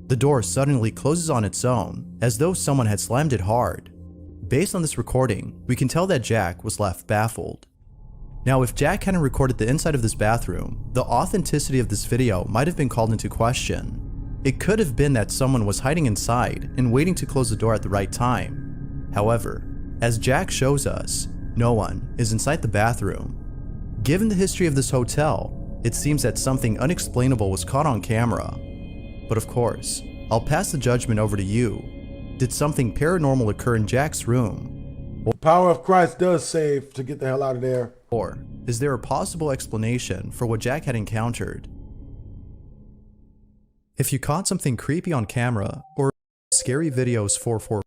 The door suddenly closes on its own, as though someone had slammed it hard. Based on this recording, we can tell that Jack was left baffled. Now, if Jack hadn't recorded the inside of this bathroom, the authenticity of this video might have been called into question. It could have been that someone was hiding inside and waiting to close the door at the right time. However, as Jack shows us, no one is inside the bathroom. Given the history of this hotel, it seems that something unexplainable was caught on camera. But of course, I'll pass the judgment over to you. Did something paranormal occur in Jack's room? The power of Christ does save to get the hell out of there. Or is there a possible explanation for what Jack had encountered? If you caught something creepy on camera or scary videos 444.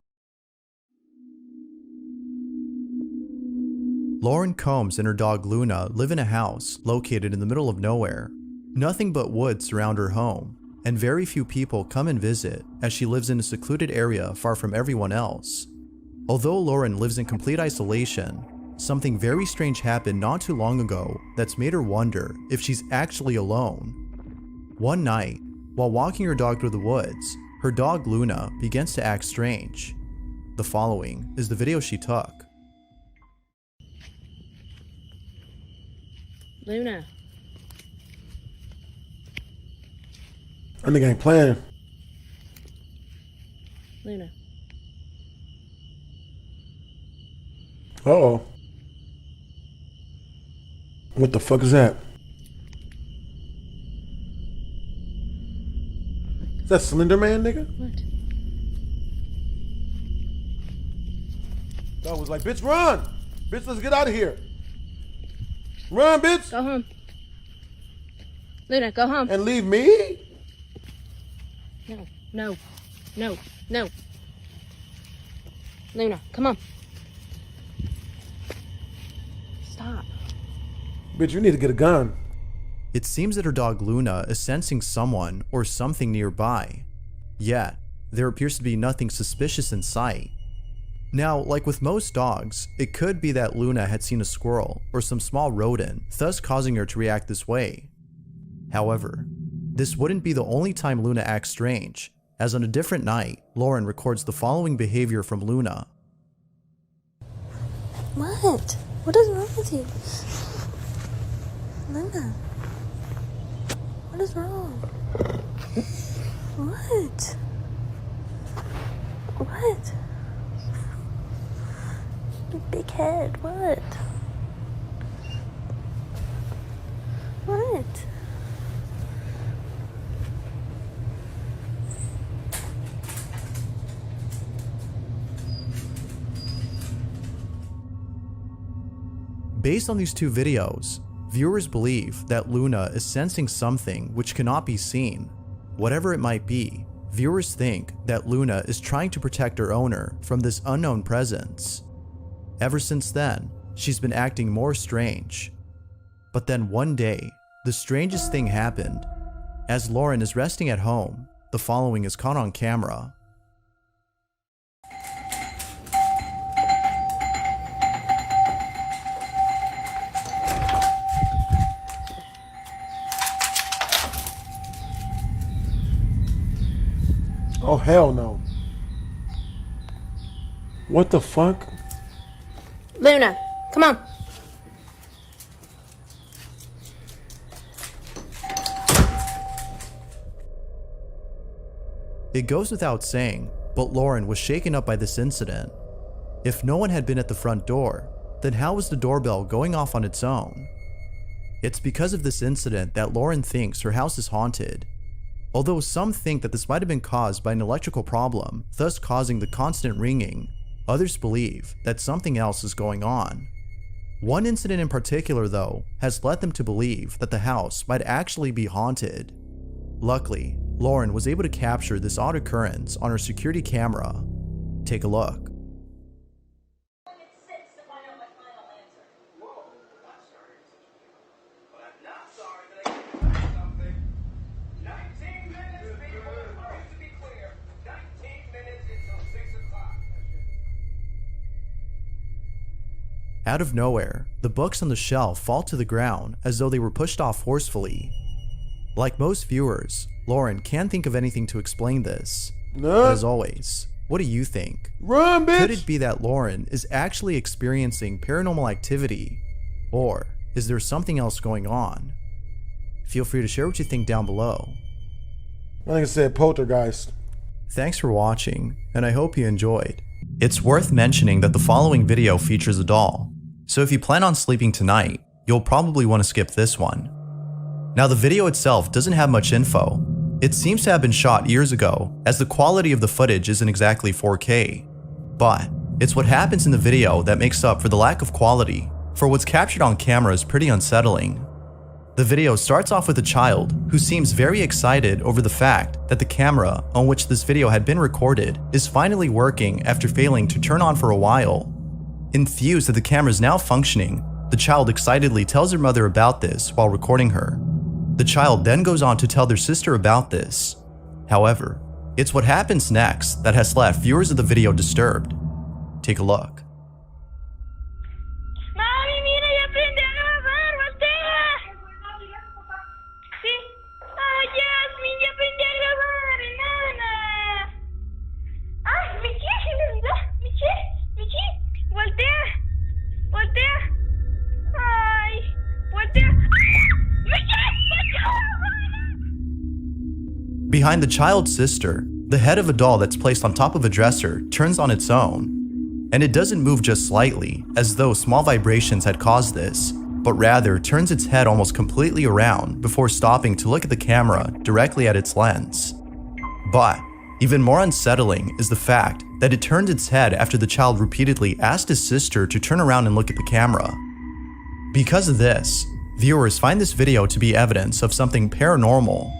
Lauren Combs and her dog Luna live in a house located in the middle of nowhere. Nothing but woods surround her home, and very few people come and visit as she lives in a secluded area far from everyone else. Although Lauren lives in complete isolation, something very strange happened not too long ago that's made her wonder if she's actually alone. One night, while walking her dog through the woods, her dog Luna begins to act strange. The following is the video she took. Luna. I think I ain't playing. Luna. Uh-oh. What the fuck is that? Is that Slender Man, nigga? What? Dog was like, bitch, run! Bitch, let's get out of here. Run, bitch! Go home. Luna, go home. And leave me? No, no, no, no. Luna, come on. Stop. Bitch, you need to get a gun. It seems that her dog Luna is sensing someone or something nearby. Yet, there appears to be nothing suspicious in sight. Now, like with most dogs, it could be that Luna had seen a squirrel or some small rodent, thus causing her to react this way. However, this wouldn't be the only time Luna acts strange, as on a different night, Lauren records the following behavior from Luna. What? What is wrong with you? Luna. What is wrong? What? What? Big head, what? What? Based on these two videos, viewers believe that Luna is sensing something which cannot be seen. Whatever it might be, viewers think that Luna is trying to protect her owner from this unknown presence. Ever since then, she's been acting more strange. But then one day, the strangest thing happened. As Lauren is resting at home, the following is caught on camera. Oh, hell no. What the fuck? Luna, come on. It goes without saying, but Lauren was shaken up by this incident. If no one had been at the front door, then how was the doorbell going off on its own? It's because of this incident that Lauren thinks her house is haunted. Although some think that this might have been caused by an electrical problem, thus causing the constant ringing, others believe that something else is going on. One incident in particular, though, has led them to believe that the house might actually be haunted. Luckily, Lauren was able to capture this odd occurrence on her security camera. Take a look. Out of nowhere, the books on the shelf fall to the ground as though they were pushed off forcefully. Like most viewers, Lauren can't think of anything to explain this. But as always, what do you think? Run, bitch! Could it be that Lauren is actually experiencing paranormal activity? Or is there something else going on? Feel free to share what you think down below. I think it said poltergeist. Thanks for watching, and I hope you enjoyed. It's worth mentioning that the following video features a doll, so if you plan on sleeping tonight, you'll probably want to skip this one. Now the video itself doesn't have much info. It seems to have been shot years ago, as the quality of the footage isn't exactly 4K. But it's what happens in the video that makes up for the lack of quality, for what's captured on camera is pretty unsettling. The video starts off with a child who seems very excited over the fact that the camera on which this video had been recorded is finally working after failing to turn on for a while. Enthused that the camera is now functioning, the child excitedly tells her mother about this while recording her. The child then goes on to tell their sister about this. However, it's what happens next that has left viewers of the video disturbed. Take a look. Behind the child's sister, the head of a doll that's placed on top of a dresser turns on its own. And it doesn't move just slightly, as though small vibrations had caused this, but rather turns its head almost completely around before stopping to look at the camera directly at its lens. But even more unsettling is the fact that it turned its head after the child repeatedly asked his sister to turn around and look at the camera. Because of this, viewers find this video to be evidence of something paranormal.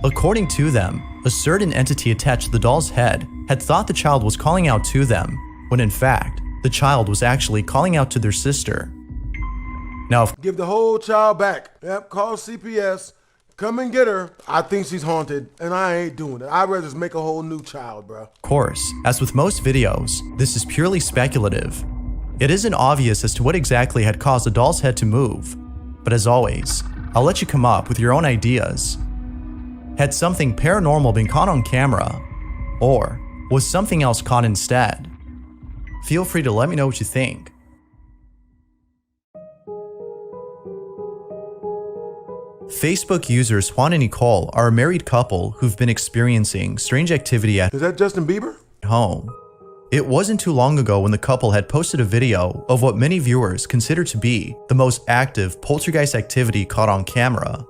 According to them, a certain entity attached to the doll's head had thought the child was calling out to them, when in fact, the child was actually calling out to their sister. Now, give the whole child back. Yep, call CPS. Come and get her. I think she's haunted, and I ain't doing it. I'd rather just make a whole new child, bro. Of course, as with most videos, this is purely speculative. It isn't obvious as to what exactly had caused the doll's head to move, but as always, I'll let you come up with your own ideas. Had something paranormal been caught on camera, or was something else caught instead? Feel free to let me know what you think. Facebook users Juan and Nicole are a married couple who've been experiencing strange activity at Is that Justin Bieber? home. It wasn't too long ago when the couple had posted a video of what many viewers consider to be the most active poltergeist activity caught on camera.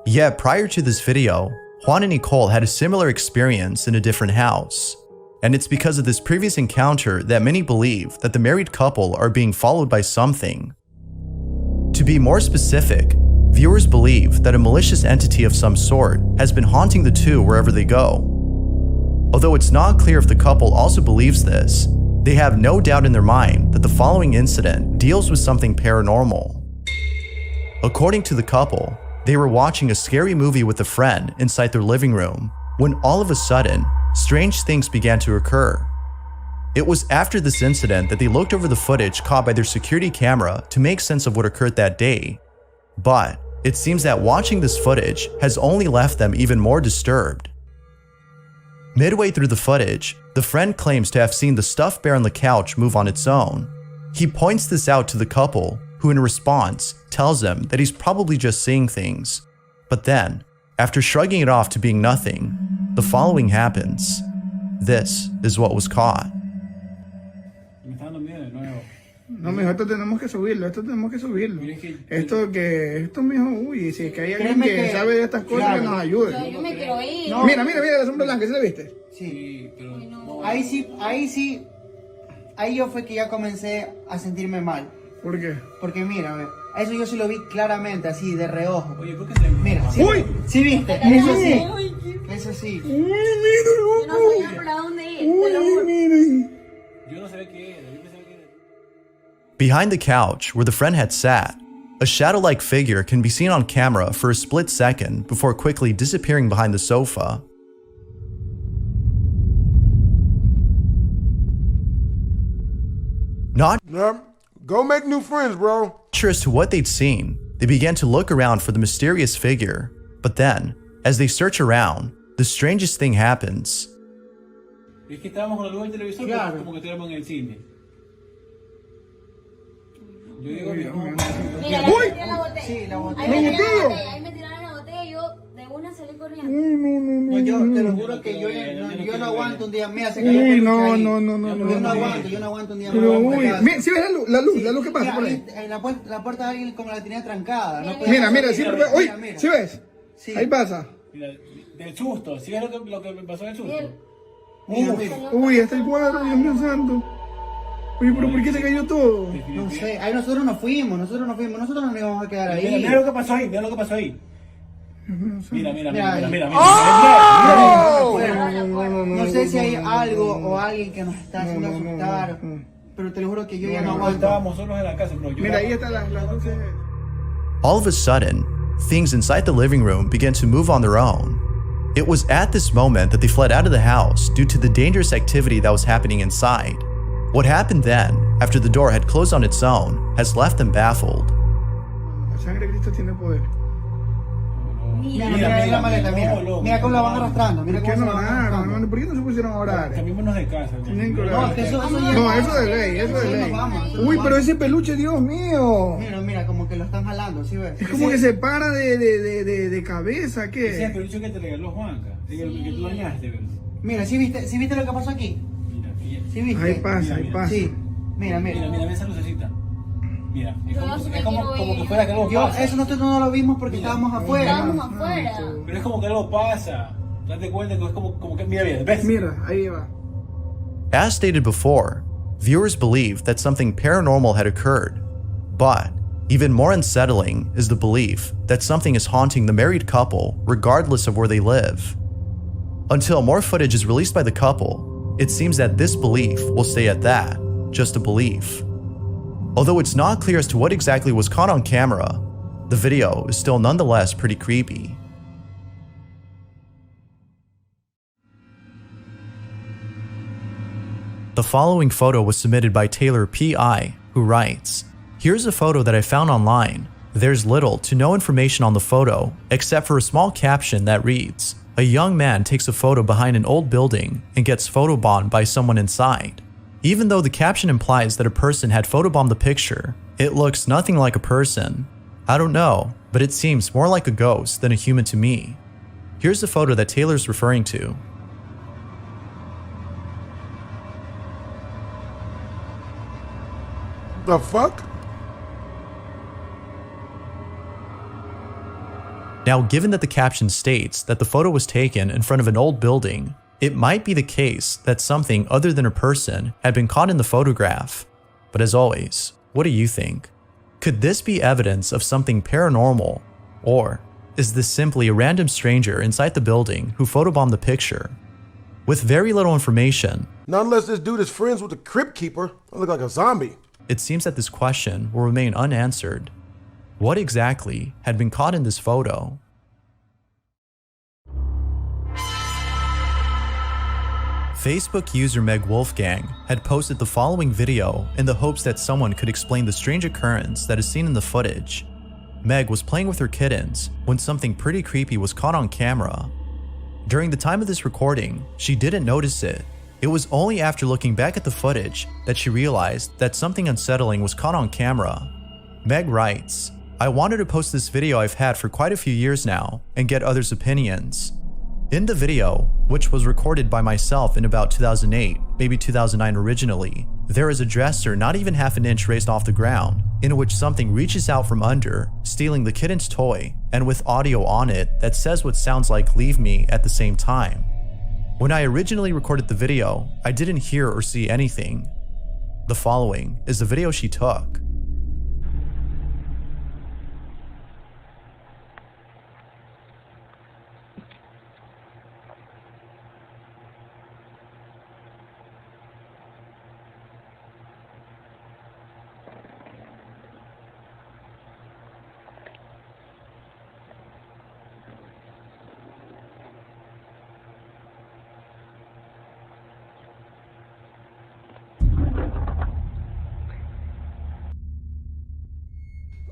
Yet prior to this video, Juan and Nicole had a similar experience in a different house. And it's because of this previous encounter that many believe that the married couple are being followed by something. To be more specific, viewers believe that a malicious entity of some sort has been haunting the two wherever they go. Although it's not clear if the couple also believes this, they have no doubt in their mind that the following incident deals with something paranormal. According to the couple, they were watching a scary movie with a friend inside their living room when all of a sudden, strange things began to occur. It was after this incident that they looked over the footage caught by their security camera to make sense of what occurred that day. But it seems that watching this footage has only left them even more disturbed. Midway through the footage, the friend claims to have seen the stuffed bear on the couch move on its own. He points this out to the couple, who in response tells him that he's probably just seeing things. But then, after shrugging it off to being nothing, the following happens. This is what was caught. No, mijo, esto tenemos que subirlo, esto, mijo, uy, si es que hay alguien que sabe de estas cosas, que nos ayude. Yo me quiero ir. No. Mira, la sombra blanca, ¿sí la viste? Sí, pero no. Ahí yo fue que ya comencé a sentirme mal. ¿Por qué? Porque mira, a ver, eso yo sí lo vi claramente, así, de reojo. Oye, ¿por qué se Mira, sí, ¡uy! Sí viste, eso sí. Eso sí. ¡Uy, mira, Yo no sabía por dónde ir. ¡Uy, mira! Yo no sabía qué era, yo pensaba que era. Behind the couch where the friend had sat, a shadow-like figure can be seen on camera for a split second before quickly disappearing behind the sofa. Not go make new friends, bro. sure as to what they'd seen, they began to look around for the mysterious figure. But then, as they search around, the strangest thing happens. Es que estábamos con la luz del televisor, claro, como que estuviéramos en el cine. Yo digo, mira, ahí me tiraron la botella. Sí, la botella. Ahí me tiraron la botella y yo de una salí corriendo. No, yo te lo juro que yo no aguanto un día. Mira, se cayó el no. Yo no aguanto un día. Pero uy, mira, ¿sí ves la luz que pasa por ahí? La puerta de alguien como la tenía trancada. Mira, siempre ve. Uy, ¿sí ves? Ahí pasa. Mira, del susto, ¿sí ves lo que me pasó del susto? Uy, está el cuadro, Dios mío santo. Oye, pero ¿por qué se cayó todo? No sé, ahí nosotros nos fuimos, nosotros no nos íbamos a quedar ahí. Mira lo que pasó ahí, Mira. No sé si hay algo o alguien que nos está haciendo asustar, pero te lo juro que yo ya no aguanto. Estábamos solos en la casa, bro. Mira, ahí están las luces. All of a sudden, things inside the living room began to move on their own. It was at this moment that they fled out of the house due to the dangerous activity that was happening inside. What happened then, after the door had closed on its own, has left them baffled. La sangre de Cristo tiene poder. Mira, mira la maleta, mira. Mira cómo la van arrastrando. Mira ¿Por qué cómo no se la van oraron? arrastrando. ¿Por qué no se pusieron a orar? Cambiémonos de casa. Tienen que No, orar. que eso ya No, eso de ley, eso de ley. Uy, pero ese peluche, Dios mío. Mira, mira, como que lo están jalando, ¿sí ves? Es como que se para de cabeza, Ese es el ¿qué? peluche que te regaló Juanca. El que tú dañaste, ¿verdad? Mira, ¿sí viste lo que pasó aquí? ¿Sí viste? Ahí pasa, ahí pasa. Sí. Mira, Mira, mira. mira esa lucecita. Mira, es como que fuera que algo Yo, pasa. eso nosotros no lo vimos porque estábamos afuera. Pero es como que algo pasa. Date cuenta que es como que, mira, ¿ves? Mira, ahí va. As stated before, viewers believe that something paranormal had occurred, but even more unsettling is the belief that something is haunting the married couple regardless of where they live. Until more footage is released by the couple, it seems that this belief will stay at that, just a belief. Although it's not clear as to what exactly was caught on camera, the video is still nonetheless pretty creepy. The following photo was submitted by Taylor P.I., who writes, "Here's a photo that I found online. There's little to no information on the photo, except for a small caption that reads, 'A young man takes a photo behind an old building and gets photobombed by someone inside.' Even though the caption implies that a person had photobombed the picture, it looks nothing like a person. I don't know, but it seems more like a ghost than a human to me." Here's the photo that Taylor's referring to. The fuck? Now, given that the caption states that the photo was taken in front of an old building, it might be the case that something other than a person had been caught in the photograph. But as always, what do you think? Could this be evidence of something paranormal? Or is this simply a random stranger inside the building who photobombed the picture? With very little information, Not unless this dude is friends with the crypt keeper. I look like a zombie. it seems that this question will remain unanswered. What exactly had been caught in this photo? Facebook user Meg Wolfgang had posted the following video in the hopes that someone could explain the strange occurrence that is seen in the footage. Meg was playing with her kittens when something pretty creepy was caught on camera. During the time of this recording, she didn't notice it. It was only after looking back at the footage that she realized that something unsettling was caught on camera. Meg writes, "I wanted to post this video I've had for quite a few years now and get others' opinions. In the video, which was recorded by myself in about 2008, maybe 2009 originally, there is a dresser not even half an inch raised off the ground, in which something reaches out from under, stealing the kitten's toy, and with audio on it that says what sounds like 'leave me' at the same time. When I originally recorded the video, I didn't hear or see anything. The following is the video she took."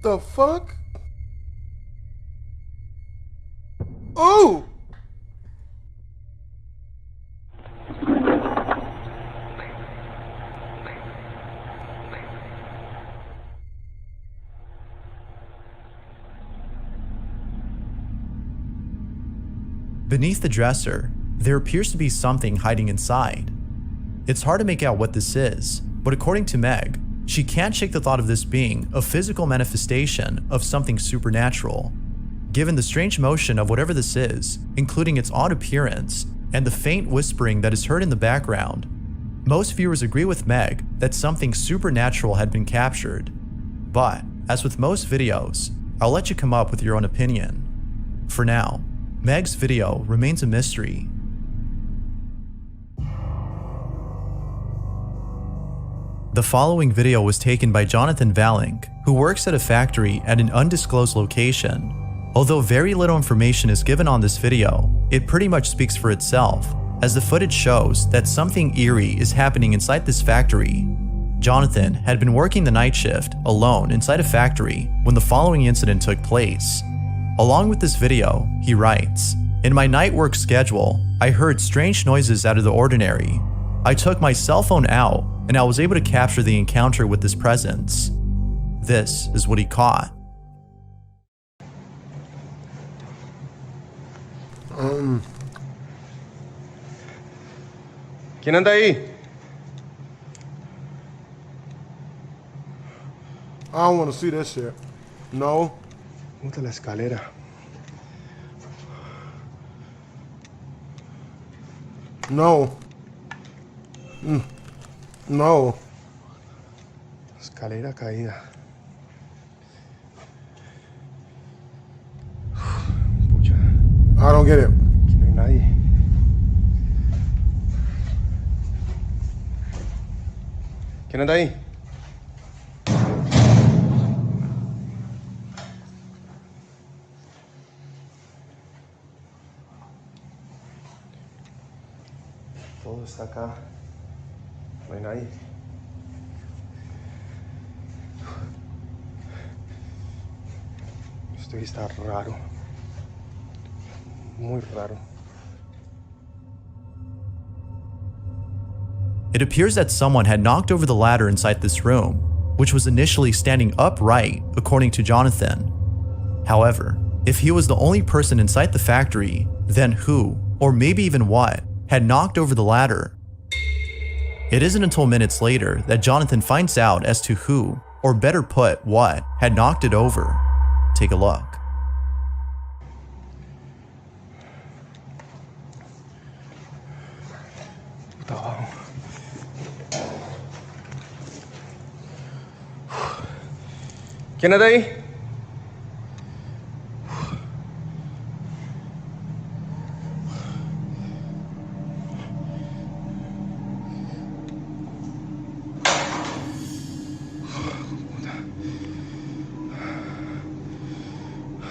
The fuck? Ooh! Beneath the dresser, there appears to be something hiding inside. It's hard to make out what this is, but according to Meg, she can't shake the thought of this being a physical manifestation of something supernatural. Given the strange motion of whatever this is, including its odd appearance and the faint whispering that is heard in the background, most viewers agree with Meg that something supernatural had been captured. But, as with most videos, I'll let you come up with your own opinion. For now, Meg's video remains a mystery. The following video was taken by Jonathan Valink, who works at a factory at an undisclosed location. Although very little information is given on this video, it pretty much speaks for itself, as the footage shows that something eerie is happening inside this factory. Jonathan had been working the night shift alone inside a factory when the following incident took place. Along with this video, he writes, "In my night work schedule, I heard strange noises out of the ordinary. I took my cell phone out and I was able to capture the encounter with this presence. This is what he caught." ¿Quién anda ahí? I don't want to see this shit. No. Puta la escalera. No. No. Escalera caída. Pucha. I don't get it. Aquí no hay nadie. ¿Quién anda ahí? Todo está acá. No hay nadie. Esto está raro. Muy raro. It appears that someone had knocked over the ladder inside this room, which was initially standing upright, according to Jonathan. However, if he was the only person inside the factory, then who, or maybe even what, had knocked over the ladder? It isn't until minutes later that Jonathan finds out as to who, or better put, what, had knocked it over. Take a look. ¿Quién anda ahí?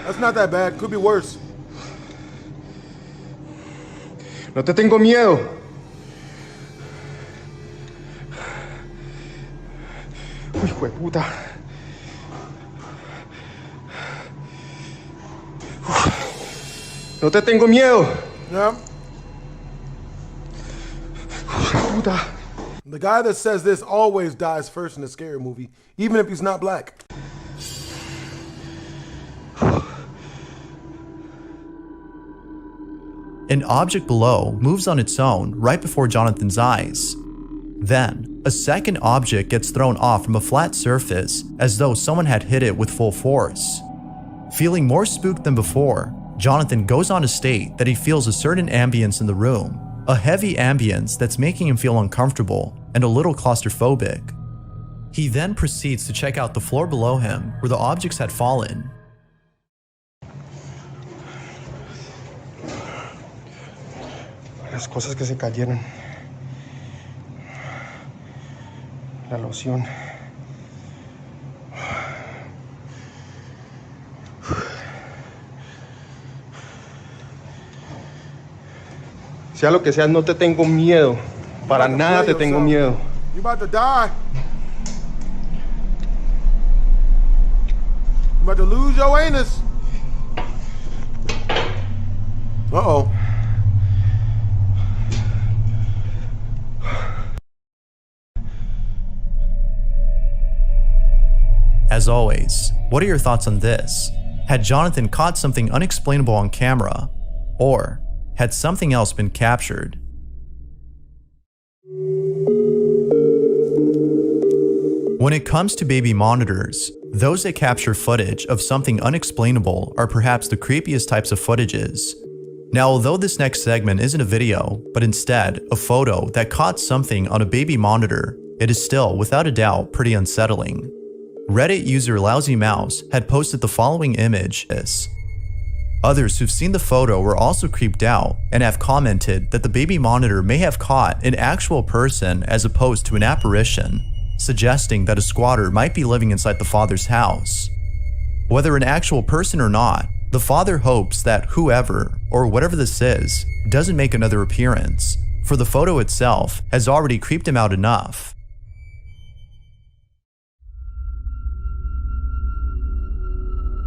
That's not that bad. Could be worse. No te tengo miedo. Uy, hijo de puta. No te tengo miedo. Yeah. Puta. The guy that says this always dies first in a scary movie, even if he's not black. An object below moves on its own right before Jonathan's eyes. Then, a second object gets thrown off from a flat surface as though someone had hit it with full force. Feeling more spooked than before, Jonathan goes on to state that he feels a certain ambience in the room, a heavy ambience that's making him feel uncomfortable and a little claustrophobic. He then proceeds to check out the floor below him where the objects had fallen. Las cosas que se cayeron. La loción. Sea lo que sea, no te tengo miedo. Para nada te tengo miedo. You about to die. You about to lose your anus. Uh-oh. As always, what are your thoughts on this? Had Jonathan caught something unexplainable on camera? Or had something else been captured? When it comes to baby monitors, those that capture footage of something unexplainable are perhaps the creepiest types of footages. Now, although this next segment isn't a video, but instead a photo that caught something on a baby monitor, it is still, without a doubt, pretty unsettling. Reddit user Lousy Mouse had posted the following image. Others who've seen the photo were also creeped out and have commented that the baby monitor may have caught an actual person as opposed to an apparition, suggesting that a squatter might be living inside the father's house. Whether an actual person or not, the father hopes that whoever, or whatever this is, doesn't make another appearance, for the photo itself has already creeped him out enough.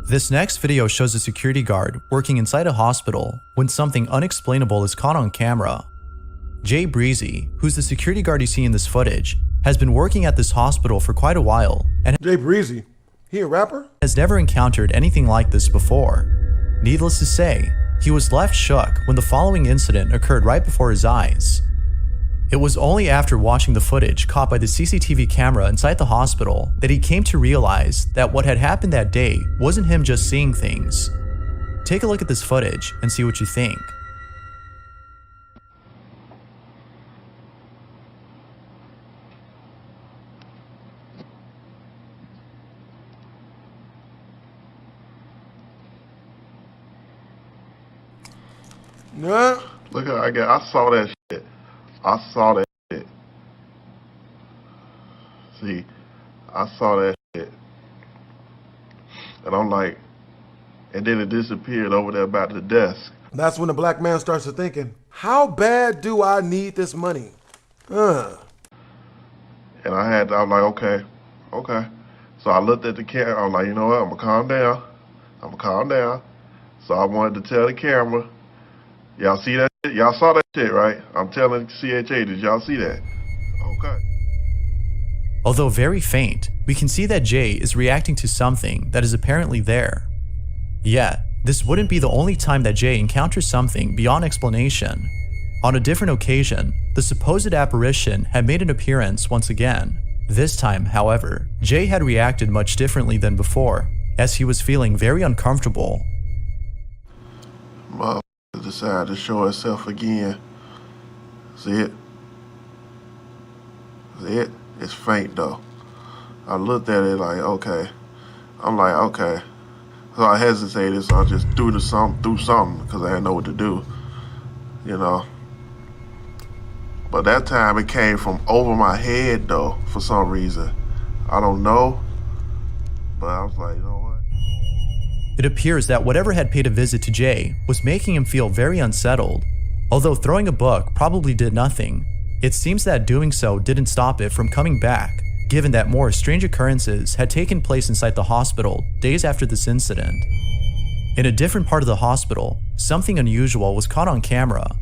This next video shows a security guard working inside a hospital when something unexplainable is caught on camera. Jay Breezy, who's the security guard you see in this footage, has been working at this hospital for quite a while and Jay Breezy, he a rapper? Has never encountered anything like this before. Needless to say, he was left shook when the following incident occurred right before his eyes. It was only after watching the footage caught by the CCTV camera inside the hospital that he came to realize that what had happened that day wasn't him just seeing things. Take a look at this footage and see what you think. Yeah. Look at I saw that shit. I saw that shit. See, I saw that shit. And I'm like, and then it disappeared over there by the desk. That's when the black man starts to thinking, how bad do I need this money? And I was like, okay. So I looked at the camera. I was like, you know what? I'm gonna calm down. So I wanted to tell the camera, y'all see that shit? Y'all saw that shit, right? I'm telling CHA, did y'all see that? Okay. Although very faint, we can see that Jay is reacting to something that is apparently there. Yet, this wouldn't be the only time that Jay encounters something beyond explanation. On a different occasion, the supposed apparition had made an appearance once again. This time, however, Jay had reacted much differently than before, as he was feeling very uncomfortable. Motherfucker decided to show itself again. See it? See it? It's faint though. I looked at it like, okay. I'm like, okay. So I hesitated, so I just threw something because I didn't know what to do, you know. But that time it came from over my head though, for some reason. I don't know, but I was like, you know what? It appears that whatever had paid a visit to Jay was making him feel very unsettled. Although throwing a book probably did nothing, it seems that doing so didn't stop it from coming back, given that more strange occurrences had taken place inside the hospital days after this incident. In a different part of the hospital, something unusual was caught on camera.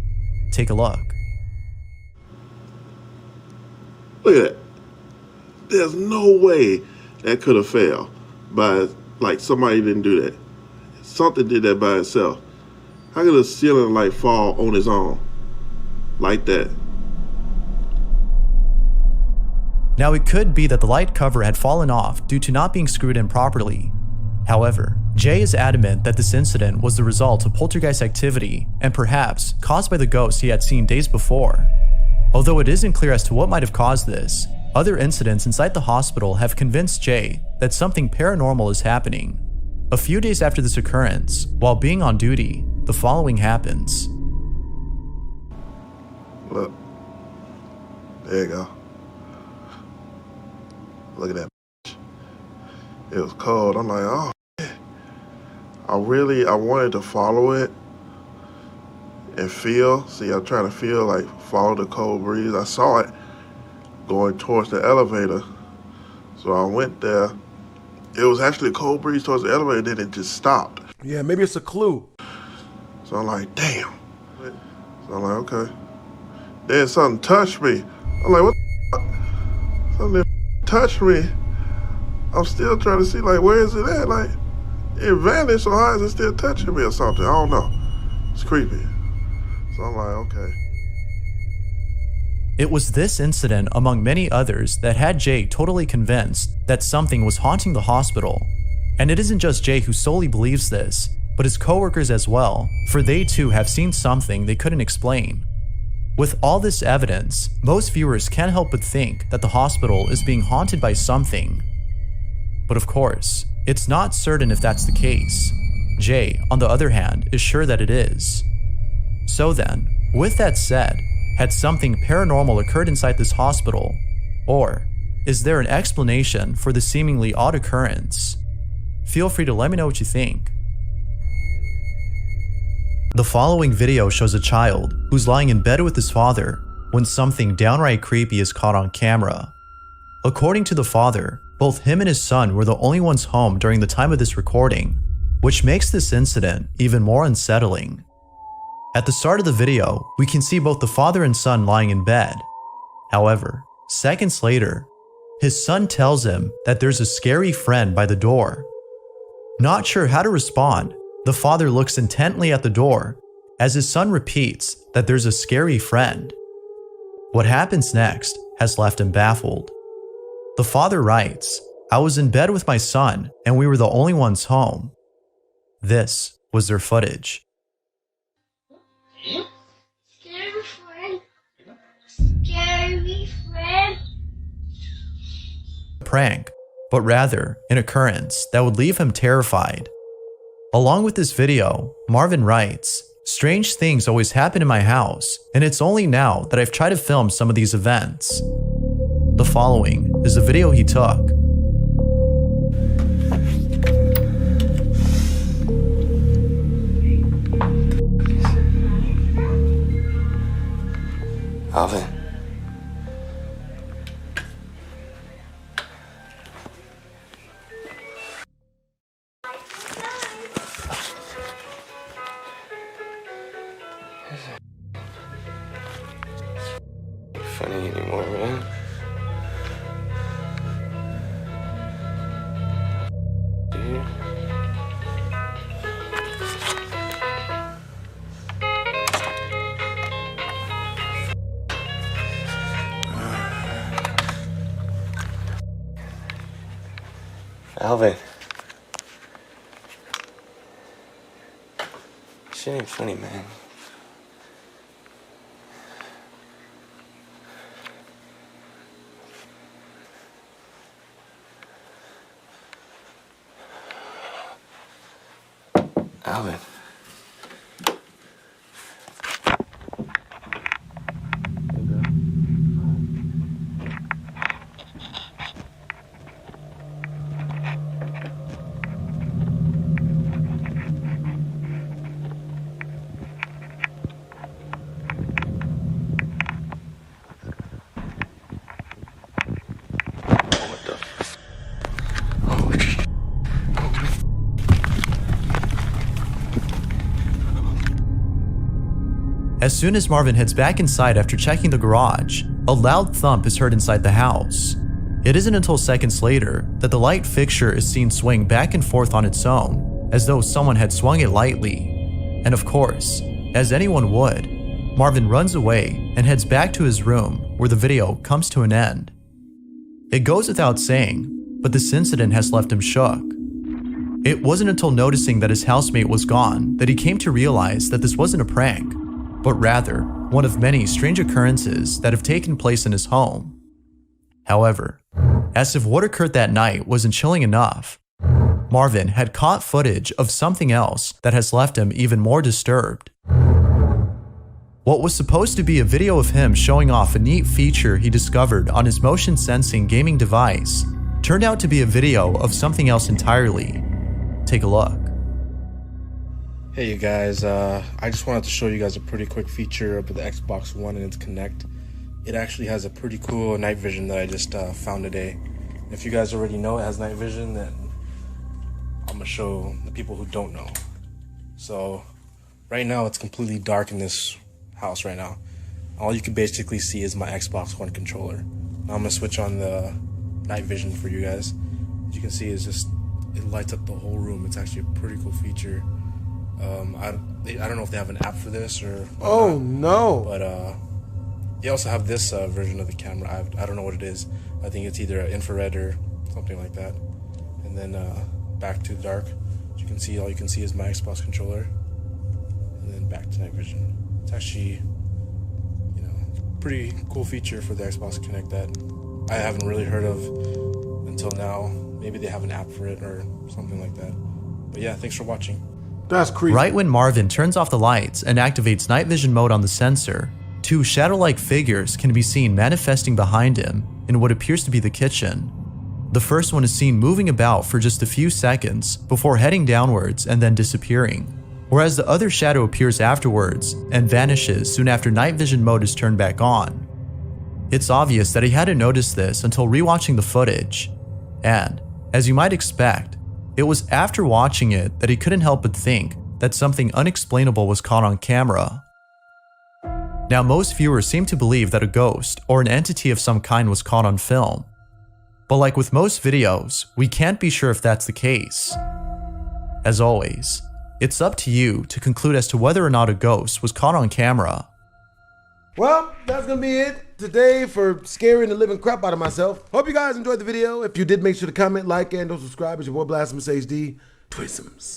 Take a look. Look at that. There's no way that could have failed by, like, somebody didn't do that. Something did that by itself. How could a ceiling light fall on its own like that? Now it could be that the light cover had fallen off due to not being screwed in properly. However, Jay is adamant that this incident was the result of poltergeist activity and perhaps caused by the ghosts he had seen days before. Although it isn't clear as to what might have caused this, other incidents inside the hospital have convinced Jay that something paranormal is happening. A few days after this occurrence, while being on duty, the following happens. Look. There you go. Look at that. It was cold. I'm like, oh, man. I wanted to follow it and feel. See, I'm trying to feel, like, follow the cold breeze. I saw it going towards the elevator. So I went there. It was actually a cold breeze towards the elevator, then it just stopped. Yeah, maybe it's a clue. So I'm like, damn. So I'm like, okay. Then something touched me. I'm like, what the fuck? Something touched me. I'm still trying to see, like, where is it at? Like, it vanished, so how is it still touching me or something? I don't know. It's creepy. So I'm like, okay. It was this incident, among many others, that had Jay totally convinced that something was haunting the hospital. And it isn't just Jay who solely believes this, but his coworkers as well, for they too have seen something they couldn't explain. With all this evidence, most viewers can't help but think that the hospital is being haunted by something. But of course, it's not certain if that's the case. Jay, on the other hand, is sure that it is. So then, with that said, had something paranormal occurred inside this hospital? Or is there an explanation for the seemingly odd occurrence? Feel free to let me know what you think. The following video shows a child who's lying in bed with his father when something downright creepy is caught on camera. According to the father, both him and his son were the only ones home during the time of this recording, which makes this incident even more unsettling. At the start of the video, we can see both the father and son lying in bed. However, seconds later, his son tells him that there's a scary friend by the door. Not sure how to respond, the father looks intently at the door as his son repeats that there's a scary friend. What happens next has left him baffled. The father writes, "I was in bed with my son and we were the only ones home." This was their footage. Scary friend. Scary friend. A prank, but rather an occurrence that would leave him terrified. Along with this video, Marvin writes, "Strange things always happen in my house, and it's only now that I've tried to film some of these events." The following is a video he took. Alvin. Funny anymore, man. Dude. Alvin. Shit ain't funny, man. Alvin. As soon as Marvin heads back inside after checking the garage, a loud thump is heard inside the house. It isn't until seconds later that the light fixture is seen swing back and forth on its own, as though someone had swung it lightly. And of course, as anyone would, Marvin runs away and heads back to his room where the video comes to an end. It goes without saying, but this incident has left him shook. It wasn't until noticing that his housemate was gone that he came to realize that this wasn't a prank, but rather one of many strange occurrences that have taken place in his home. However, as if what occurred that night wasn't chilling enough, Marvin had caught footage of something else that has left him even more disturbed. What was supposed to be a video of him showing off a neat feature he discovered on his motion sensing gaming device turned out to be a video of something else entirely. Take a look. Hey you guys, I just wanted to show you guys a pretty quick feature of the Xbox One and its Kinect. It actually has a pretty cool night vision that I just found today. If you guys already know it has night vision, then I'm gonna show the people who don't know. So right now it's completely dark in this house right now. All you can basically see is my Xbox One controller. Now I'm gonna switch on the night vision for you guys. As you can see, it's just, it lights up the whole room. It's actually a pretty cool feature. I don't know if they have an app for this or oh no, but they also have this version of the camera. I don't know what it is. I think it's either infrared or something like that. And then back to dark. As you can see, all you can see is my Xbox controller, and then back to night vision. It's actually, you know, pretty cool feature for the Xbox Kinect that I haven't really heard of until now. Maybe they have an app for it or something like that. But yeah, thanks for watching. That's creepy. Right when Marvin turns off the lights and activates night vision mode on the sensor, two shadow-like figures can be seen manifesting behind him in what appears to be the kitchen. The first one is seen moving about for just a few seconds before heading downwards and then disappearing, whereas the other shadow appears afterwards and vanishes soon after night vision mode is turned back on. It's obvious that he hadn't noticed this until rewatching the footage, and, as you might expect, It was after watching it that he couldn't help but think that something unexplainable was caught on camera. Now, most viewers seem to believe that a ghost or an entity of some kind was caught on film. But like with most videos, we can't be sure if that's the case. As always, it's up to you to conclude as to whether or not a ghost was caught on camera. Well, that's gonna be it today for scaring the living crap out of myself. Hope you guys enjoyed the video. If you did, make sure to comment, like, and subscribe. It's your boy BlastphamousHD. Twisms.